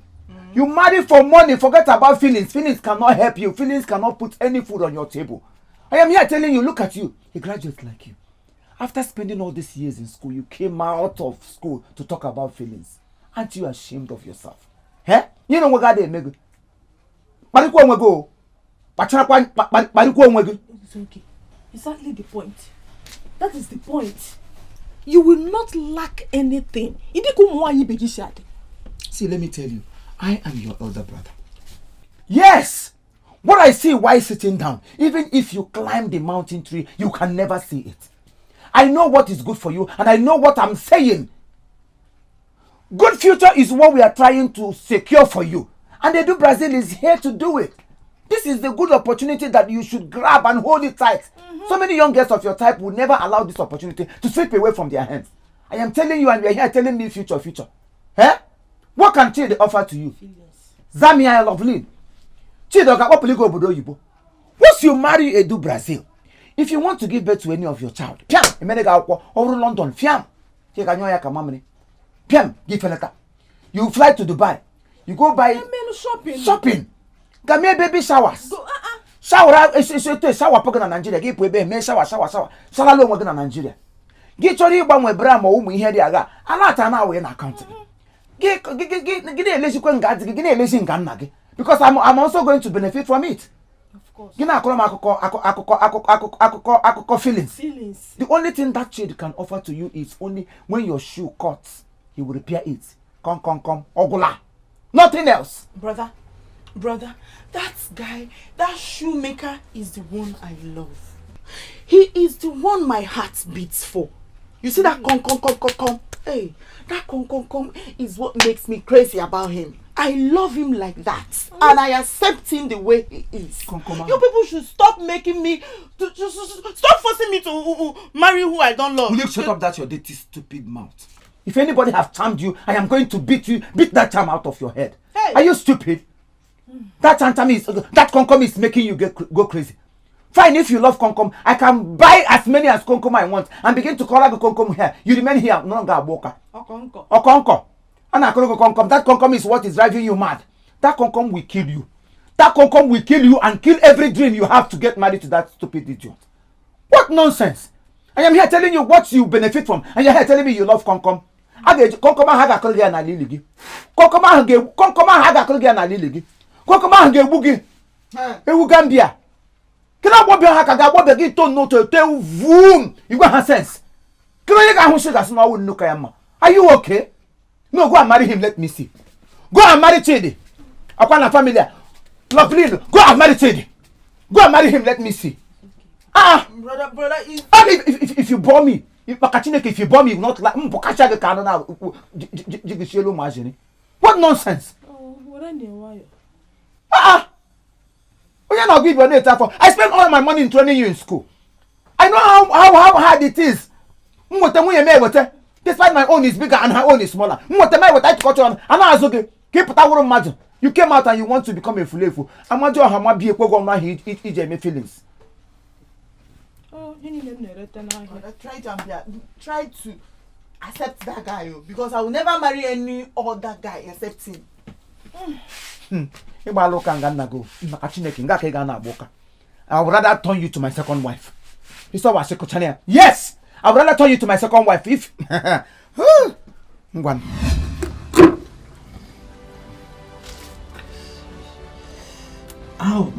You marry for money, forget about feelings. Feelings cannot help you. Feelings cannot put any food on your table. I am here telling you, look at you, a graduate like you. After spending all these years in school, you came out of school to talk about feelings. Aren't you ashamed of yourself? Eh? You know what God they make? It's okay. Exactly the point. That is the point. You will not lack anything. See, let me tell you, I am your elder brother. Yes! What I see while sitting down, even if you climb the mountain tree, you can never see it. I know what is good for you, and I know what I'm saying. Good future is what we are trying to secure for you. And Edu Brazil is here to do it. This is the good opportunity that you should grab and hold it tight. So many young girls of your type will never allow this opportunity to slip away from their hands. I am telling you, and you are here telling me future. Eh? What can Chidi offer to you? Zamia and Loveline. Once you marry Edu Brazil, if you want to give birth to any of your child, over London, give a letter. You fly to Dubai. You go buy shopping. Got me baby showers. Shower pocket in Nigeria. Give baby me shower. Salalo working in Nigeria. Get your one with Bram or we here. A lot of now in account. Get a lazy because I'm also going to benefit from it. Of course. Feelings. The only thing that shade can offer to you is only when your shoe cuts, he will repair it. Come. Ogula. Nothing else. Brother, that guy, that shoemaker is the one I love. He is the one my heart beats for. You see that come. Hey, that come is what makes me crazy about him. I love him like that. And I accept him the way he is. You people should stop making me, stop forcing me to marry who I don't love. Will you shut up that your dirty stupid mouth? If anybody have charmed you, I am going to beat that charm out of your head. Hey. Are you stupid? That concom is making you go crazy. Fine, if you love concom, I can buy as many as concom I want and begin to call out the concom here. You remain here, no longer a walker. Okonko. And I call concom. That concom is what is driving you mad. That concom will kill you. That concom will kill you and kill every dream you have to get married to that stupid idiot. What nonsense! I am here telling you what you benefit from, and you're here telling me you love concom. Concom haga kolge na liligi. Concom haga kolge na liligi. Concom haga bugi. Ewu Gambia. Can I want to get to know to tell vroom? You got her sense. Can I get a hush that's not no kayama? Are you okay? No, go and marry him, let me see. Go and marry Chidi. Upon a family. Lovely, go and marry Chidi. Go and marry him, let me see. Brother, if you bore me, if you bore me, not like what nonsense? You're not give your name for. I spent all my money in training you in school. I know how hard it is. Despite my own is bigger and her own is smaller. You came out and you want to become a fulefu. Feelings. Try to accept that guy, because I will never marry any other guy except him. I would rather turn you to my second wife. Yes, I would rather turn you to my second wife if Ow.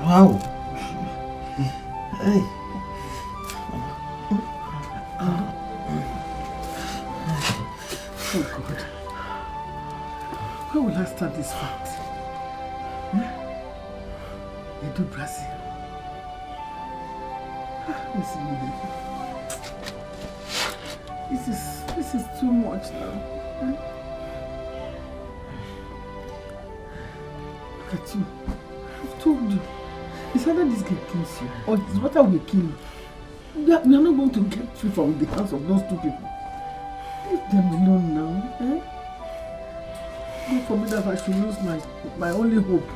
Wow. Hey. Oh God. Where will I start this fight? Do Brazil. This is too much now. Look at you. I've told you. It's either this guy kills you or this water will kill you. We are not going to get free from the hands of those two people. Leave them alone now. God forbid that I should lose my only hope.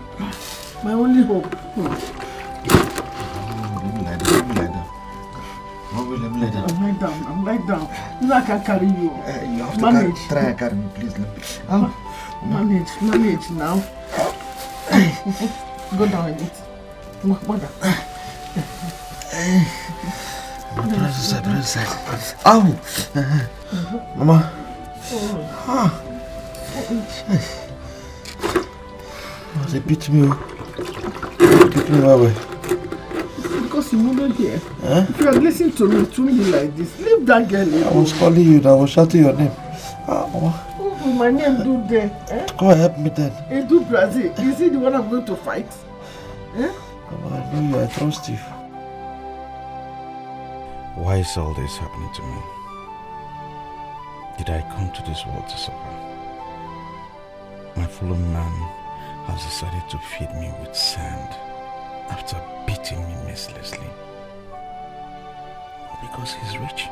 My only hope. Let me lie down. I'm lying down. You know I can carry you. You have to try and carry me, please. Manage now. Go down a bit. Come on down. Press aside. Ow! Mama. They beat me. Well. Because you wouldn't hear. If you had listened to me like this, leave that girl alone. I was calling you, I was shouting your name. Mama. What will my name do there? Come and help me then. Do Brazil. Is he the one I'm going to fight? Mama, I know you, I trust you. Why is all this happening to me? Did I come to this world to suffer? My fellow man has decided to feed me with sand after beating me mercilessly. Because he's rich.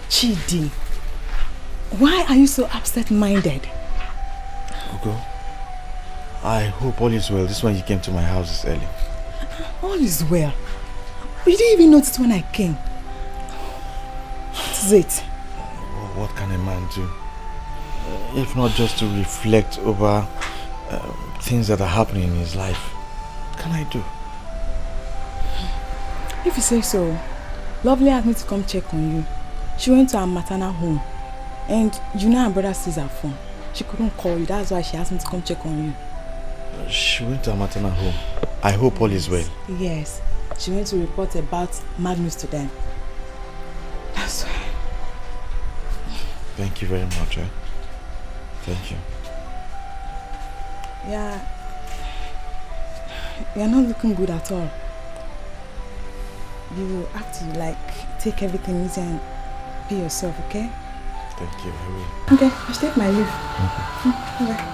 Chidi, why are you so upset-minded? Ugo, I hope all is well. This one you came to my house this early. All is well. You didn't even notice when I came. What is it? What can a man do? If not just to reflect over things that are happening in his life. What can I do? If you say so, Lovely asked me to come check on you. She went to her maternal home. And you know her brother sees her phone. She couldn't call you. That's why she asked me to come check on you. She went to her maternal home. I hope all is well. Yes. She went to report about Magnus to them. That's why. Thank you very much. Thank you. Yeah. You're not looking good at all. You have to take everything easy and be yourself, okay? Thank you, I will. Okay, I should take my leave. Bye.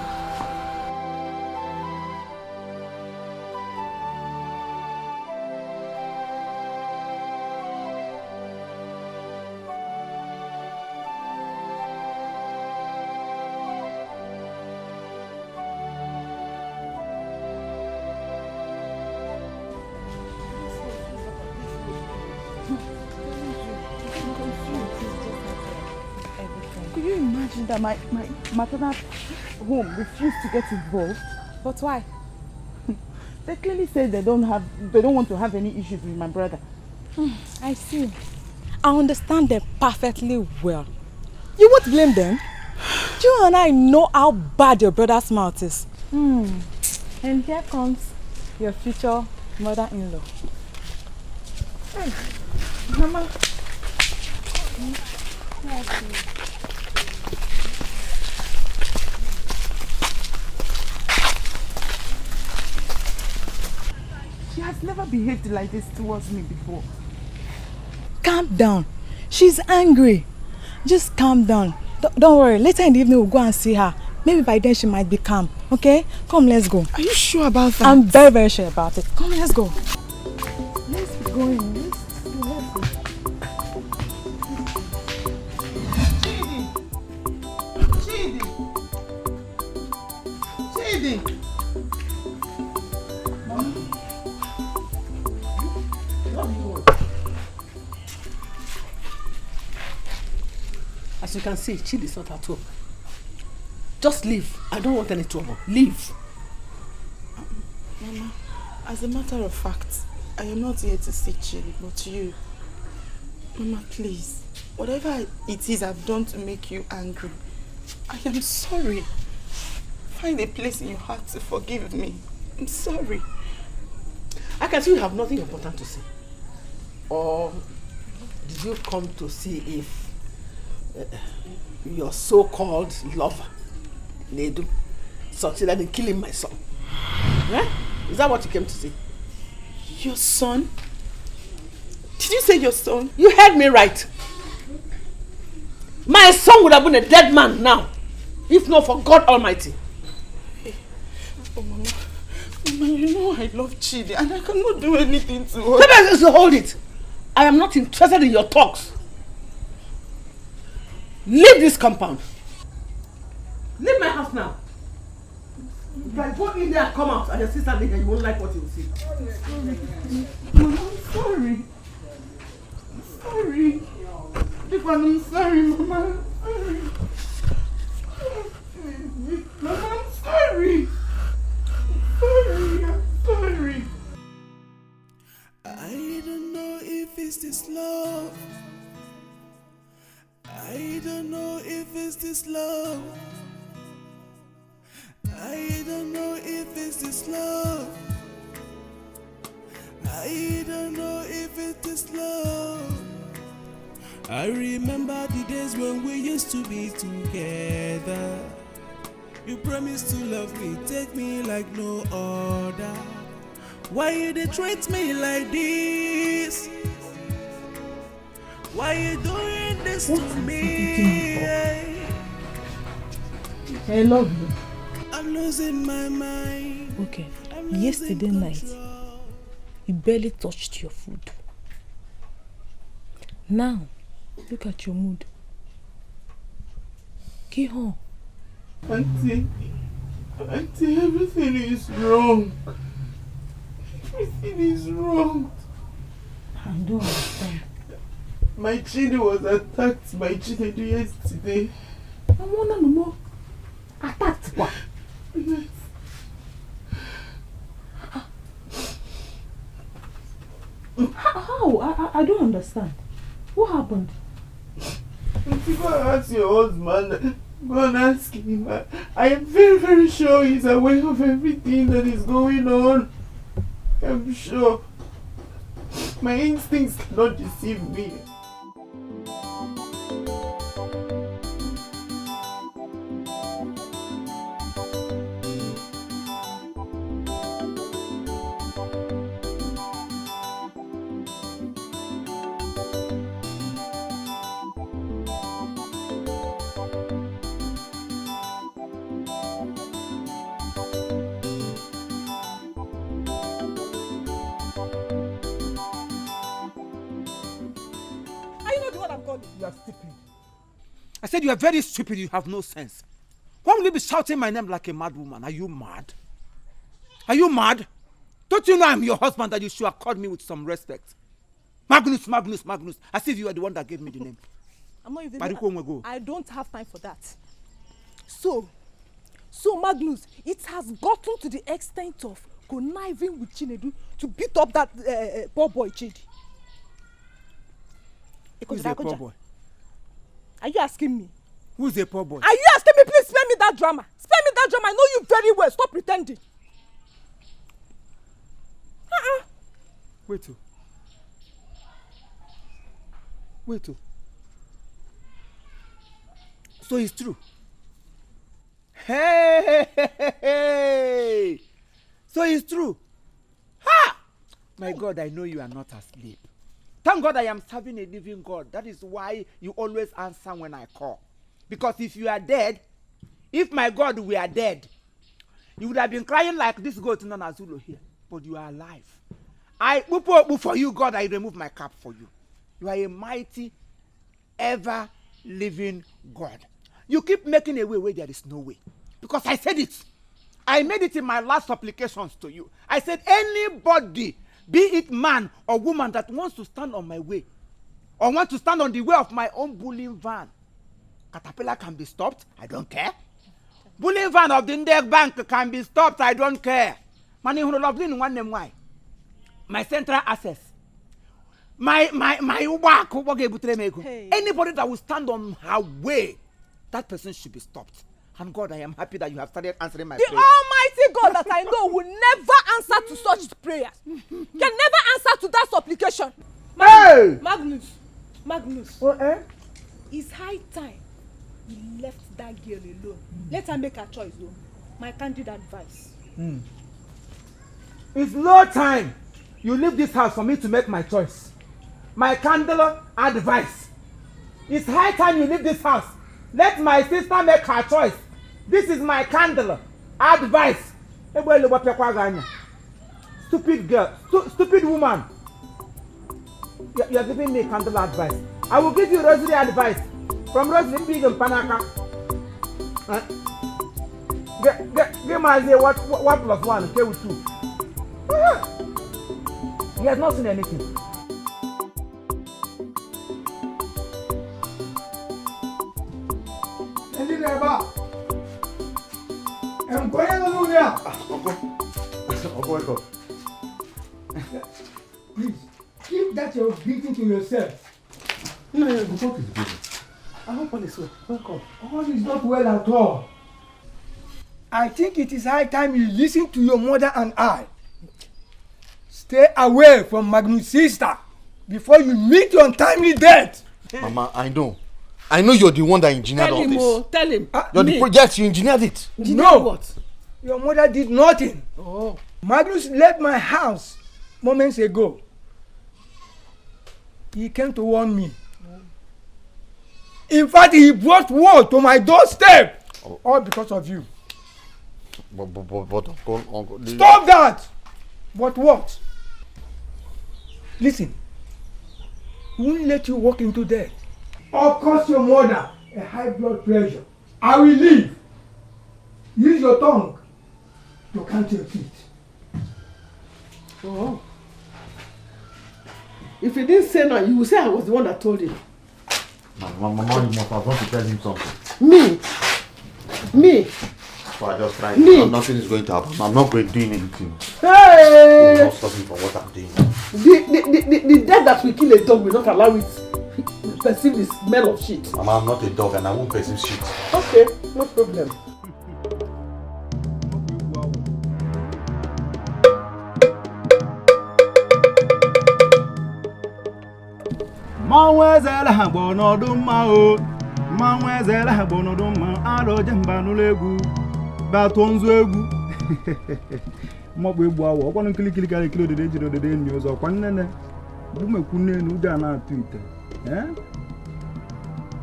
Could you imagine that my maternal home refused to get involved? But why? They clearly said they don't want to have any issues with my brother. I see. I understand them perfectly well. You won't blame them. You and I know how bad your brother's mouth is. And here comes your future mother-in-law. Hey, Mama. She has never behaved like this towards me before. Calm down. She's angry. Just calm down. Don't worry. Later in the evening we'll go and see her. Maybe by then she might be calm. Okay? Come, let's go. Are you sure about that? I'm very, very sure about it. Come, let's go. Let's be going. Chidi! As you can see, Chidi is not at home. Just leave. I don't want any trouble. Leave. Mama, as a matter of fact, I am not here to see Chidi, but you. Mama, please. Whatever it is I've done to make you angry, I am sorry. Find a place in your heart to forgive me. I'm sorry. I can see you have nothing important to say. Or did you come to see if your so-called lover, Nedu, succeeded in killing my son? Eh? Is that what you came to see? Your son? Did you say your son? You heard me right. My son would have been a dead man now, if not for God Almighty. Oh, Mama. Mama, you know I love Chidi and I cannot do anything to her. So hold it. I am not interested in your talks. Leave this compound. Leave my house now. If I go in there and come out and your sister leave, you won't like what you will see. Mama, I'm sorry. I'm sorry. I'm sorry, Mama. I'm sorry. Mama, I'm sorry. I'm sorry. I don't know if it's this love. I don't know if it's this love. I don't know if it's this love. I don't know if it's this love. I remember the days when we used to be together. You promised to love me, take me like no other. Why you dey treat me like this? Why you doing this to me? I love you. I'm losing my mind. Okay, yesterday night, you barely touched your food. Now, look at your mood. Get home. Auntie, everything is wrong. Everything is wrong. I don't understand. My Chidi was attacked by Chinedu yesterday. I want to know. Attacked what? Yes. How? I don't understand. What happened? Auntie, go and ask your husband. Go and ask him. I am very, very sure he's aware of everything that is going on. I'm sure. My instincts cannot deceive me. You are stupid. I said you are very stupid, you have no sense. Why will you be shouting my name like a mad woman? Are you mad? Are you mad? Don't you know I'm your husband, that you should accord me with some respect? Magnus, Magnus, Magnus. As if you are the one that gave me the name. I'm not even. I don't have time for that. So Magnus, it has gotten to the extent of conniving with Chinedu to beat up that poor boy Chidi. Who's a poor boy? Are you asking me? Who's a poor boy? Are you asking me? Please spare me that drama. Spare me that drama. I know you very well. Stop pretending. Wait. So it's true. Hey! So it's true. Ha! My God, I know you are not asleep. Thank God I am serving a living God. That is why you always answer when I call. Because if you are dead, if my God were dead, you would have been crying like this goat known as Zulu here. But you are alive. For you, God, I remove my cap for you. You are a mighty, ever-living God. You keep making a way where there is no way. Because I said it. I made it in my last supplications to you. I said anybody, be it man or woman, that wants to stand on my way or want to stand on the way of my own bullying van, Caterpillar can be stopped, I don't care. Bullying van of the Index Bank can be stopped, I don't care. Money who love in one name why? My central access. My work who work able to make. Anybody that will stand on her way, that person should be stopped. And God, I am happy that you have started answering my prayers. The Almighty God that I know will never answer to such prayers. Can never answer to that supplication. Magnus. It's high time you left that girl alone. Let her make her choice, though. My candid advice. It's low time you leave this house for me to make my choice. My candid advice. It's high time you leave this house. Let my sister make her choice. This is my candle advice. Stupid girl, stupid woman. You are giving me candle advice. I will give you rosary advice from Rosary Big and Panaka. Give my idea what plus one okay with two. He has not seen anything. Uncle, please, keep that you're beating to yourself. No, the court is busy. I hope all is well. Welcome. All is not well at all. I think it is high time you listen to your mother and I. Stay away from Magnus' sister before you meet your untimely death. Mama, I know you're the one that engineered all this. Tell him. You're the project, you engineered it. No. What? Your mother did nothing. Oh. Magnus left my house moments ago. He came to warn me. In fact, he brought word to my doorstep. All because of you. But Uncle. Stop that! But what? Listen. We won't let you walk into death. Or cause your mother a high blood pressure. I will leave. Use your tongue to count your teeth. Oh. If he didn't say no, you will say I was the one that told him. Mama, you must have gone to tell him something. Me. So I just tried. Me. Nothing is going to happen. I'm not going to do anything. Hey! You're not stopping from what I'm doing. The death that will kill a dog will not allow it to perceive the smell of shit. Mama, I'm not a dog and I won't perceive shit. Okay, no problem. Manwezela hagbo n'ọdụ mma o. Manwezela hagbo n'ọdụ mma. Aro jemba n'ụlọ egwu. Bato nzu egwu. Mmagbo egwu awọ. Ọkwanụ nkili karịa kilo dede jiri odede enyi ụzọ. Ọkwa nnene. Bumekwu nnenu ụdị a na-atụ ite.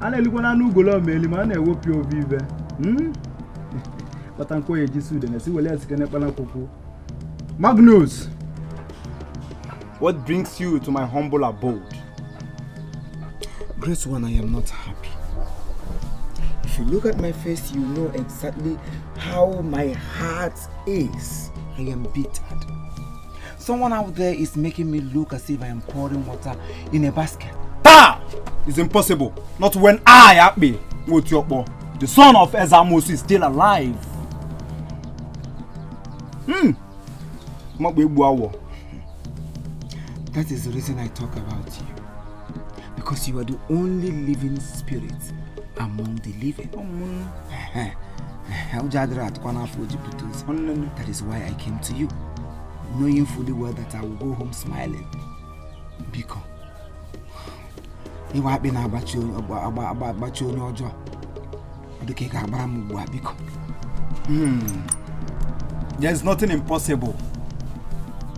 A na-elikwa na n'ugolo omeli ma a na-ewepụ obi ibe. Kpata nkwo ya eji sude na si wele asike n'ekpana kwukwu. Magnus, what brings you to my humble abode? Great one, I am not happy. If you look at my face, you know exactly how my heart is. I am bitter. Someone out there is making me look as if I am pouring water in a basket. It's impossible. Not when I, Akbe, Wotiokbo, the son of Ezamos, is still alive. That is the reason I talk about you. Because you are the only living spirit among the living. That is why I came to you, knowing fully well that I will go home smiling. Because there's nothing impossible.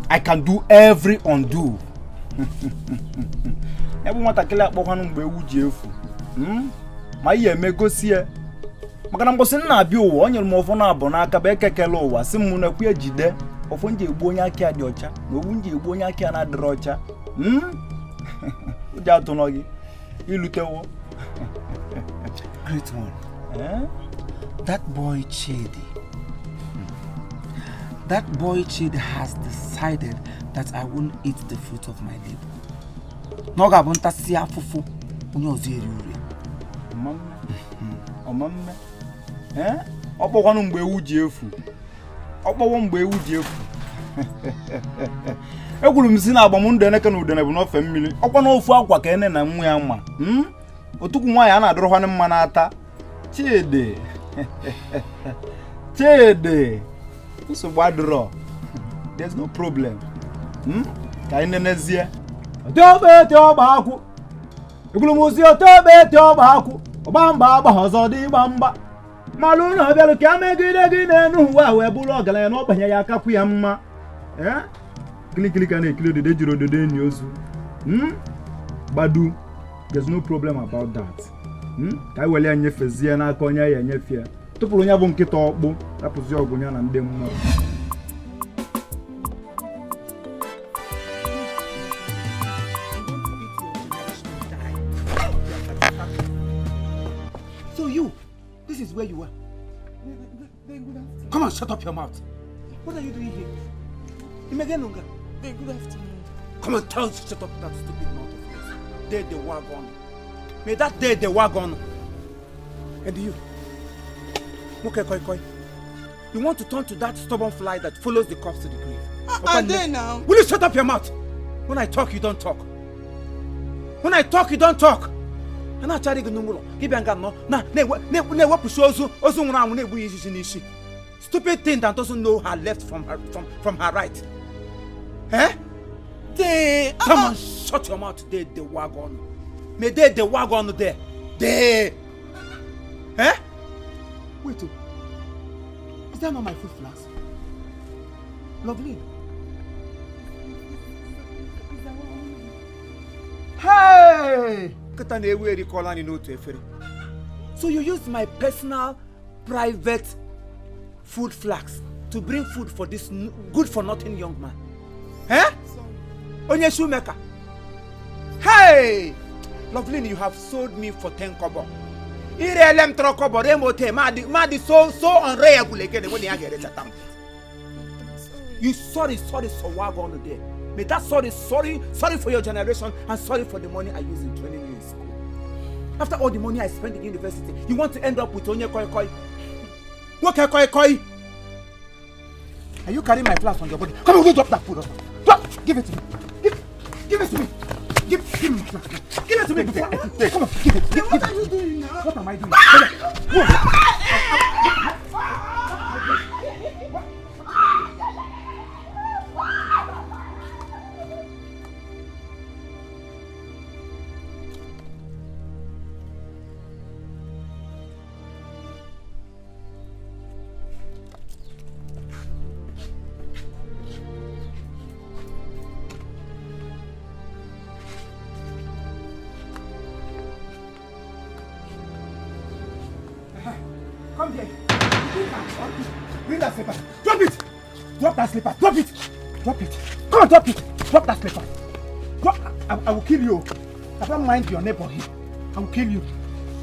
I can do every undo. Everyone that kill up Bohanum Bewujefu. My year may go see a Maganambosin Bio on your Mofona Bonaka Beka Kelo, Simuna Quia Jide, of Wenji Bonyaka Diocha, Wenji Bonyaka and Adrocha. Jatonogi, Iluteo. Great one. That boy Chidi. That boy Chidi has decided that I won't eat the fruit of my labor. Ọmamme. Ọkpọkwanụ mgbe ewu ji efu. Ọkpọwọ mgbe ewu ji efu. Ekwuru m si na agbamndụ Eneke na Udene bụ n'ofe mmiri. Ọkwa n'ofu akwa ka ene na nwa ya mma. Otukwu nwaanyị a na-adọrọkwanụ mma n'ata. Chidi. Chidi. Nsogbu adịrọ. There's no problem. Ka anyị nenezie. Otobe ọgba akwụ. Ekwuru m si otobe ọgba akwụ. Ọgba mba agba ọzọ dị ịgba mgba. Malụ na ọbịalụ ka megide gị n'enu ụwa wee bụrụ ọgaranya na ọgbanye ya akakwu ya mma. Kilikili ka na-ekili odide jiri odide enyi ozu. Gbadu, there's no problem about that. Ka anyị wele ya nyefezie n'aka onye ya enyefe ya. Tụpụrụ onye bụ nkịta ọkpụ, rapụzi ọgụ ya na ndị mmụọ. So you, this is where you are. Come on, shut up your mouth. What are you doing here? Imegenunga. Good afternoon. Come on, shut up that stupid mouth of yours. Dead the wagon. May that dead the wagon. And you, okay, koi. You want to turn to that stubborn fly that follows the corpse to the grave. Are they now? Will you shut up your mouth? When I talk, you don't talk. When I talk, you don't talk. And I tell you, stupid thing that doesn't know her left from her right. Come on, shut your mouth. They the wagon. May they the wagon there. They. Wait. Is that not my food flask? Lovely. Hey! So you used my personal, private food flask to bring food for this good-for-nothing young man. Onye shoemaker. Hey! Lovely, you have sold me for 10 kobo. Irelem tro kobo remote madi so unregulated when you get it. You sorry so wagon there. May that sorry for your generation and sorry for the money I use in training you in school. After all the money I spent in university, you want to end up with onye koi. What koi? Are you carrying my class on your body? Come on, go drop that food. Drop! Give it to me. Give it to me. Give me my class. Give it to me. Come on, give it. What are you doing now? What am I doing? Come here. Bring that slipper. Drop it. Drop that slipper. Drop it. Drop it. Come on, drop it. Drop that slipper. Drop. I will kill you. I don't mind your neighbor here. I will kill you.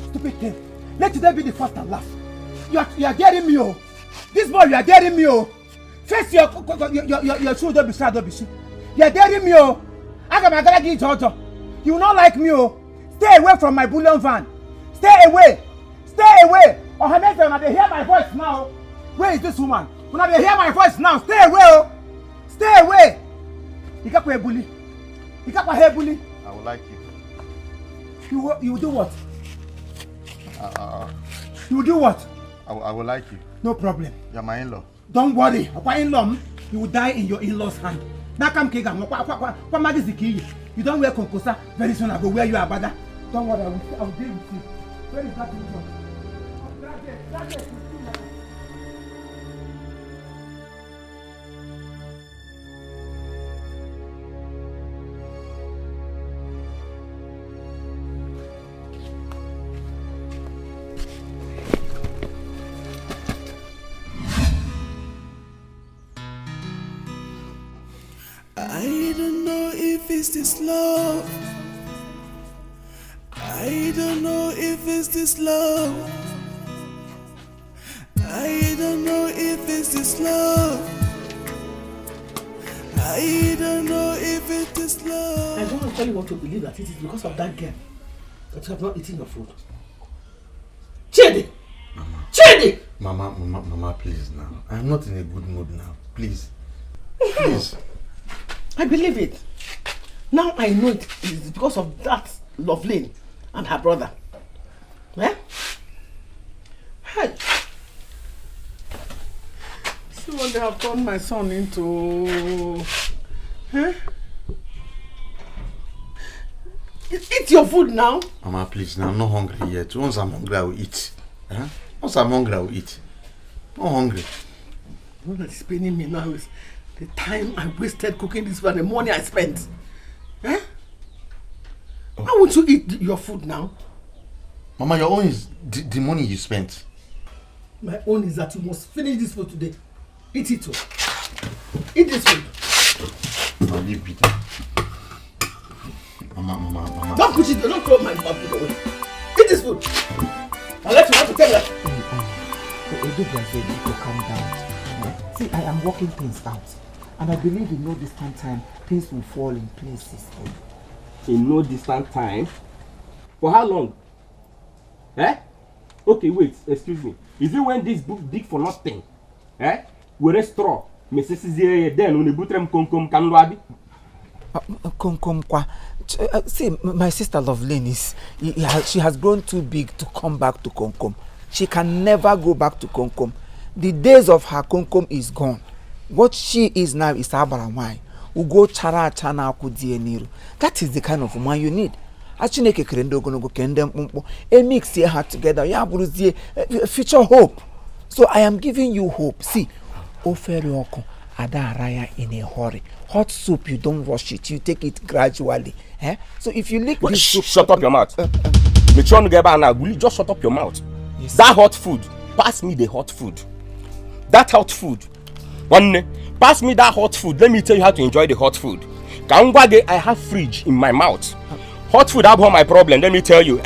Stupid thing. Let today be the first and last. You are getting me, oh. This boy, you are getting me, oh. Face your shoe, don't be sad, don't be shit. You are getting me, oh. I got my gala Georgia. You will not like me, oh. Stay away from my bullion van. Stay away. Stay away. Oh, when they hear my voice now, where is this woman? When they hear my voice now, stay away, oh. Stay away. You got a bully. You got a hair bully. I would like you. You will do what? You will do what? I would like you. No problem. You're my in-law. Don't worry. In-law, you will die in your in-law's hand. Now come Kega. You don't wear konkosa. Very soon I go wear you a bada. Don't worry, I will deal with you. Where is that in-law? I don't know if it's this love. I don't know if it's this love. I don't know if it's this love. I don't know if it's this love. I don't actually want to believe that it is because of that girl that you have not eaten your food. Mama, please now. I'm not in a good mood now. Please. Please. I believe it. Now I know it is because of that Loveline and her brother. Eh? Hey. See what they have turned my son into. Huh? Eat your food now. Mama, please. Now I'm not hungry yet. Once I'm hungry, I will eat. Huh? Once I'm hungry, I will eat. I'm not hungry. What is paining me now is the time I wasted cooking this food and the money I spent. Eh? Oh. Why won't you eat your food now? Mama, your own is the money you spent. My own is that you must finish this food today. Eat it too. Eat this food. I'll leave it. Mama. Don't push it. Don't throw my food away. Eat this food. I'll let you have to tell her. Calm down. See, I am working things out. And I believe in no distant time, things will fall in places. In no distant time? For how long? Eh? Okay, wait, excuse me. Is it when this book dig for nothing? Eh? We're straw. Mrs. Then on the butrem kom kanwabi. Kom kwa. See, my sister Loveline is she has grown too big to come back to Kom. She can never go back to Kom. The days of her Kom is gone. What she is now is Abaramai. Ugo chara chana akudieniru. That is the kind of woman you need. Achineke krendo gono go kendem pumpo. A mix here her together. Ya buruzie future hope. So I am giving you hope. See, oferioko ada araya in a hurry. Hot soup, you don't rush it. You take it gradually. Eh? So if you lick this soup, shut up your mouth. Will you just shut up your mouth? Yes. That hot food. Pass me the hot food. That hot food. Pass me that hot food. Let me tell you how to enjoy the hot food. I have fridge in my mouth. Hot food have all my problem. Let me tell you.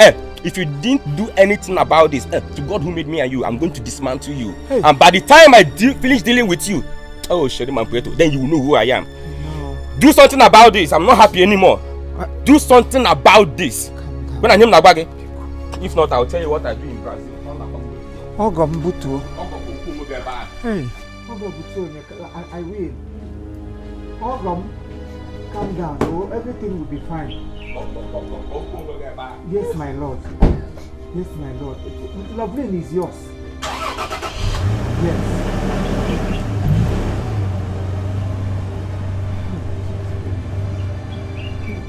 If you didn't do anything about this, to God who made me and you, I'm going to dismantle you. Hey. And by the time I finish dealing with you, then you will know who I am. No. Do something about this. I'm not happy anymore. Do something about this. When I name Nagwage. If not, I'll tell you what I do in Brazil. Ogombutu. Hey. I will. Ogom, calm down. Oh, everything will be fine. Yes, my lord. Yes, my lord. Loveline is yours. Yes.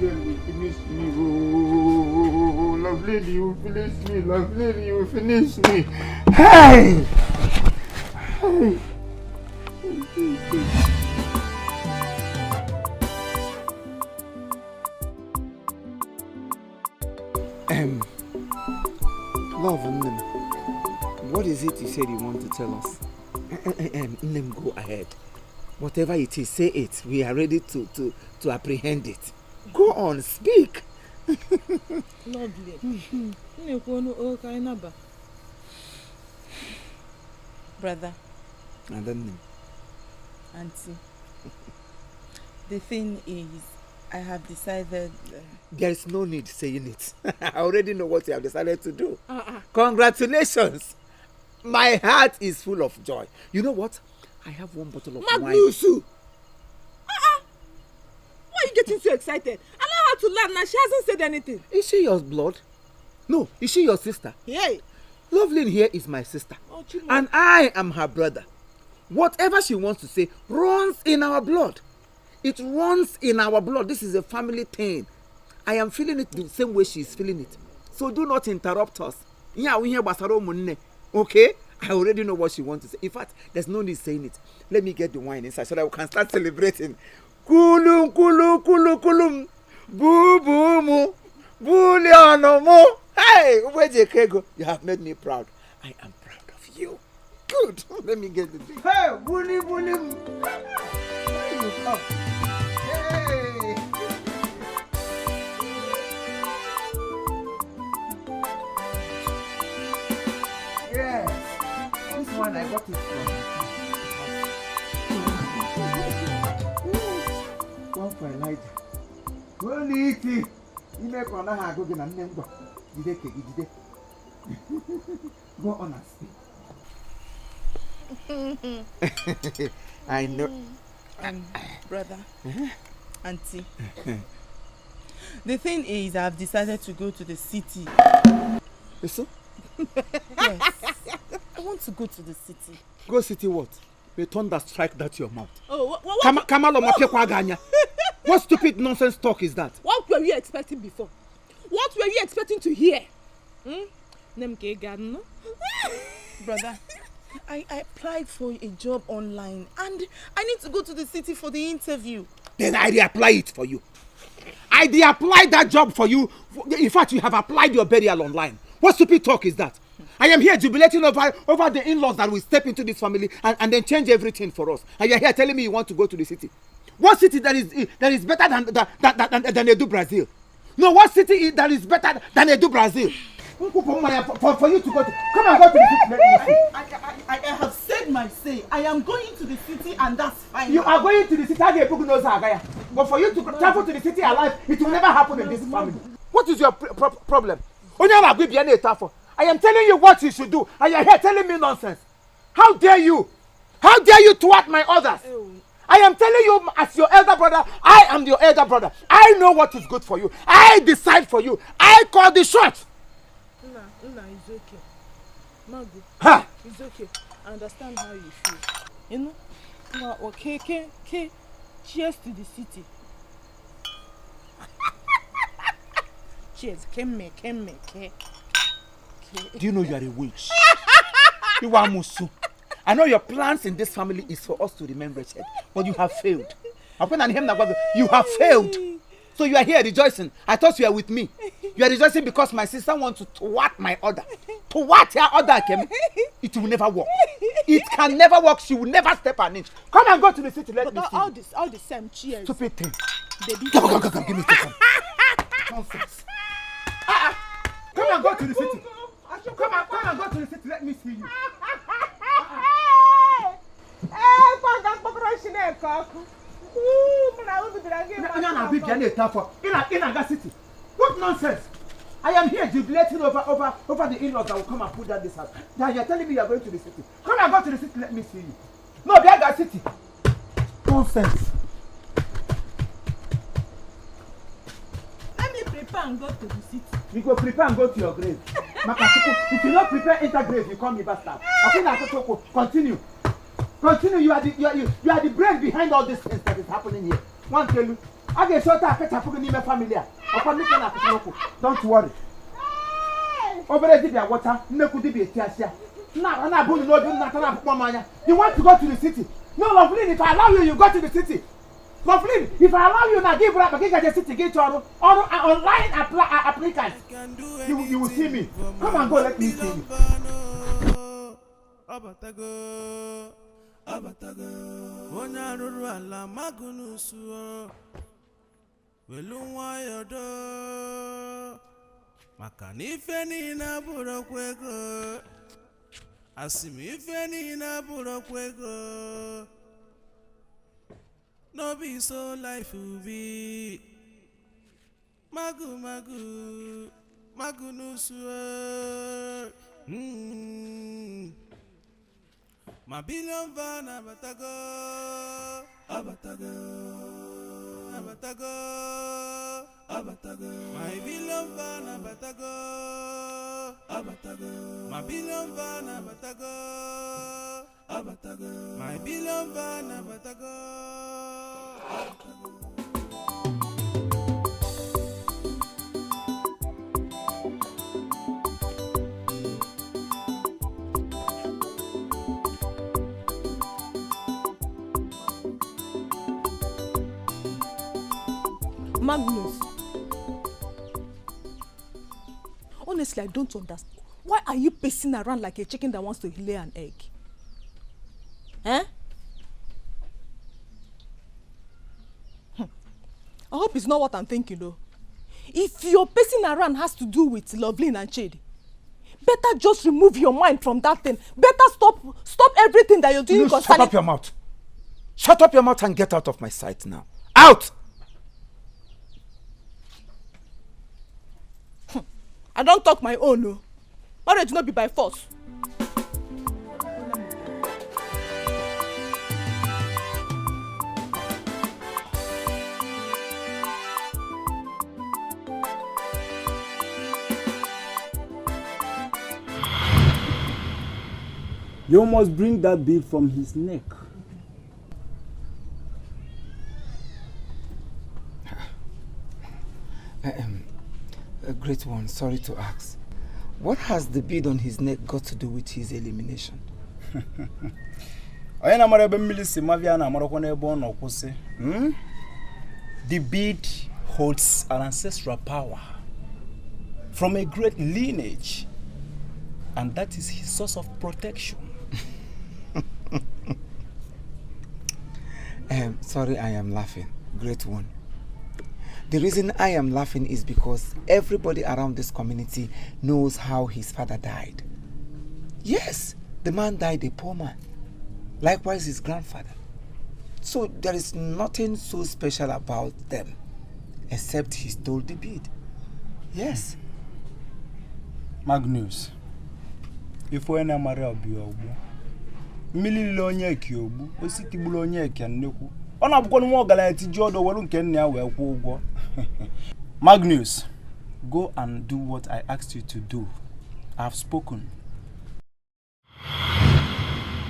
You finish me. Oh, Loveline, you finish me. Loveline, you finish me. Hey! Hey! Love, what is it you said you want to tell us? Go ahead. Whatever it is, say it. We are ready to apprehend it. Go on, speak. Lovely. Brother. And then Auntie, the thing is, I have decided... There is no need saying it. I already know what you have decided to do. Congratulations. My heart is full of joy. You know what? I have one bottle of wine. Magnusu! Why are you getting so excited? Allow her to laugh now. She hasn't said anything. Is she your blood? No. Is she your sister? Hey. Loveline here is my sister. Oh, and I am her brother. Whatever she wants to say runs in our blood. It runs in our blood. This is a family thing. I am feeling it the same way she is feeling it. So do not interrupt us. Okay? I already know what she wants to say. In fact, there's no need saying it. Let me get the wine inside so that we can start celebrating. Kulum, kulum, kulum, kulum. Boo, boo, moo. Boo, mo. Hey, where's your kego? You have made me proud. I am proud of you. Good. Let me get the drink. Hey, bully, bully. There you come. Hey. Yes. This one I got it from. One for Elijah. Go eat it. You make one go get a name. Go on and speak. I know. Brother, auntie. The thing is, I've decided to go to the city. Listen? Yes. I want to go to the city. Go city what? May thunder strike that your mouth. Oh, What stupid nonsense talk is that? What were you expecting before? What were you expecting to hear? Brother, I applied for a job online and I need to go to the city for the interview. Then I apply it for you. I apply that job for you. In fact, you have applied your burial online. What stupid talk is that? I am here jubilating over the in-laws that will step into this family and then change everything for us. And you're here telling me you want to go to the city. What city that is better than Edo, Brazil? No, what city that is better than Edo, Brazil? For you to go to, come and go to the city. Let me see. I have said my say. I am going to the city and that's fine. You are going to the city. But for you to travel to the city alive, it will never happen in this family. What is your problem? I am telling you what you should do, and you are here telling me nonsense. How dare you? How dare you thwart my orders? I am telling you as your elder brother, I am your elder brother. I know what is good for you. I decide for you. I call the shots. Nna, it's okay. Magu, Ha! it's okay. I understand how you feel. You know, okay, cheers to the city. Cheers, kemme. Do you know you are a witch? You are Musu. I know your plans in this family is for us to remain wretched, but you have failed. You have failed. So you are here rejoicing. I thought you were with me. You are rejoicing because my sister wants to thwart my order. Thwart your order, Kemi. It will never work. It can never work. She will never step an inch. Come and go to the city. Let me see. All the same, cheers. Stupid thing. Baby. Come. Give me two. Nonsense. Come and go to the city. Come and go to the city. Let me see you. What nonsense? I am here jubilating over the in-laws that will come and put down this house. Now you're telling me you're going to the city. Come and go to the city, let me see you. No, they are the city. Nonsense. Let me prepare and go to the city. You go prepare and go to your grave. If you not prepare, enter grave, you call me bastard. Continue. You are the brain behind all these things that is happening here. One tell you, I get short of family. Don't worry. Over there, there water. No could be a teacher. Now, you want to go to the city? No, lovely. If I allow you, you go to the city. Lovely. If I allow you, now give up. Get the city. Get your online applicants. You will see me. Come and go. Let me see you. Onaruru ala magunusu welunwa yodo makanife ni na burokwego asimife ni na burokwego no be so life will be magunusu my billion van abatago. My billion van abatago. My billion van abatago. My billion van abatago. Magnus, honestly, I don't understand. Why are you pacing around like a chicken that wants to lay an egg? I hope it's not what I'm thinking though. If your pacing around has to do with Loveline and Chidi, better just remove your mind from that thing. Better stop everything that you're doing. Shut up your mouth. Shut up your mouth and get out of my sight now. Out! I don't talk my own, no. Marriage not be by force. You must bring that bead from his neck. A great one, sorry to ask. What has the bead on his neck got to do with his elimination? The bead holds an ancestral power from a great lineage, and that is his source of protection. Sorry, I am laughing. Great one. The reason I am laughing is because everybody around this community knows how his father died. Yes, the man died a poor man. Likewise, his grandfather. So there is nothing so special about them, except he stole the bead. Yes. Magnus, if we na mara obi ogbu, mmili onye ki ogbu, ositibulu onye ki annekwu. Ona bukwo nwa ogala ti jodo weru nke nna ya we kwu ugwo. Magnus, go and do what I asked you to do. I have spoken.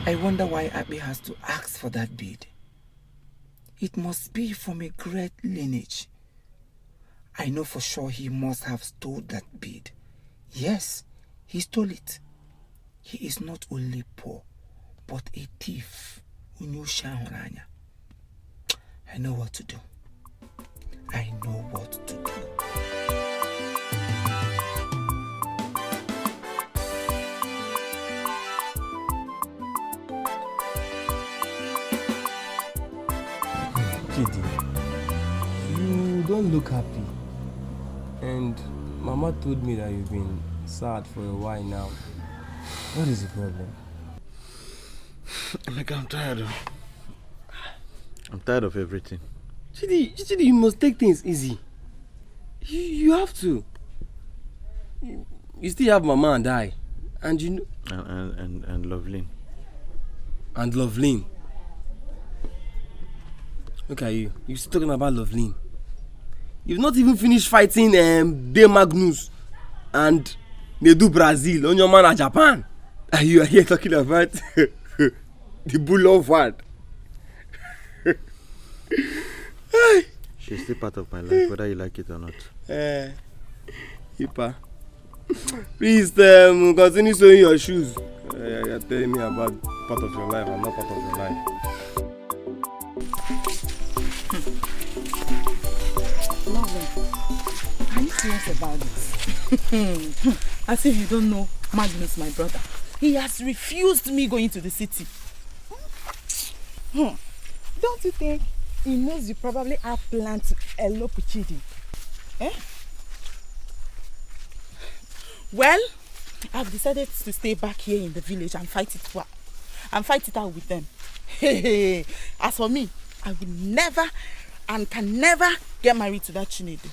I wonder why Abby has to ask for that bead. It must be from a great lineage. I know for sure he must have stole that bead. Yes, he stole it. He is not only poor, but a thief. I know what to do. I know what to do. Chidi, you don't look happy. And Mama told me that you've been sad for a while now. What is the problem? I'm tired. I'm tired of everything. Chidi, you must take things easy. You have to. You still have Mama and I. And you know... And Loveline. And Loveline. Look at you. You're still talking about Loveline. You've not even finished fighting De Magnus and Nedu Brazil on your man at Japan. And you are here talking about the bull of what? She's still part of my life, whether you like it or not. Ipa, please continue sewing your shoes. You're telling me about part of your life. I'm not part of your life. Are you serious about this? As if you don't know Magnus, my brother. He has refused me going to the city. Don't you think he knows you probably have plans to elope with Chidi? Eh? Well, I've decided to stay back here in the village and fight it out with them. As for me, I will never and can never get married to that Chinedu.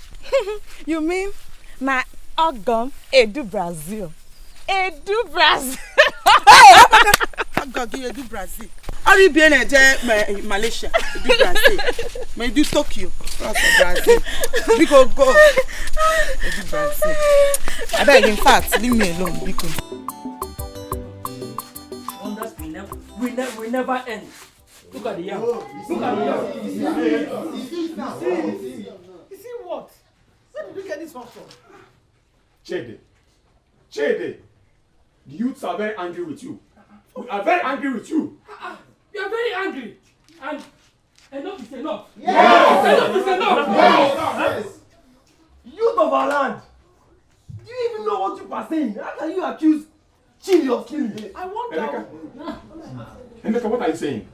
You mean my Ogum Edu Brazil? Edu Brazil. Edu Brazil. Are you being in Malaysia? Edu Brazil. May do Tokyo. Brazil. We go. Edu Brazil. I beg, in fact, leave me alone because we never end. Look at the yam. Look at the yam. You see what? Where did you get this one from? Chede, the youths are very angry with you. We are very angry with you. You are very angry. And enough is enough. Yes. Enough is enough. Yes. Youth of our land. Do you even know what you are saying? How can you accuse Chidi of killing me? I wonder. Emeka, what are you saying?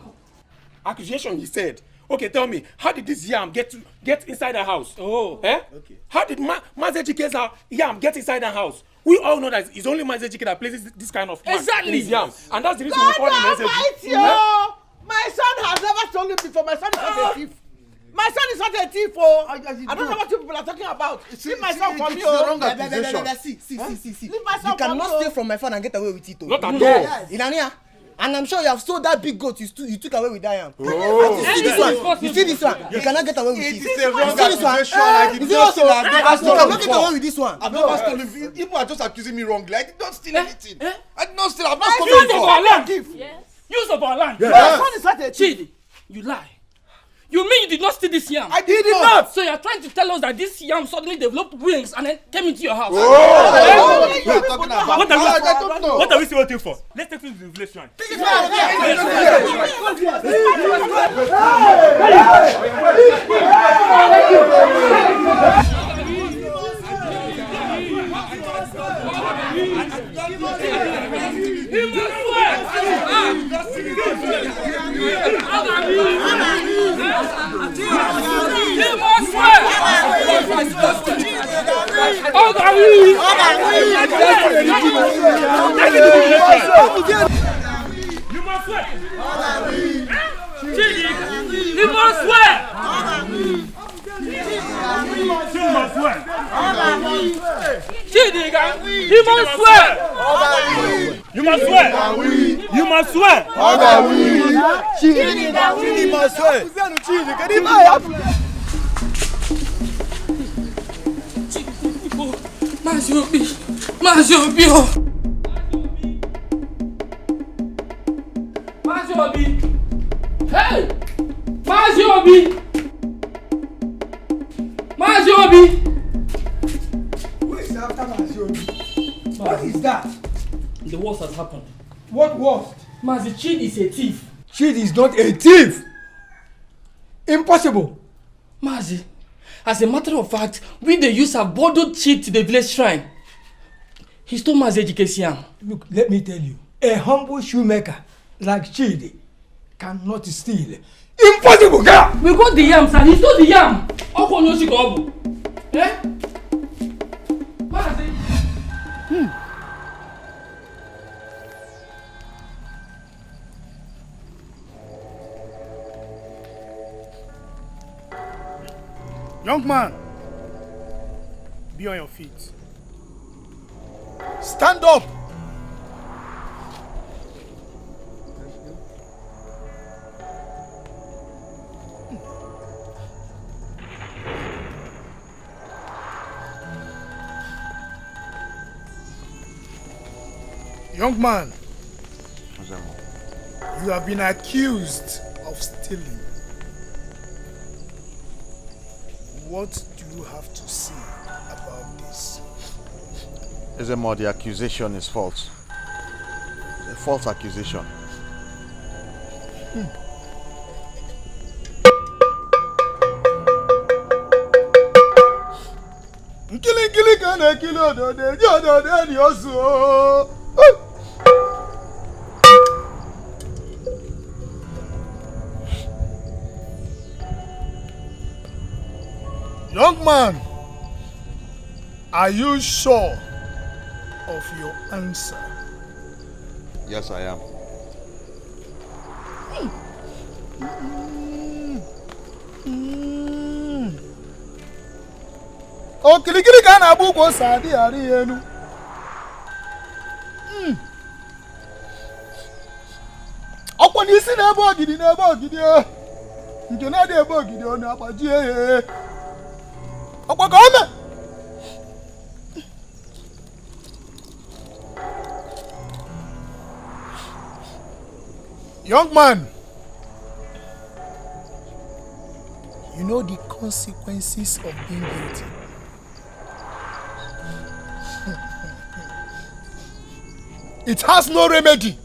Accusation, he said. Okay, tell me, how did this yam get inside the house? Oh, eh? Okay. How did Mazejike's yam get inside the house? We all know that it's only Mazejike that places this kind of man in his yam, and that's the reason we call him Mazejike. My son has never told me before. My son is not a thief. My son is not a thief. Oh, I don't know what you people are talking about. Leave my son from me. Wrong accusation. See. Leave my son you cannot steal from my phone and get away with it. Not at all. Inania. And I'm sure you have sold that big goat you took away with that yam. Oh. You see this one? You see this one? You cannot get away with it. It is a wrong accusation. You see also? You cannot get away with this one. I've never stolen. People are just accusing me wrongly. I did not steal anything. I did not steal. I've not stolen Use before. of our land. Use of our land. Chidi, you lie. You mean you did not steal this yam? I did not. So you are trying to tell us that this yam suddenly developed wings and then came into your house? What are we still waiting for? Let's take it to the village shrine. You must swear. You must swear. Hey! Maziobi! Who is after Maziobi? What is that? The worst has happened. What worst? Mazi, Chidi is a thief. Chidi is not a thief. Impossible. Mazi, as a matter of fact, we the youths have borrowed Chidi to the village shrine. He stole Mazi education. Look, let me tell you, a humble shoemaker like Chidi cannot steal. Impossible, girl! We got the yam, sir. He stole the yam. Eh? Mazi. Young man, be on your feet. Stand up. Young man, you have been accused of stealing. What do you have to say about this? Ezemo, the accusation is false. A false accusation. Nkili kana kilo dode jodo de ni osu. Young man, are you sure of your answer? Yes, I am. O kilikili ka na abu ko sadi ari enu. Okwo ni isi na ebe ogidi o. Nke na dey ebe ogidi o na agbaji ehe. Okwo ka ome. Young man, you know the consequences of being guilty. It has no remedy.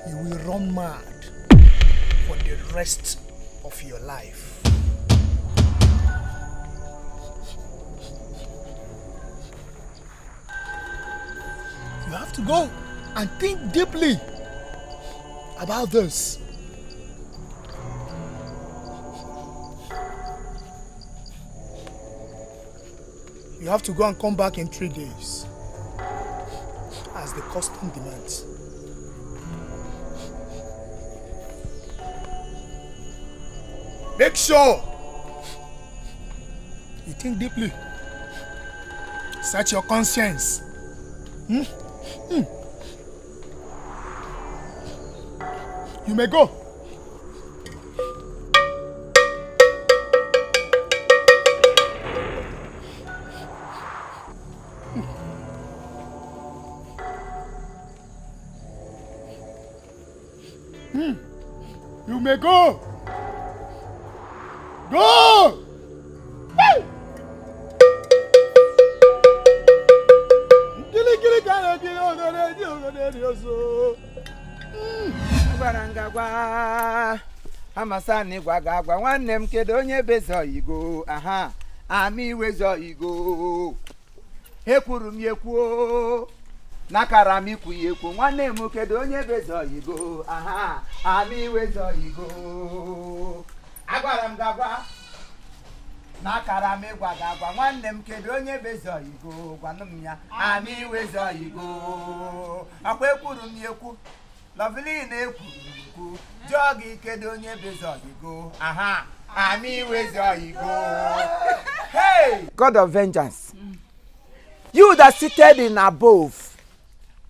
You will run mad for the rest of your life. You have to go and think deeply about this. You have to go and come back in 3 days, as the custom demands. Make sure you think deeply. Search your conscience. You may go. You may go. Go. Gwarangagwa amasani gwagagwa nwanne m kedu onye bezo igo aha ami wezo igo ekwuru m ekwuo nakara m ikwu ekwu nwanne m kedu onye bezo igo aha ami wezo igo agwara m gagwa nakara m gwagagwa nwanne m kedu onye bezo igo gwanụ m ya ami wezo igo akwa ekwuru m ekwu lovely na-ekwu jogi kedu onye bezo igo aha ami wezo igo. Hey, God of vengeance, you that seated in above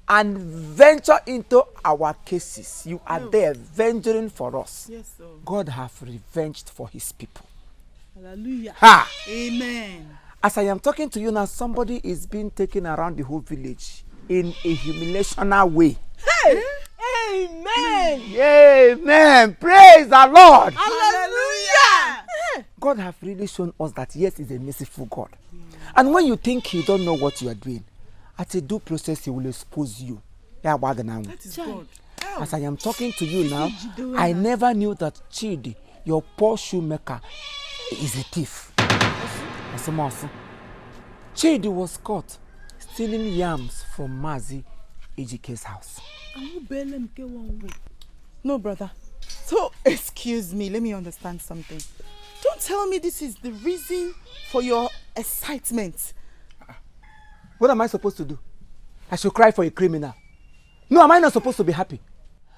and venture into our cases, you are there venturing for us. Yes, sir. God have revenged for his people. Hallelujah. Ha! Amen. As I am talking to you now, somebody is being taken around the whole village in a humiliational way. Hey! Amen. Amen. Praise the Lord. Hallelujah. God have really shown us that yes, he's a merciful God. And when you think he don't know what you are doing, at a due process he will expose you. That is God. As I am talking to you now, I never knew that Chidi, your poor shoemaker, is a thief. Chidi was caught stealing yams from Mazi Ejike's house. No, brother. So, excuse me, let me understand something. Don't tell me this is the reason for your excitement. What am I supposed to do? I should cry for a criminal. No, am I not supposed to be happy?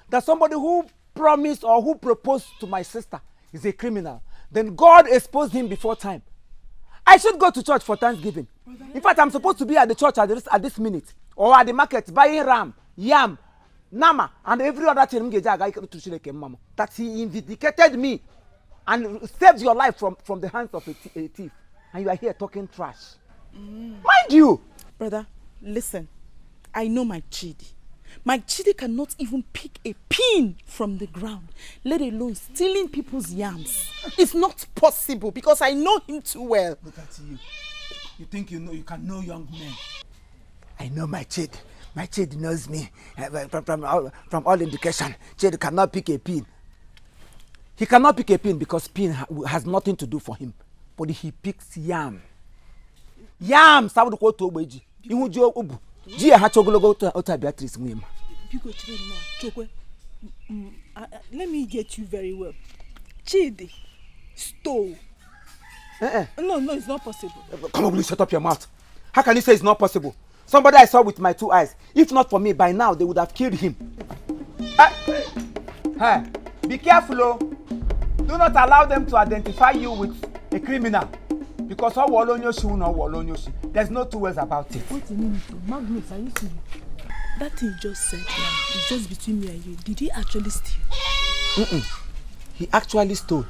That somebody who promised or who proposed to my sister is a criminal. Then God exposed him before time. I should go to church for Thanksgiving. In fact, I'm supposed to be at the church at this minute. Or at the market buying ram, yam, nama, and every other thing that he vindicated me and saved your life from the hands of a thief. And you are here talking trash. Mind you. Brother, listen. I know my Chidi. My Chidi cannot even pick a pin from the ground, let alone stealing people's yams. It's not possible because I know him too well. Look at you. You think you can know young men. I know my Chidi. My Chidi knows me. From all indication, Chidi cannot pick a pin. He cannot pick a pin because pin has nothing to do for him. But he picks yam. Yam! Let me get you very well. Chidi stole. No, it's not possible. Come on, please shut up your mouth. How can you say it's not possible? Somebody I saw with my two eyes. If not for me, by now they would have killed him. Hey, be careful, oh. Do not allow them to identify you with a criminal. Because all Walonyoshi no Walonyoshi. There's no two ways about it. Wait a minute, Magnus, are you serious? That thing you just said now, it's just between me and you. Did he actually steal? He actually stole.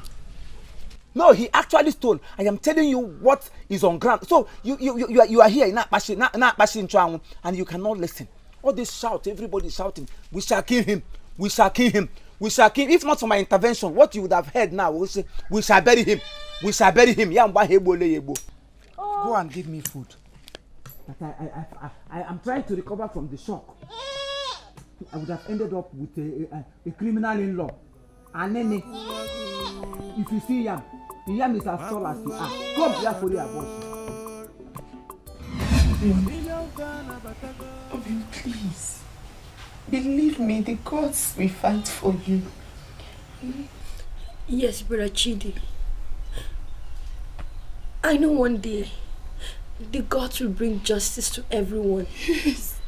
No, he actually stole. I am telling you what is on ground. So you are here in Nakbashi, and you cannot listen. All this shout, everybody shouting, we shall kill him, we shall kill him, we shall kill him. If not for my intervention, what you would have heard now will say, we shall bury him, we shall bury him. Go and give me food. But I am trying to recover from the shock. I would have ended up with a criminal in law. And then if you see yam, the yam is as tall as you are. Come here for your abortion. Obi, please. Believe me, the gods will fight for you. Yes, Brother Chidi. I know one day the gods will bring justice to everyone. Yes.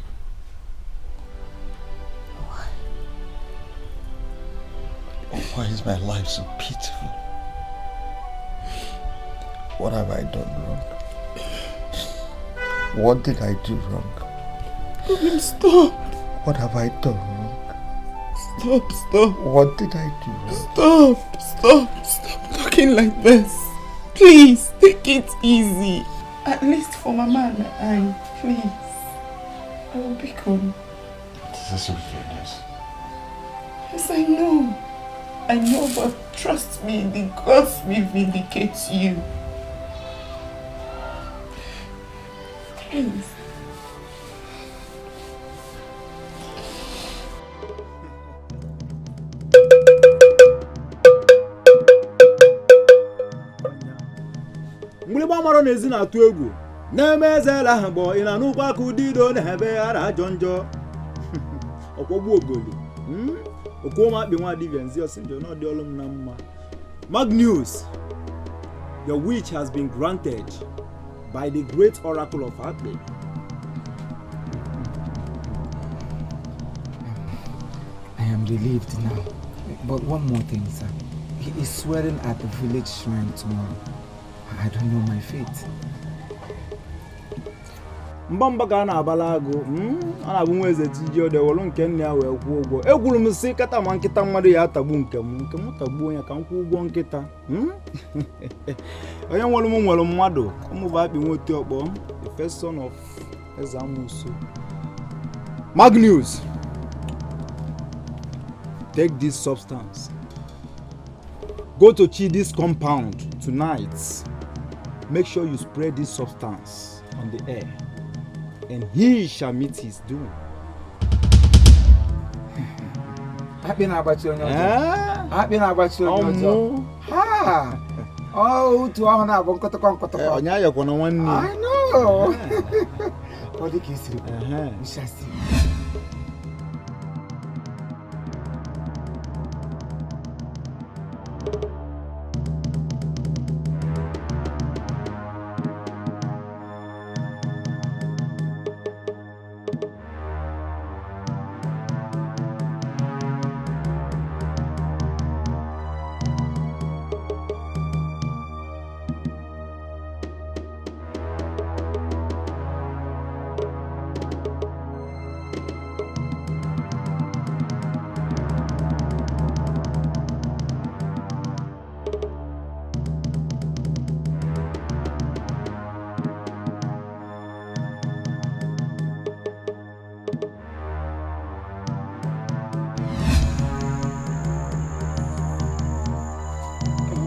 Why is my life so pitiful? What have I done wrong? What did I do wrong? Stop. What have I done? Stop. What did I do? Stop talking like this. Please, take it easy. At least for Mama and I, please. I will be gone. This is wickedness. Yes, I know, but trust me, the gods will vindicate you. Please. mgbịrịgba mara n'ezi na-atụ egwu na-eme eze ele ahụ gbọ ị na n'ụkwa aka udido na-ebe ara ajọ njọ ọkwọgbu ogoli okwuoma akpị nwa dibia nzi ọsị njọ na ọdị ọlụ m na mma. Magnus, your wish has been granted by the great oracle of Akpe. I am relieved now. But one more thing, sir. He is swearing at the village shrine tomorrow. I don't know my fate. Mbamba ka na-abala agụ a na-abụ nwa eze tiji odewolu nke nne ya wee kwụọ ụgwọ. Egwuru m sị kata ma nkịta mmadụ ya atagbu nke m tagbuo ya ka m kwụọ ụgwọ nkịta. Onye nwere m nwere mmadụ ọmụba akpị nwoke ọkpọ, the first son of Eze Amusu. Magnus, take this substance. Go to Chidi's compound tonight. Make sure you spread this substance on the air, and he shall meet his doom. Happy na abachi onye ọjọọ. Happy na abachi onye ọjọọ. Ha! Oh, tu ahụ na abụ nkọtọkọ. Onye ayọkwa na nwanne. I know. Ọ dị ka isiri. We shall see.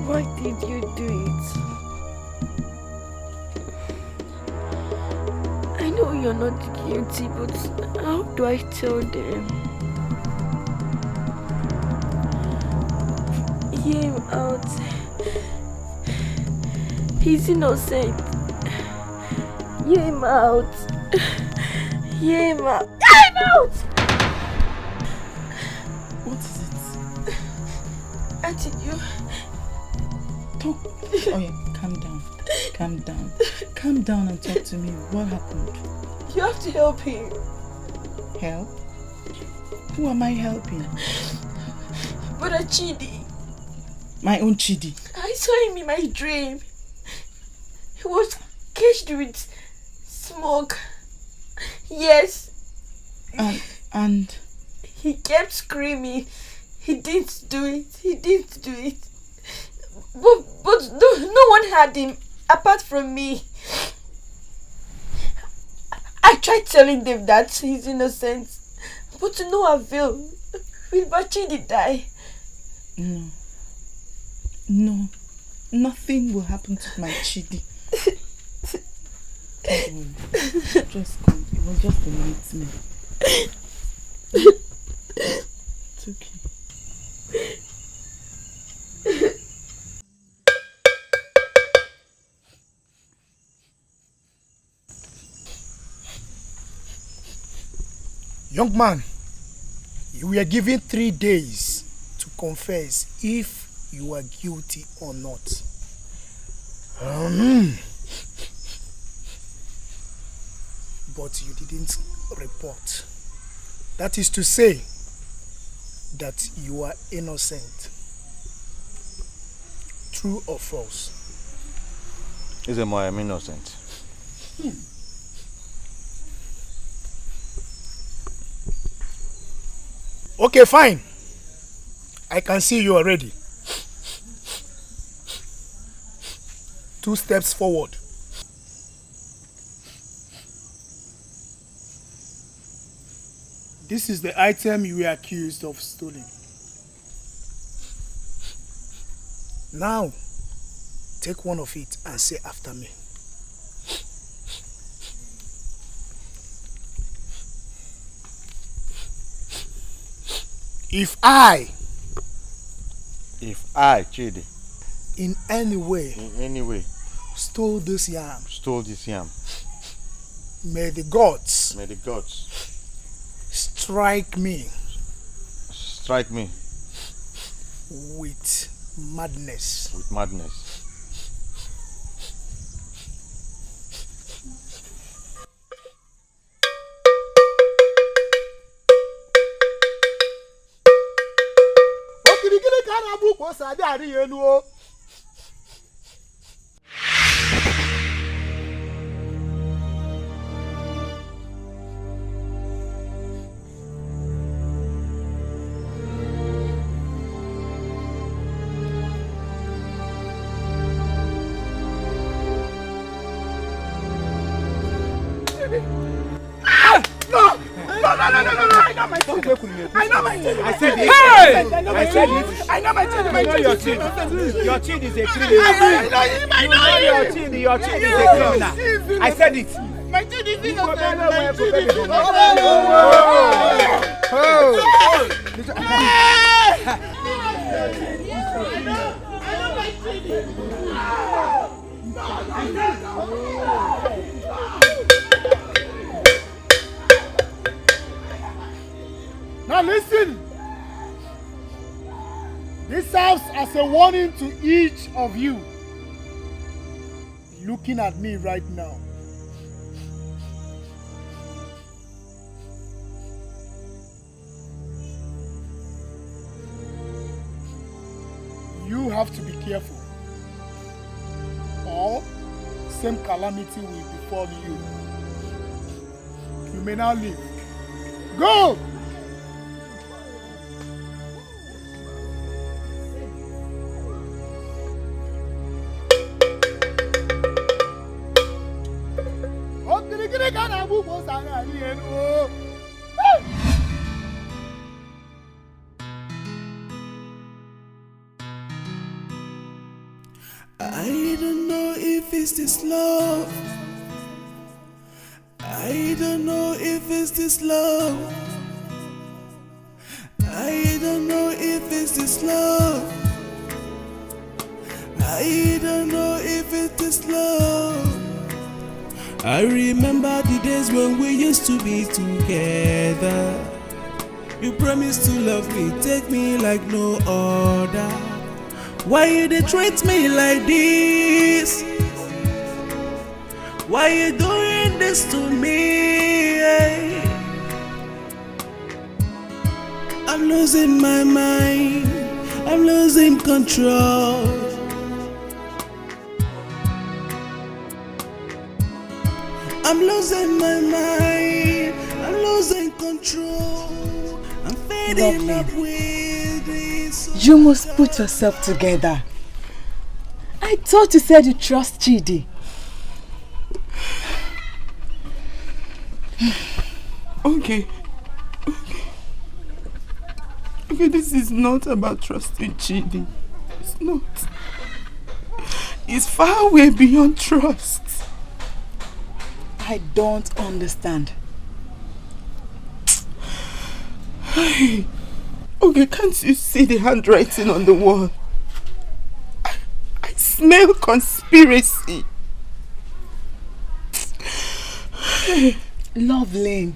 Why did you do it? I know you're not guilty, but how do I tell them? Hear him out. He's innocent. Hear him out. Hear him out. Hear him out! What is it? Auntie, you... Talk. Oh yeah, calm down and talk to me. What happened? You have to help him. Help? Who am I helping? Brother Chidi. My own Chidi. I saw him in my dream. He was caged with smoke. Yes. And he kept screaming. He didn't do it. But no one had him apart from me. I tried telling them that he's innocent, but to no avail. Will Bachidi die? No, nothing will happen to my Chidi. Just come. It was just a nightmare. It's okay. Young man, you were given 3 days to confess if you are guilty or not. But you didn't report. That is to say that you are innocent. True or false? Is it more? I'm innocent. Okay, fine. I can see you already. 2 steps forward. This is the item you were accused of stealing. Now, take one of it and say after me. If I, Chidi, in any way, stole this yam, may the gods, strike me with madness. No, I know my children. I said it. I know my children. Your child is a criminal. Your child is a criminal. I said it. My child is innocent. Now listen. This serves as a warning to each of you looking at me right now. You have to be careful, or same calamity will befall you. You may now leave. Go! I don't know if it's this love. I don't know if it's this love. I don't know if it's this love. I don't know if it's this love. I remember the days when we used to be together. You promised to love me, take me like no other. Why you dey treat me like this? Why you doing this to me? I'm losing my mind. I'm losing control. I'm losing my mind. I'm losing control. I'm fading up with this. You must put yourself together. I thought you said you trust Chidi. Okay, this is not about trusting Chidi. It's not. It's far away beyond trust. I don't understand. Okay, can't you see the handwriting on the wall? I smell conspiracy. Loveline,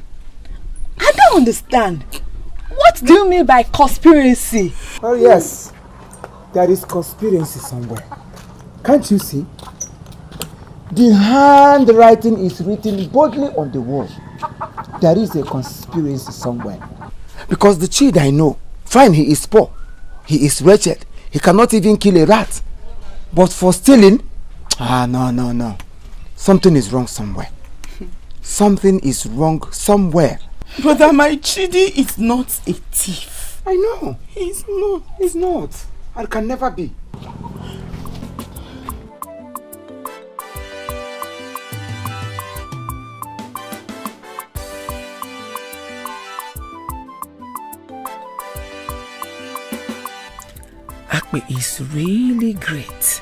I don't understand. What do you mean by conspiracy? Oh yes, there is conspiracy somewhere. Can't you see? The handwriting is written boldly on the wall. There is a conspiracy somewhere. Because the child I know, fine, he is poor, he is wretched, he cannot even kill a rat. But for stealing, no. Something is wrong somewhere. Something is wrong somewhere. Brother, my Chidi is not a thief. I know. He's not. He's not. And can never be. Akbe is really great.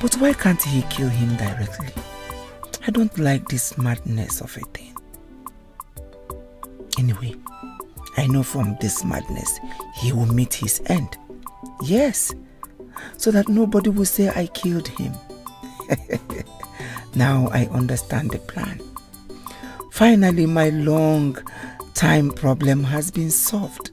But why can't he kill him directly? I don't like this madness of a thing. Anyway, I know from this madness, he will meet his end. Yes, so that nobody will say I killed him. Now I understand the plan. Finally, my long time problem has been solved.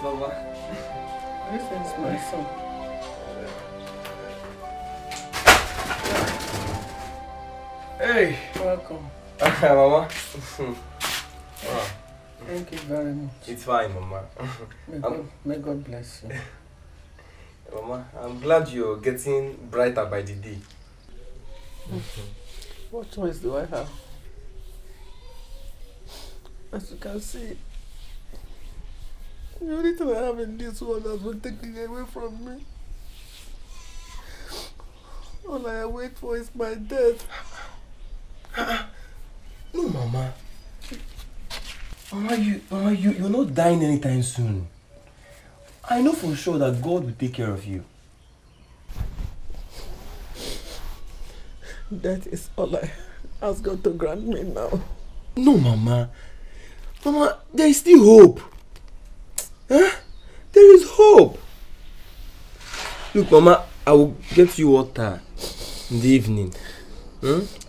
Mama. This is my son. Hey. Welcome. Mama. Wow. Thank you very much. It's fine, Mama. May God bless you. Mama, I'm glad you're getting brighter by the day. What choice do I have? As you can see, the only thing I have in this world has been taken away from me. All I wait for is my death. No, Mama. Mama, you're not dying anytime soon. I know for sure that God will take care of you. That is all I ask God to grant me now. No, Mama. Mama, there is still hope. Huh? There is hope. Look, Mama, I will get you water in the evening.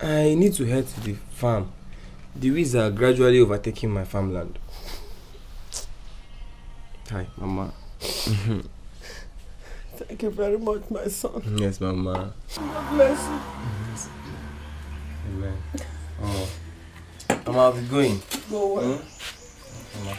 I need to head to the farm. The weeds are gradually overtaking my farmland. Hi, Mama. Thank you very much, my son. Yes, Mama. God bless you. Yes. Amen. Oh. Mama, I'll be going. Go well. Mama.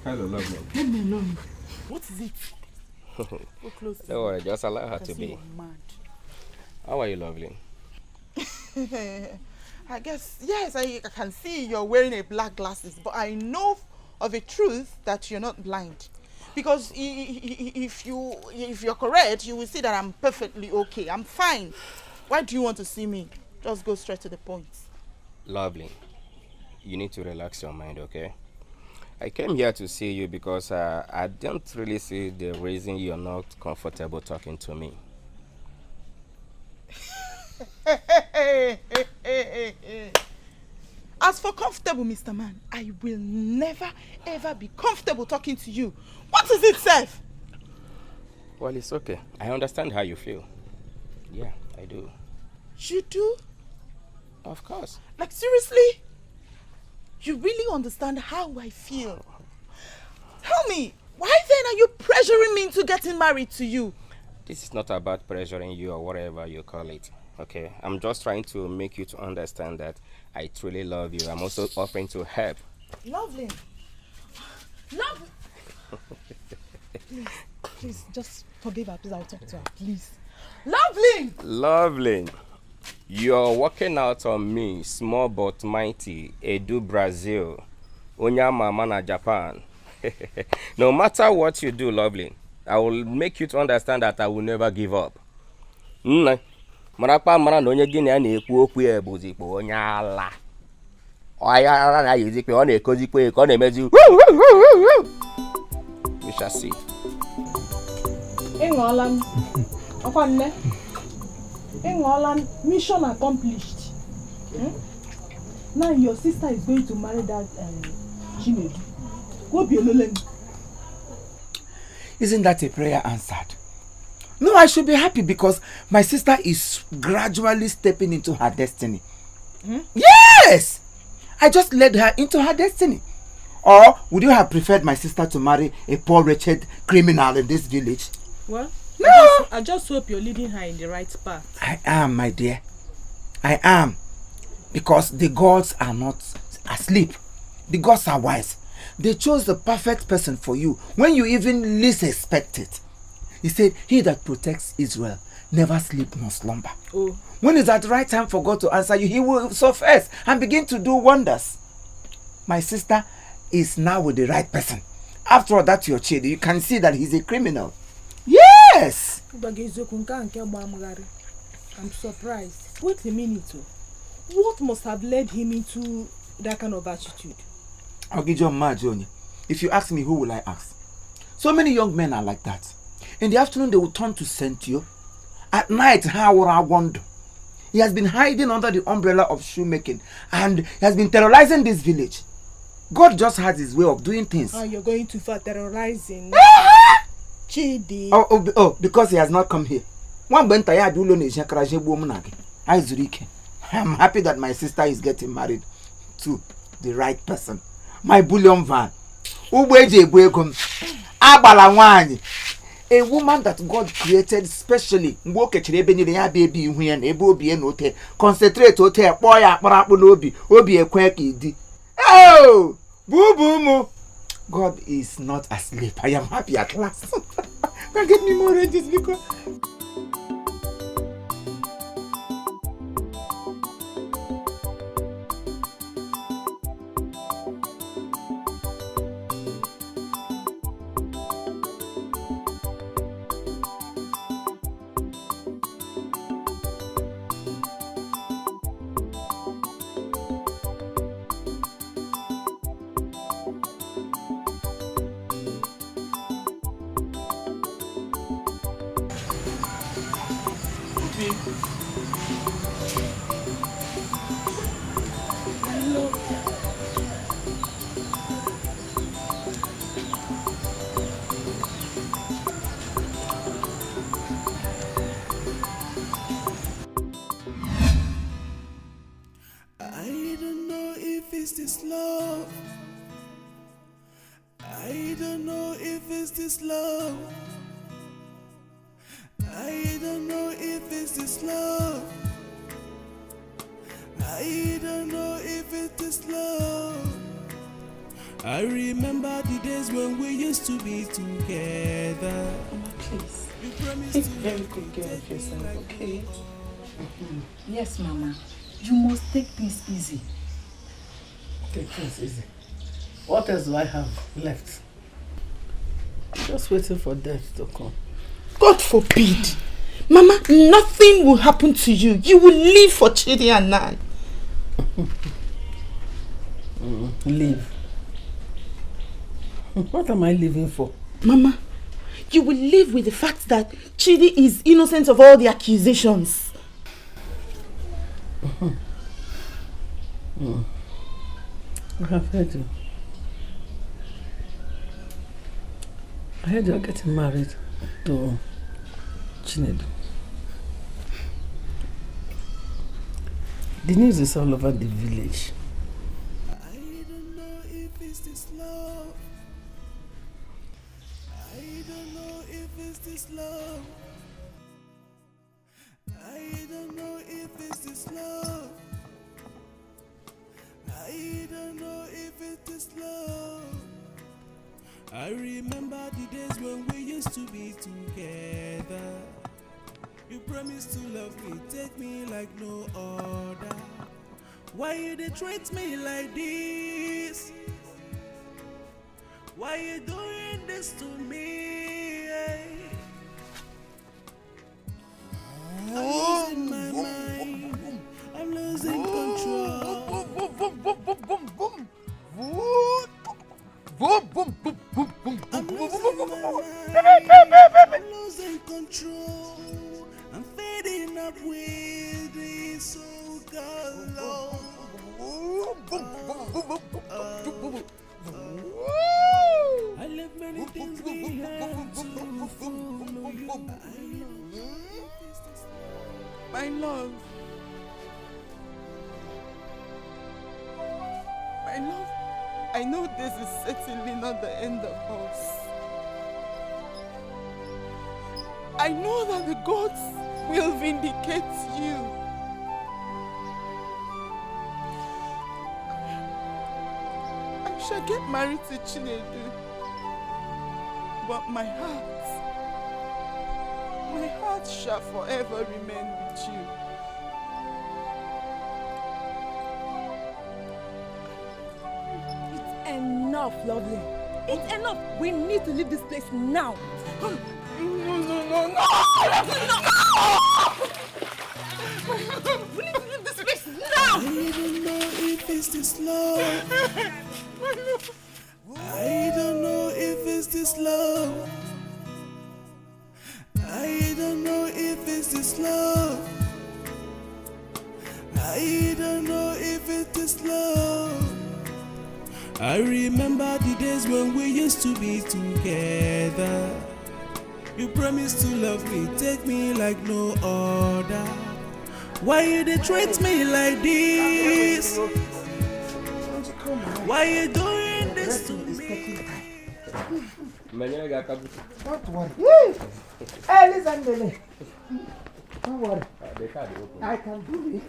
Hello, lovely. Leave me alone. What is it? Go close. Don't worry, just allow her to be. How are you, lovely? I guess, yes, I can see you're wearing a black glasses, but I know of a truth that you're not blind. Because if you're correct, you will see that I'm perfectly okay. I'm fine. Why do you want to see me? Just go straight to the point. Lovely. You need to relax your mind, okay? I came here to see you because I don't really see the reason you're not comfortable talking to me. As for comfortable, Mr. Man, I will never ever be comfortable talking to you. What is it, Seth? Well, it's okay. I understand how you feel. Yeah, I do. You do? Of course. Like, seriously? You really understand how I feel? Tell me, why then are you pressuring me into getting married to you? This is not about pressuring you or whatever you call it, okay? I'm just trying to make you to understand that I truly love you. I'm also offering to help. Lovely. Lovely. Please, just forgive her. Please, I'll talk to her. Please. Lovely. Lovely. You're working out on me, small but mighty, Edu Brazil, Onyama Mana Japan. No matter what you do, lovely, I will make you to understand that I will never give up. Marapa mana no onye gini a na-ekwu okwu ya bụzikpo onye ala. Oya ara na yizikpe ọ na-ekozikpe ka ọ na-emezi. We shall see. England. Ofanne. England, mission accomplished. Now your sister is going to marry that Chinedu. Go be alone. Isn't that a prayer answered? No, I should be happy because my sister is gradually stepping into her destiny. Yes! I just led her into her destiny. Or would you have preferred my sister to marry a poor, wretched criminal in this village? Well, no! I just hope you're leading her in the right path. I am, my dear. I am. Because the gods are not asleep. The gods are wise. They chose the perfect person for you when you even least expect it. He said, he that protects Israel never sleep nor slumber. Oh. When it's at the right time for God to answer you, he will surface and begin to do wonders. My sister is now with the right person. After all, that's your child. You can see that he's a criminal. Yes! I'm surprised. Wait a minute. What must have led him into that kind of attitude? I'll give you a match, Johnny. If you ask me, who will I ask? So many young men are like that. In the afternoon, they will turn to Sentio. At night, how would I wonder? He has been hiding under the umbrella of shoemaking and he has been terrorizing this village. God just has his way of doing things. Oh, you're going too far terrorizing. Chidi. Oh, because he has not come here. I'm happy that my sister is getting married to the right person. My bullion van. A woman that God created specially. Concentrate oh, boo boo moo. God is not asleep. I am happy at last. Can get me more ranges because. I remember the days when we used to be together. Mama, please. Take very good care of yourself, okay? Yes, Mama. You must take things easy. Take things easy. What else do I have left? Just waiting for death to come. God forbid. Mama, nothing will happen to you. You will live for Chidi and Nan. Live. What am I living for? Mama, you will live with the fact that Chidi is innocent of all the accusations. I have heard you. I heard you're getting married to Chinedu. The news is all over the village. I don't know if it's this love. I don't know if it's this love. I don't know if it's this love. I don't know if it's this love. I remember the days when we used to be together. You promised to love me, take me like no other. Why you dey treat me like this? Why you doing this to me? I'm losing my mind. I'm losing control. I'm losing control. I'm fading up with this so-called love. I left many things behind to follow you. My love. My love, I know this is certainly not the end of us. I know that the gods will vindicate you. I shall get married to Chinedu, but my heart shall forever remain with you. It's enough, lovely. It's enough. We need to leave this place now. No. We need to leave this place now. I don't know if it's this love. I don't know if it's this love. I don't know if it's this love. I don't know if it's this love. I remember the days when we used to be together. You promised to love me, take me like no other. Why you dey treat me like this? Why you doing this to me? Don't worry. Hey, listen, Lily. Don't worry. I can do it.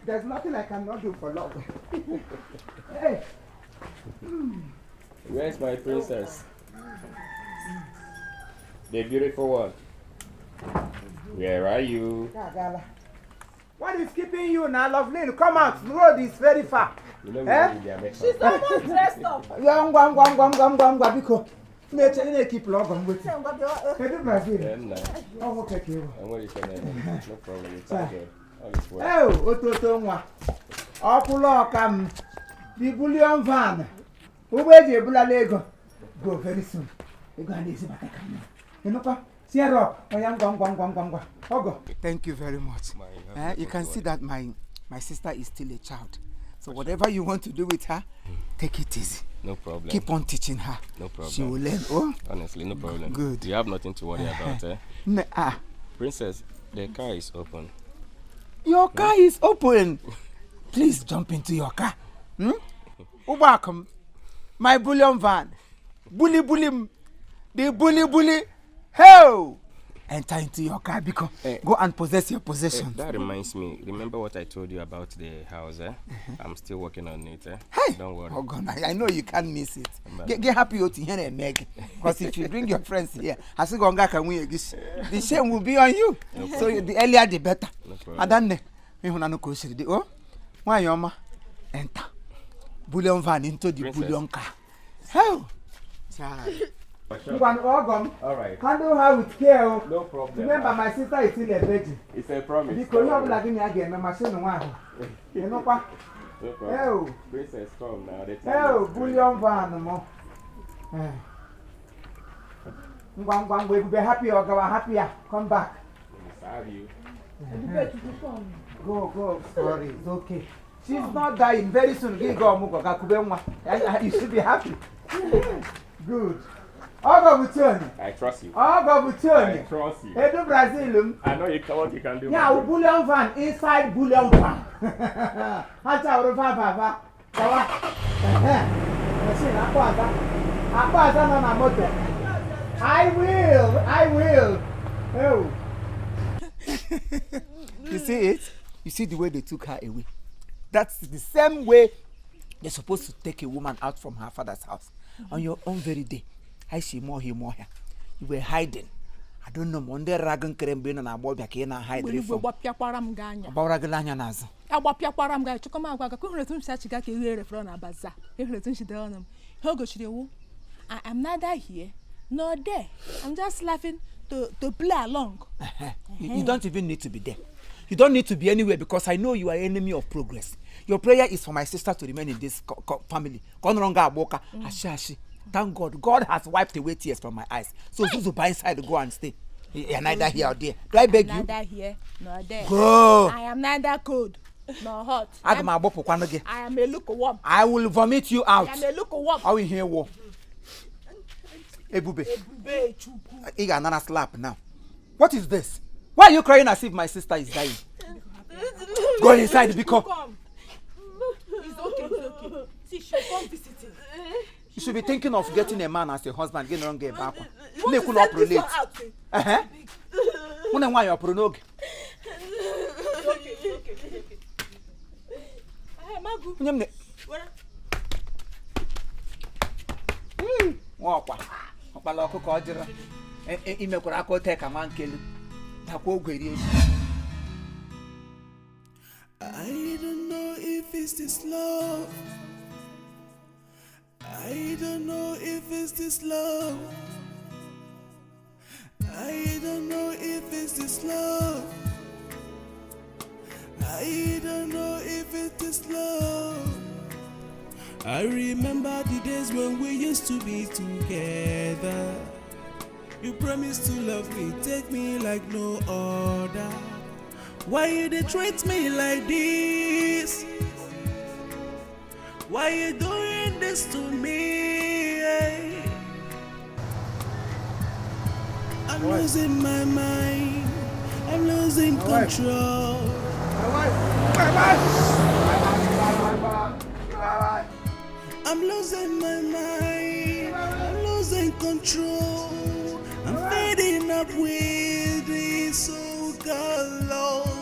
There's nothing I cannot do for love. Hey. Where's my princess? The beautiful one. Where are you? What is keeping you now, lovely? Come out. The road is very far. You know me. She's almost dressed up. Because keep log on with you. Brazil. No problem. It's okay. All is well. Oh, Ototonwa. Okulokam. The bullion van. Who will the Bula Lego? Go very soon. You're going to see what I can. You know what? Cheer up. Thank you very much. You can see that my sister is still a child. So whatever you want to do with her, take it easy. No problem. Keep on teaching her. No problem. She will learn. Oh? Honestly, no problem. Good. You have nothing to worry about, eh? Princess, the car is open. Your car is open. Please jump into your car. Welcome. My bullion van. Bully. The bully. Ho! enter into your car because go and possess your possessions. That reminds me. Remember what I told you about the house, I'm still working on it, Hey, don't worry. Oh God, I know you can't miss it. Get happy to hear it, Meg. Because if you bring your friends here, I say the shame will be on you. No So the earlier the better. No problem. And then me when I no question oh, why your ma enter bullion van into the bullion car. Hell, child. All right. Handle her with care. No problem. Remember, my sister is still a virgin. It's a promise. Because you have like me again, my machine one. You know what? No problem. Hell. Princess, come now. Hell, bullion van mo. We'll be happy or go happier. Come back. Sorry. Go. Sorry, it's okay. She's not dying. Very soon, you should be happy. Good. I trust you. I trust you. Hey, do Brazil. I know what you can do. Yeah, bullion van inside bullion van. I will. Oh. You see it? You see the way they took her away? That's the same way they're supposed to take a woman out from her father's house. On your own very day. I see more here. You were hiding. I don't know. Monday Ragan Kerembin and Abobakina hide. About Ragalanya Naz. Abapiakwaram guy to come out. I couldn't such a guy here from a bazaar. She down him. I am neither here nor there. I'm just laughing to play along. You don't even need to be there. You don't need to be anywhere because I know you are enemy of progress. Your prayer is for my sister to remain in this family. Thank God. God has wiped away tears from my eyes. So Zuzu by inside go and stay. You're neither here or there. Do I beg you? Neither here nor there. Go. I am neither cold nor hot. I am a lukewarm. I will vomit you out. I am a lukewarm. I will hear war. Ebube. You got another slap now. What is this? Why are you crying as if my sister is dying? Go inside because It's okay. See, she'll come visiting. you should be thinking of getting a man as a husband. Get back. What is that this one out? Why you are pronog? Hey, Magu. I don't know if it's this love. I don't know if it's this love. I don't know if it's this love. I don't know if it's this love. I remember the days when we used to be together. You promised to love me, take me like no other. Why you dey treat me like this? Why you doing this to me? I'm losing my mind. I'm losing control. I'm losing my mind. I'm losing control. I'm fading up with this so galore.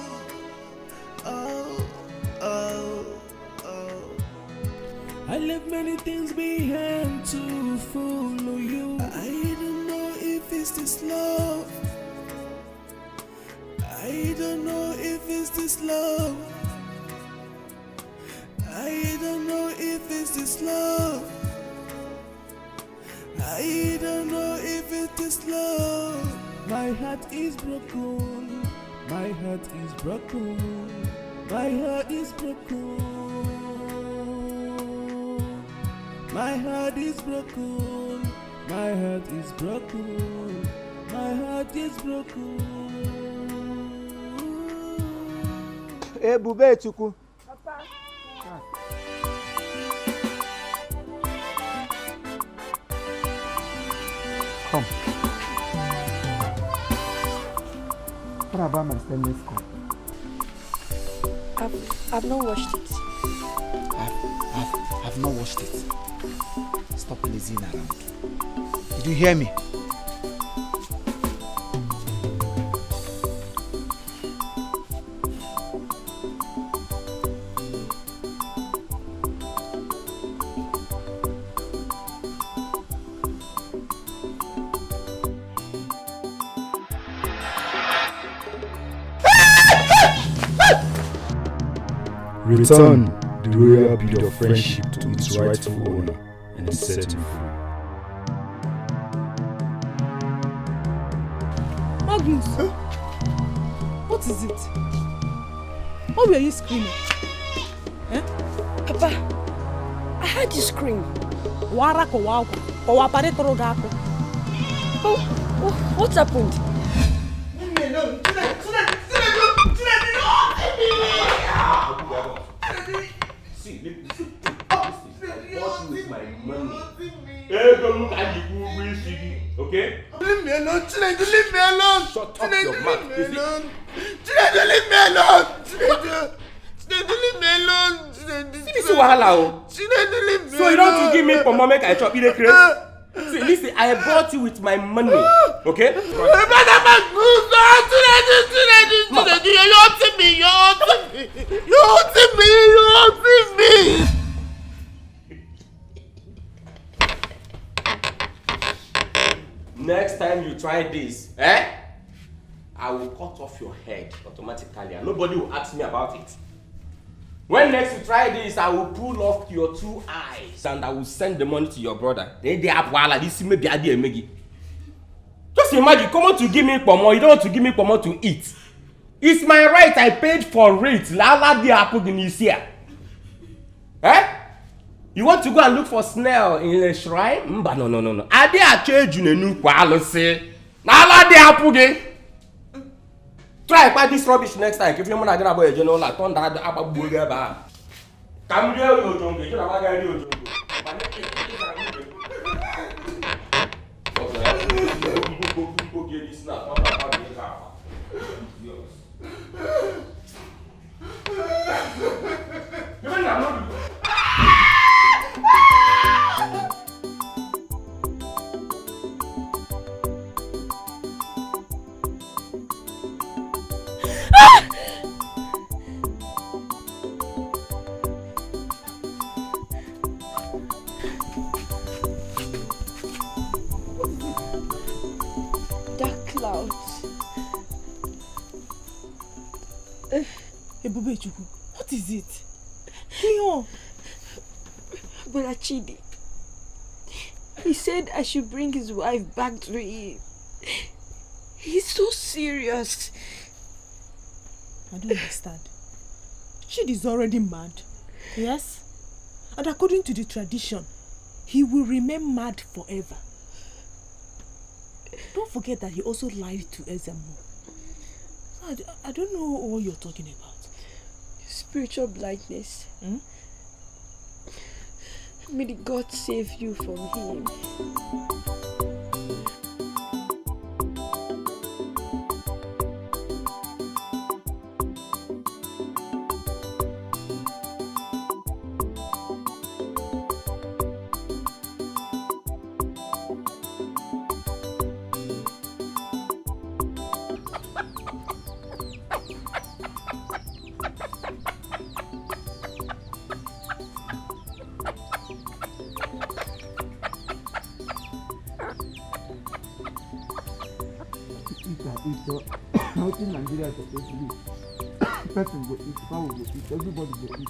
I left many things behind to follow you. I don't know if it's this love. I don't know if it's this love. I don't know if it's this love. I don't know if it's this love. My heart is broken. My heart is broken. My heart is broken. My heart is broken. My heart is broken. My heart is broken. Ebube Chukwu. Papa. Come. What about my stainless cup? I've not washed it. I've not washed it. Stop lazing around. Did you hear me? Return the royal bead of friendship to its rightful owner and set him free. Magnus, what is it? Why were you screaming? Eh? Papa, I heard you scream. What happened? See, listen. I bought you with my money. Hey, don't look at you, okay? Leave me alone, Chinedu, leave me alone. Shut up your mouth. Chinedu, leave me alone. Chinedu, leave me alone. See this wahala. Chinedu, leave me alone. So you don't give me for mama make I chop you the craze? See, listen, I bought you with my money, okay? Chinedu, you're hurting me, you're hurting me. Next time you try this, I will cut off your head automatically and nobody will ask me about it. When next you try this, I will pull off your 2 eyes and I will send the money to your brother. Then they have wala, this may be idea megi. Just imagine, come on to give me pomo, you don't want to give me pomo to eat. It's my right, I paid for it. Lala di apple in this year. You want to go and look for snail in a shrine? No. I dare change you new policy. Lala di apple again. Try buy this rubbish next time. If you want to get about a general, like turn that about burger bar. Come here, you don't get your What is it? Kiyo. Brother Chidi. He said I should bring his wife back to him. He's so serious. I don't understand. Chidi is already mad. Yes? And according to the tradition, he will remain mad forever. Don't forget that he also lied to Ezemo. I don't know what you're talking about. Spiritual blindness. May the God save you from him. Not in Nigeria, person go eat, power go eat, everybody go eat.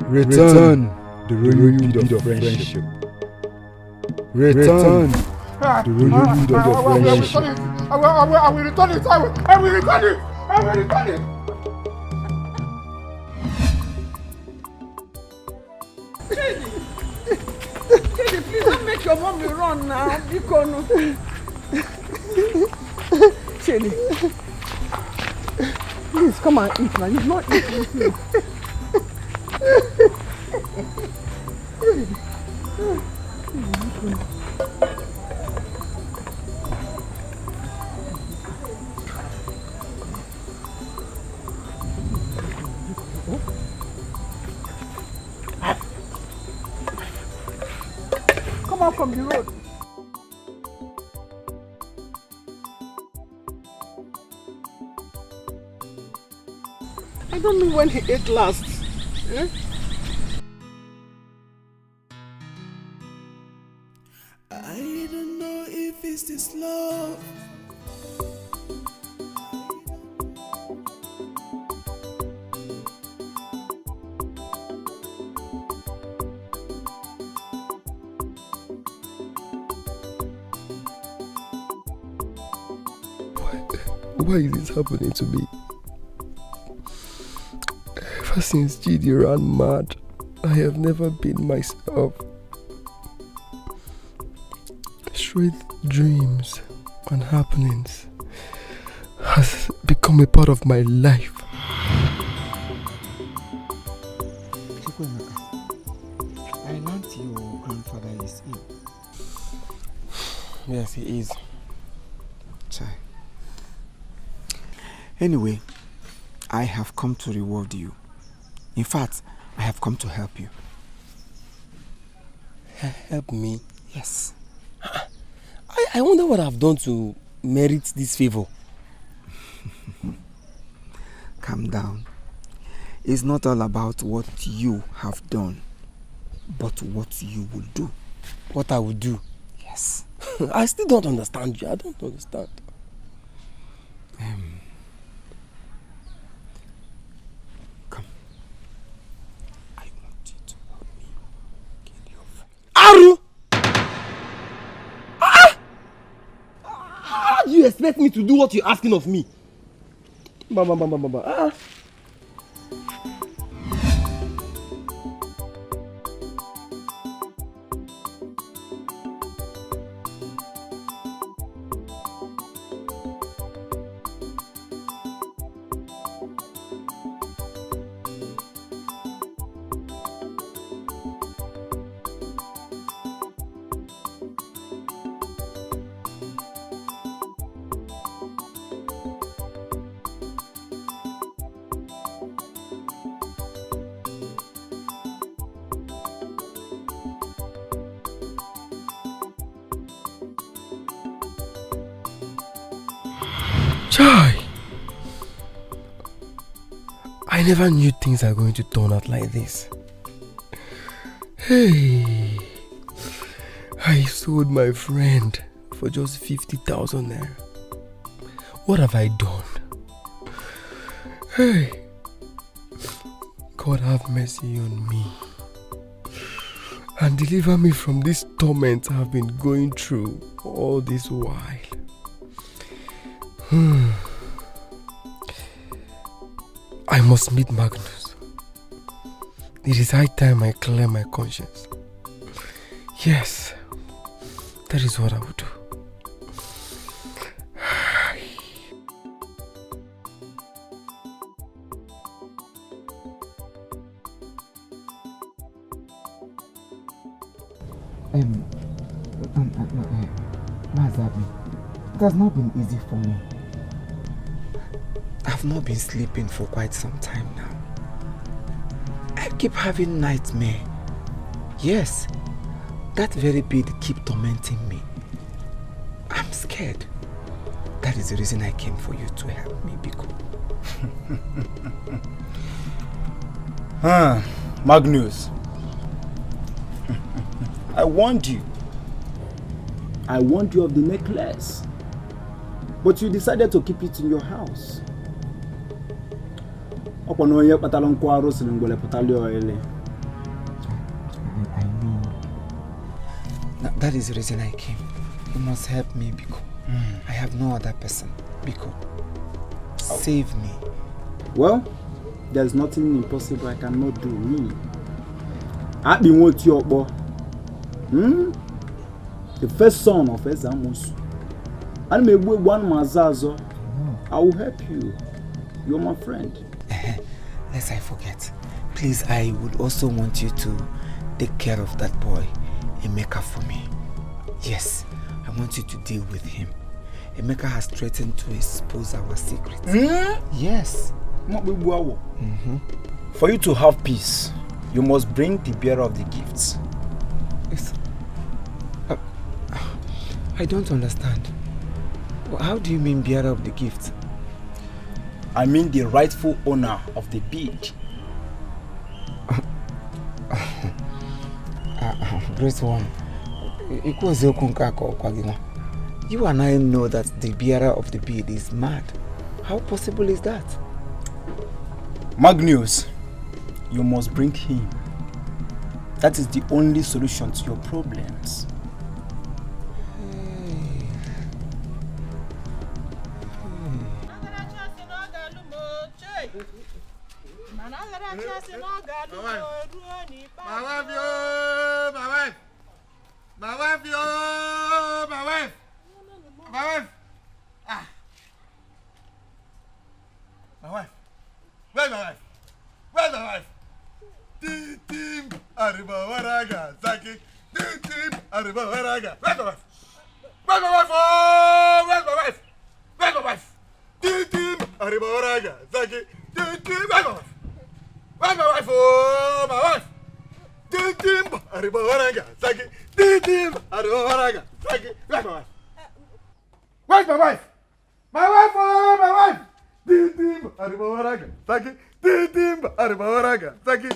Return the royal bead of friendship. Return the royal bead of friendship. I will return it. I will return it. I will return it. Chidi, please don't make your mommy run now. Chidi, please come and eat now. He's not eating. come out from the road. I don't know when he ate last. Eh? I don't know if it's this love. Why is this happening to me? Ever since Chidi ran mad, I have never been myself. Straight dreams and happenings has become a part of my life. I learned your grandfather is ill. Yes, he is. Chai. Anyway, I have come to reward you. In fact, I have come to help you. Help me? Yes. I wonder what I've done to merit this favor. Calm down. It's not all about what you have done, but what you will do. What I will do? Yes. I still don't understand you. I don't understand. Come. I want you to help me kill your friend. Aru! How do you expect me to do what you're asking of me? Chai! I never knew things are going to turn out like this. Hey! I sold my friend for just 50,000 naira. What have I done? Hey! God have mercy on me and deliver me from this torment I've been going through all this while. I must meet Magnus. It is high time I clear my conscience. Yes, that is what I will do. Mazabi, it has not been easy for me. I've not been sleeping for quite some time now. I keep having nightmare. Yes, that very bead keep tormenting me. I'm scared. That is the reason I came for you to help me, Biko. Magnus. I warned you. I warned you of the necklace. But you decided to keep it in your house. I know. That is the reason I came. You must help me, Biko. I have no other person. Biko, save me. Well, there's nothing impossible I cannot do. Me. I've been with your boy. The first son of Ezamusu. And maybe one Mazazo. I will help you. You're my friend. Lest I forget, please, I would also want you to take care of that boy, Emeka, for me. Yes, I want you to deal with him. Emeka has threatened to expose our secrets. Yes. For you to have peace, you must bring the bearer of the gifts. Yes. I don't understand. How do you mean bearer of the gift? I mean the rightful owner of the bead. Great one. You and I know that the bearer of the bead is mad. How possible is that? Magnus, you must bring him. That is the only solution to your problems. My wife. Ah. My wife. Where's my wife? Where's my wife? Tim Arriba Waraga Zaki. Tim Arriba Waraga. Where's my wife? Where's my wife? Oh, where's my wife? Where's my wife? Tim Arriba Waraga Zaki. Where's my wife? Where's my wife? Oh, my wife. Tim Arriba Waraga Zaki. Tim Arriba Waraga Zaki. Where's my wife? Where's my wife? My wife, oh, my wife. Tim Arriba Waraga Zaki. Tim Arriba Waraga Zaki.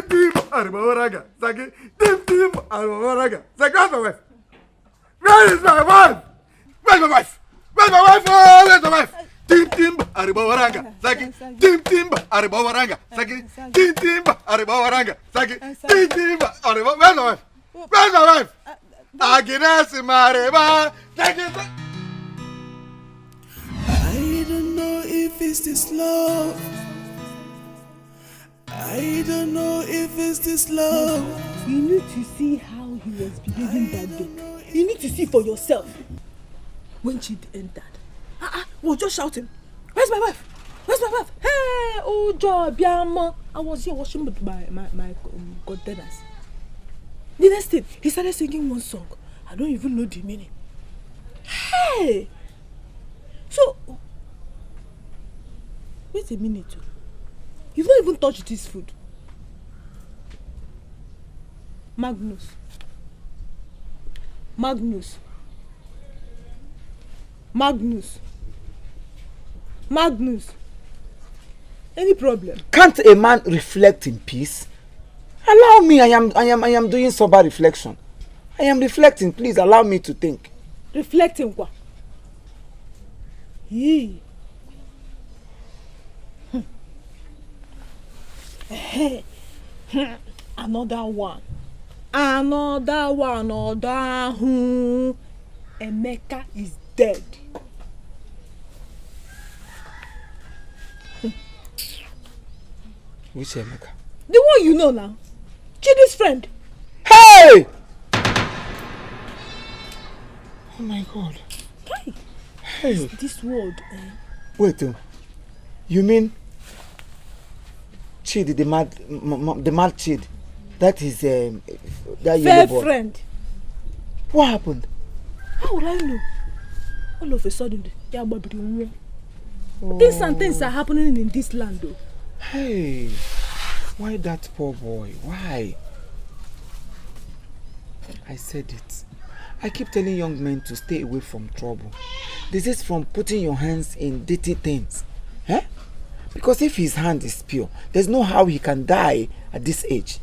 Tim Arriba Waraga Zaki. Tim Arriba Waraga Zaki. Where's my wife? Where is my wife? Where's my wife? Where's my wife? Oh, where's my wife? Tim Arriba Waraga Zaki. Tim Arriba Waraga Zaki. Tim Arriba Waraga Zaki. Tim Arriba. Where's my wife? Where's my wife? Agnes Mareba. I don't know if it's this love. I don't know if it's this love. You need to see how he was behaving that day. You need to see for yourself. When she entered, was just shouting, "Where's my wife? Where's my wife? Hey, oh job, Biama." I was here washing with my containers. The next thing, he started singing one song. I don't even know the meaning. Hey! So, wait a minute. You've not even touched this food. Magnus. Any problem? Can't a man reflect in peace? Allow me, I am doing sober reflection. I am reflecting, please allow me to think. Reflecting what? Hey. Another one. Emeka is dead. Which Emeka? The one you know now. Chidi's friend. Hey! Oh my God. Hey. This world. Wait, you mean Chidi, the mad Chidi? That is that yellow boy. Friend. What happened? How would I know? All of a sudden, things and things are happening in this land, though. Hey, why that poor boy? Why? I said it. I keep telling young men to stay away from trouble. This is from putting your hands in dirty things. Eh? Because if his hand is pure, there's no how he can die at this age.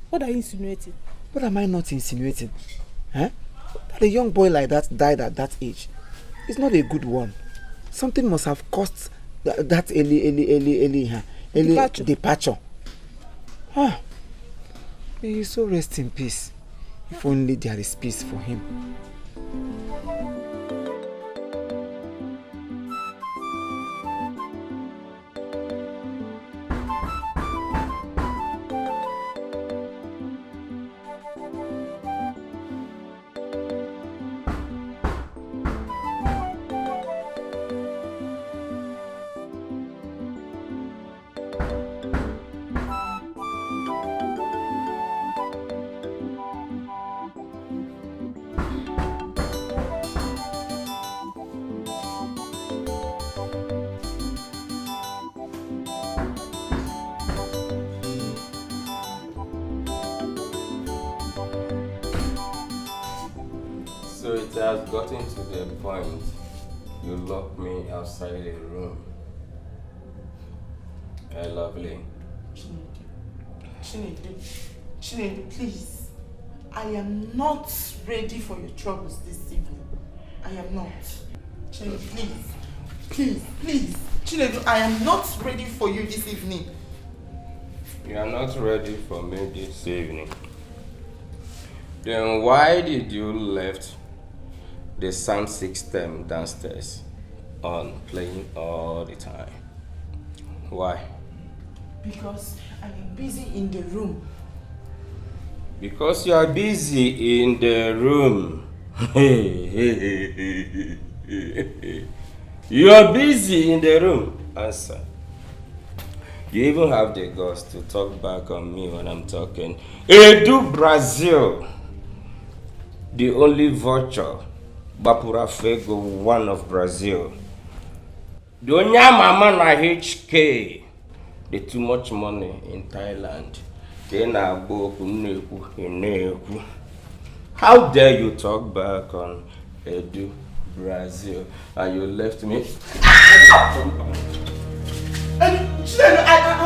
What are you insinuating? What am I not insinuating? Huh? That a young boy like that died at that age. It's not a good one. Something must have caused that early departure. Ah. May he so rest in peace. If only there is peace for him. It has gotten to the point you lock me outside a room. Lovely. Chinedu, please. I am not ready for your troubles this evening. I am not. Chinedu, please. Chinedu, I am not ready for you this evening. You are not ready for me this evening. Then why did you left the sound system downstairs on playing all the time? Why? Because I am busy in the room. Because you are busy in the room. You are busy in the room. Answer. You even have the guts to talk back on me when I'm talking. Edu Brazil, the only vulture, Bapura Fego, one of Brazil. The Onyamama na HK, the too much money in Thailand. How dare you talk back on Edu Brazil and you left me? I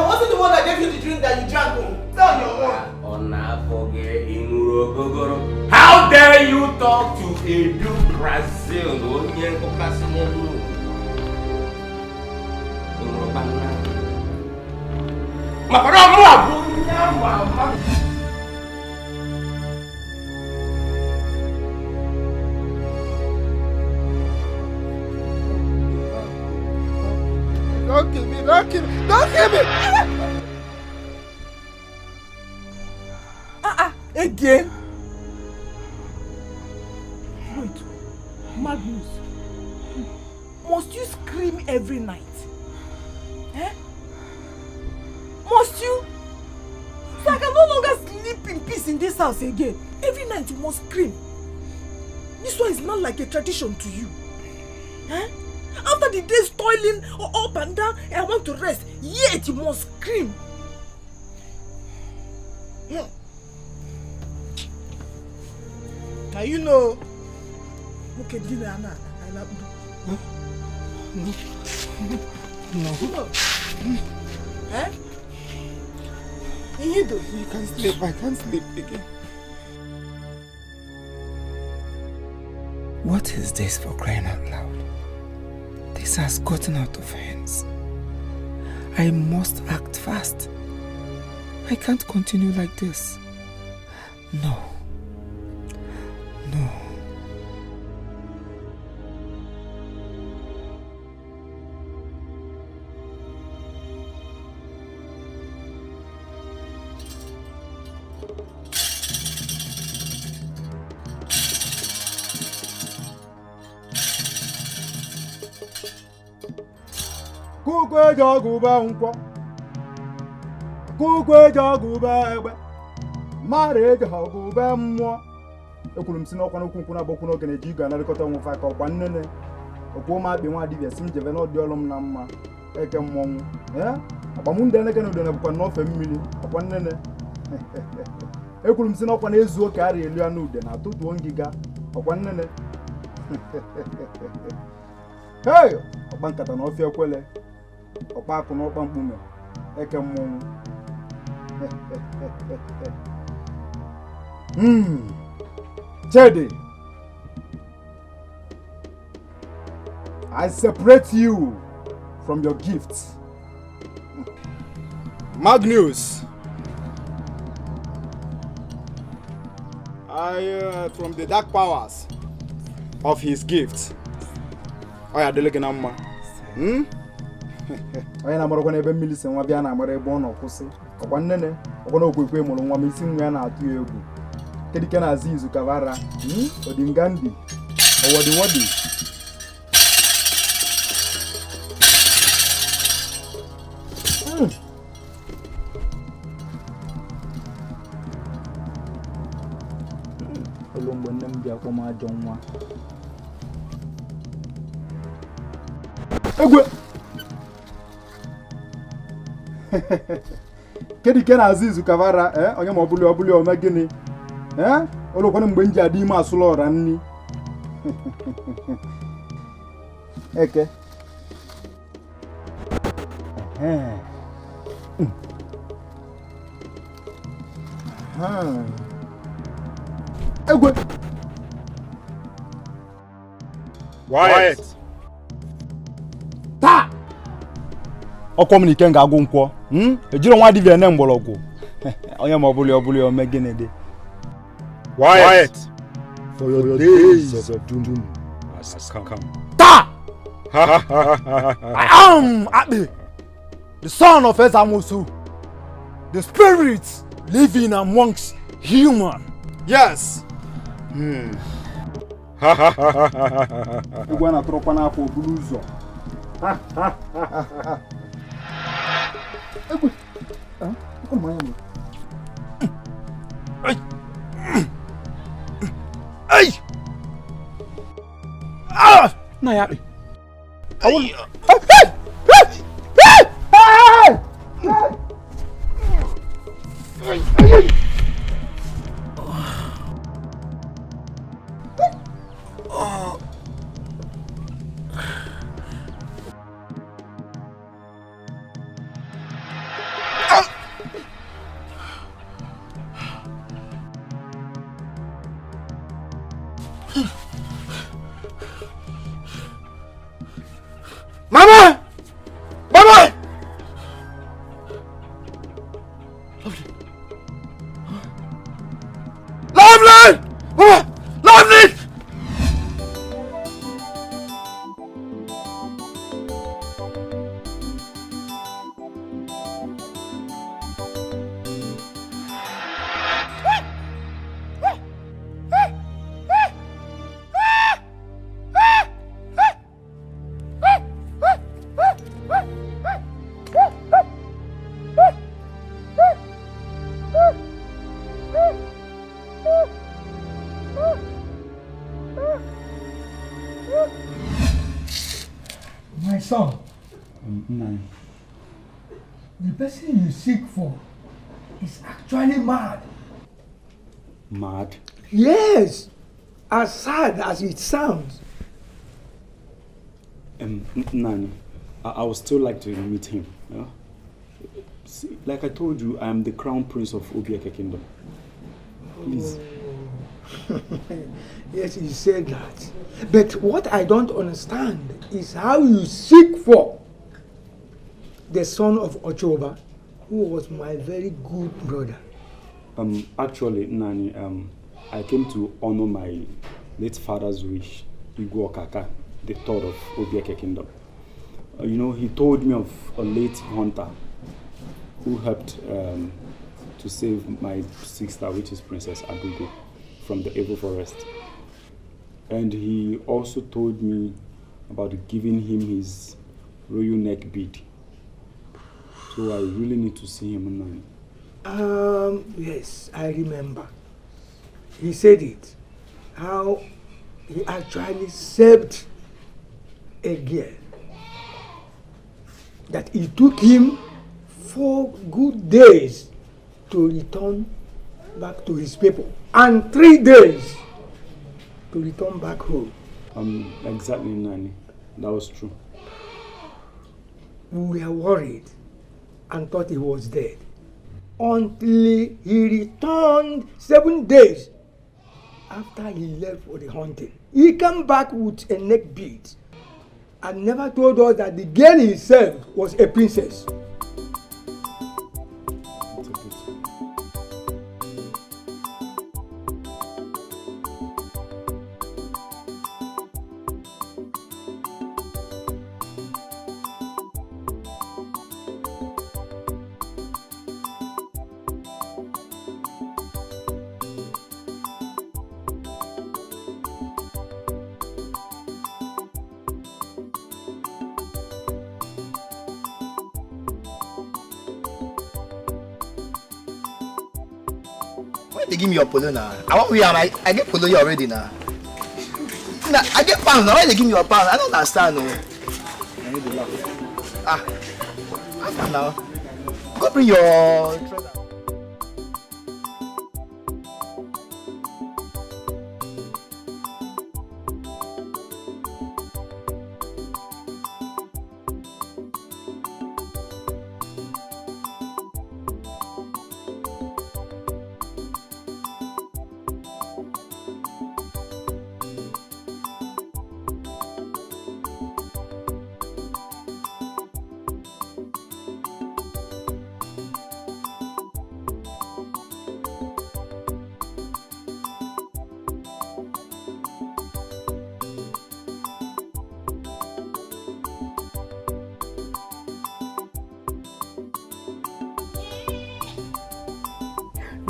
wasn't the one that gave you the drink that you drank. Tell your own. How dare you talk to Edu Brazil? Don't kill me, don't kill me, don't kill me! Again? Wait, Magnus, must you scream every night? Eh? Must you? So I can no longer sleep in peace in this house again. Every night you must scream. This one is not like a tradition to you. Eh? After the days toiling up and down, I want to rest, yet you must scream. Now you know. Okay, dinner, Anna. I love you. No. Eh? You can't sleep. I can't sleep again. What is this, for crying out loud? This has gotten out of hands. I must act fast. I can't continue like this. No. No. Kukwe joguba nkwo. Kukwe joguba egbe. Mare joguba mmụọ. Ekwuru m si n'ọkwa n'okwu na abọkwu n'oge na-eji igwe anarịkọta onwe fa ka ọgba nnene. Okwu ma akpị nwa dibịa si m jebe n'ọdị ọlụ m na mma. Eke mmọnwụ. Agbamunde neke na udene bụkwa n'ofe mmiri. Ọkwa nnene. Ekwuru m si n'ọkwa na-ezu oke ara elu ya n'ude na atụtuo ngịga. Ọkwa nnene. Hey! Ọkpa nkata na ọfịa ekwele. Ọkpa akụ na ọkpa mkpume. Eke mmọnwụ. Chedi, I separate you from your gifts. Magnus, from the dark powers of his gifts. Oya deleke na mma. Oya na moro kwa ebe milise nwa bia na moro ebe ọ nọ kwụsị. Ọkwa nnene, ọkwa na okwekwe mụrụ nwa m isi nwa ya na-atụ egwu. Kedike na azizu kavara, odingandi, owodi. Olombo nne m bịa kwa m ajọ nwa. Egwe! Kedike na azizu kavara, onye ma ọbụli ome gịnị? Olokwana mgbe nji adị ime asụlọ ọra nni. Okay. Wyatt. Ta! Ọkọ m na ike ga-agụ nkwọ. Ejiro nwa dibia ene mgbọrọgwụ. Onye ma ọbụla o megene dị. Wyatt. For your days of doom has come. Ta! I am Akbe, the son of Ezamusu, the spirit living amongst human. Yes. Igwe na tropa na afọ bulu ụzọ. Egwe. Come on. Ay! Ah! Na ya. I will. Mama! Mama! Lovely! Mama! Lovely! My son, the person you seek for is actually mad. Mad? Yes, as sad as it sounds. Nani, I would still like to meet him. Yeah? See, like I told you, I am the crown prince of Obieke Kingdom. Please. Yes, you said that. But what I don't understand is how you seek for the son of Ochoba, who was my very good brother. Actually, Nani, I came to honor my late father's wish, Igwe Okaka, the third of Obieke Kingdom. You know, he told me of a late hunter who helped to save my sister, which is Princess Adugo, from the evil forest. And he also told me about giving him his royal neck bead. So I really need to see him now. Yes, I remember. He said it. How he actually saved a girl. That it took him 4 good days to return back to his people, and 3 days to return back home. Exactly, Nani. That was true. We were worried and thought he was dead until he returned 7 days after he left for the hunting. He came back with a neck bead and never told us that the girl he saved was a princess. They give me your polo now. I want I get polo here already now. Nah, I get pounds now. Why they give me your pounds? I don't understand no. I need to laugh. Ah, now. Go bring your trouser.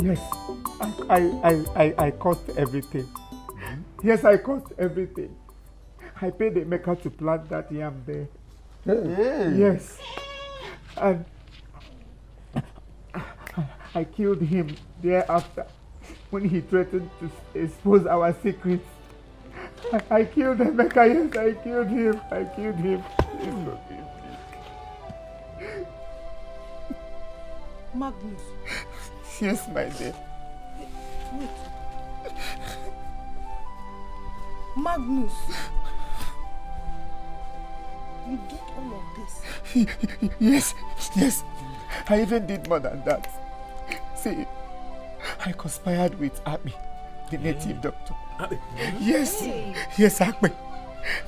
Yes, I cost everything. Yes, I cost everything. I paid the maker to plant that yam there. Hey. Yes. And I killed him thereafter when he threatened to expose our secrets. I killed the maker, yes, I killed him. Please forgive me. Magnus. Yes, my dear. Wait. Magnus. You did all of this? Yes. I even did more than that. See, I conspired with Abi, the native doctor. Abi? Yes, Abi.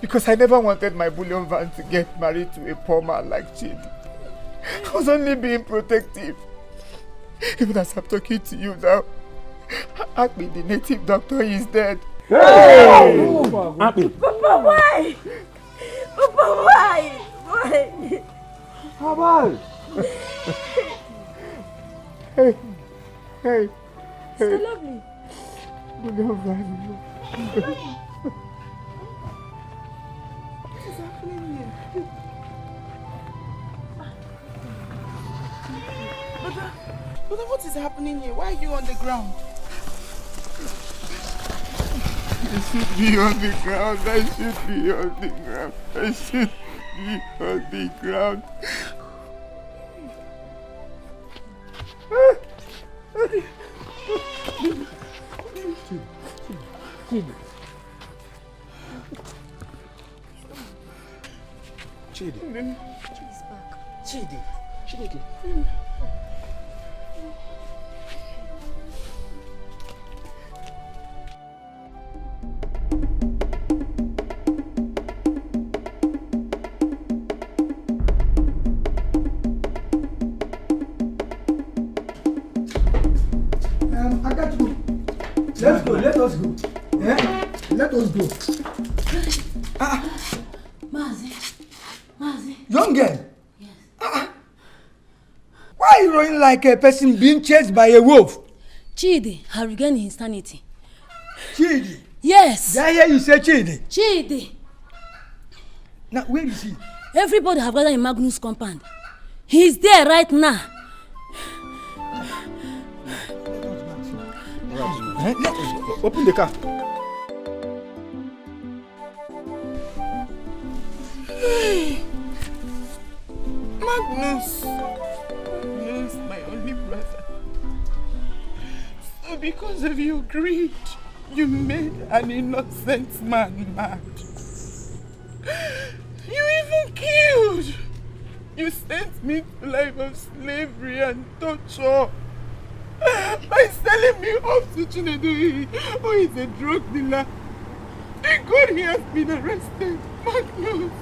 Because I never wanted my bullion van to get married to a poor man like Chidi. I was only being protective. Even as I'm talking to you now, Abi, the native doctor, is dead. Hey! Abi. Papa, why? Papa, why? Why? Abi. Hey. So lovely. Bullion van. What is happening here? Brother, what is happening here? Why are you on the ground? I should be on the ground. Chidi. Chidi's back. Chidi. Let us go. Let us go. Mazi. Young girl. Yes. Why are you running like a person being chased by a wolf? Chidi has regained his sanity. Chidi? Yes. Did I hear you say Chidi? Chidi. Now, where is he? Everybody have gathered in Magnus' compound. He's there right now. Let us go. Open the car. Magnus, my only brother. So because of your greed, you made an innocent man mad. You even killed. You sent me to a life of slavery and torture by selling me off to Chinedu, who is a drug dealer. Thank God he has been arrested. Magnus.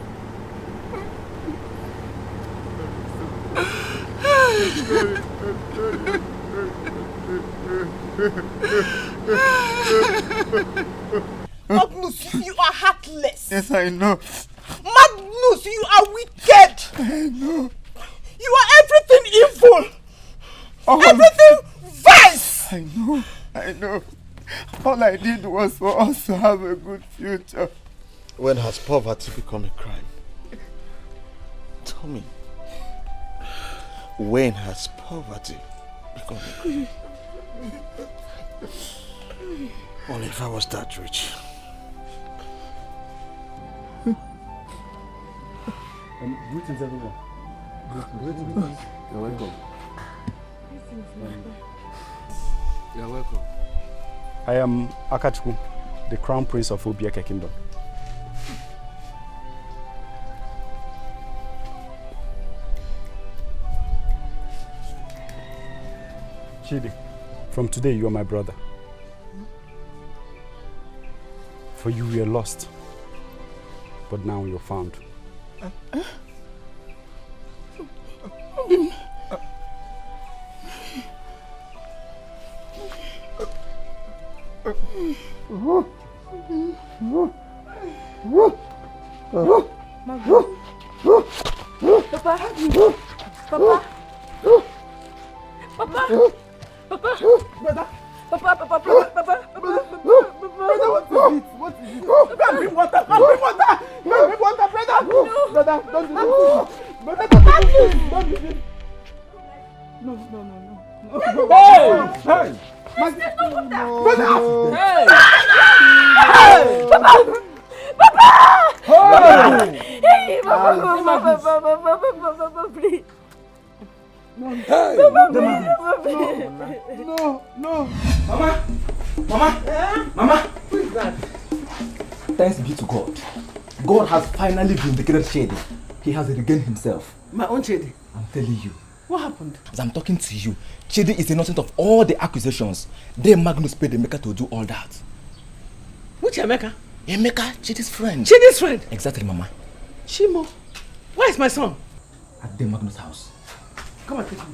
Magnus, you are heartless. Yes, I know. Magnus, you are wicked. I know. You are everything evil. Everything vice. I know. All I did was for us to have a good future. When has poverty become a crime? Tell me. When has poverty become a crime? Only if I was that rich. Greetings, everyone. Greetings. You're welcome. You're welcome. I am Akachukwu, the Crown Prince of Obieke Kingdom. Chidi, from today you are my brother. For you were lost, but now you're found. Papa. Brother. Papa. What is it? Go and bring water. Bring water, brother. Brother, don't do this. Brother, don't do this. No. Hey! Brother! Hey! Papa! Hey, Papa, please. No. Mama. Who is that? Thanks be to God. God has finally vindicated Shady. He has regained himself. My own Shady. I'm telling you. What happened? As I'm talking to you, Shady is innocent of all the accusations. Then Magnus paid Emeka to do all that. Which Emeka? Emeka, Shady's friend. Shady's friend? Exactly, Mama. Shimo, where is my son? At the Magnus' house. Come and take me.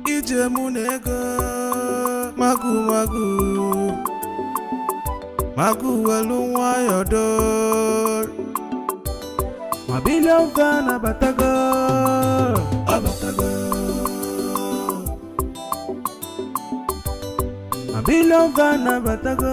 Ijemunego magu welu nwayodor Mabillion fan abatago Mabillion fan abatago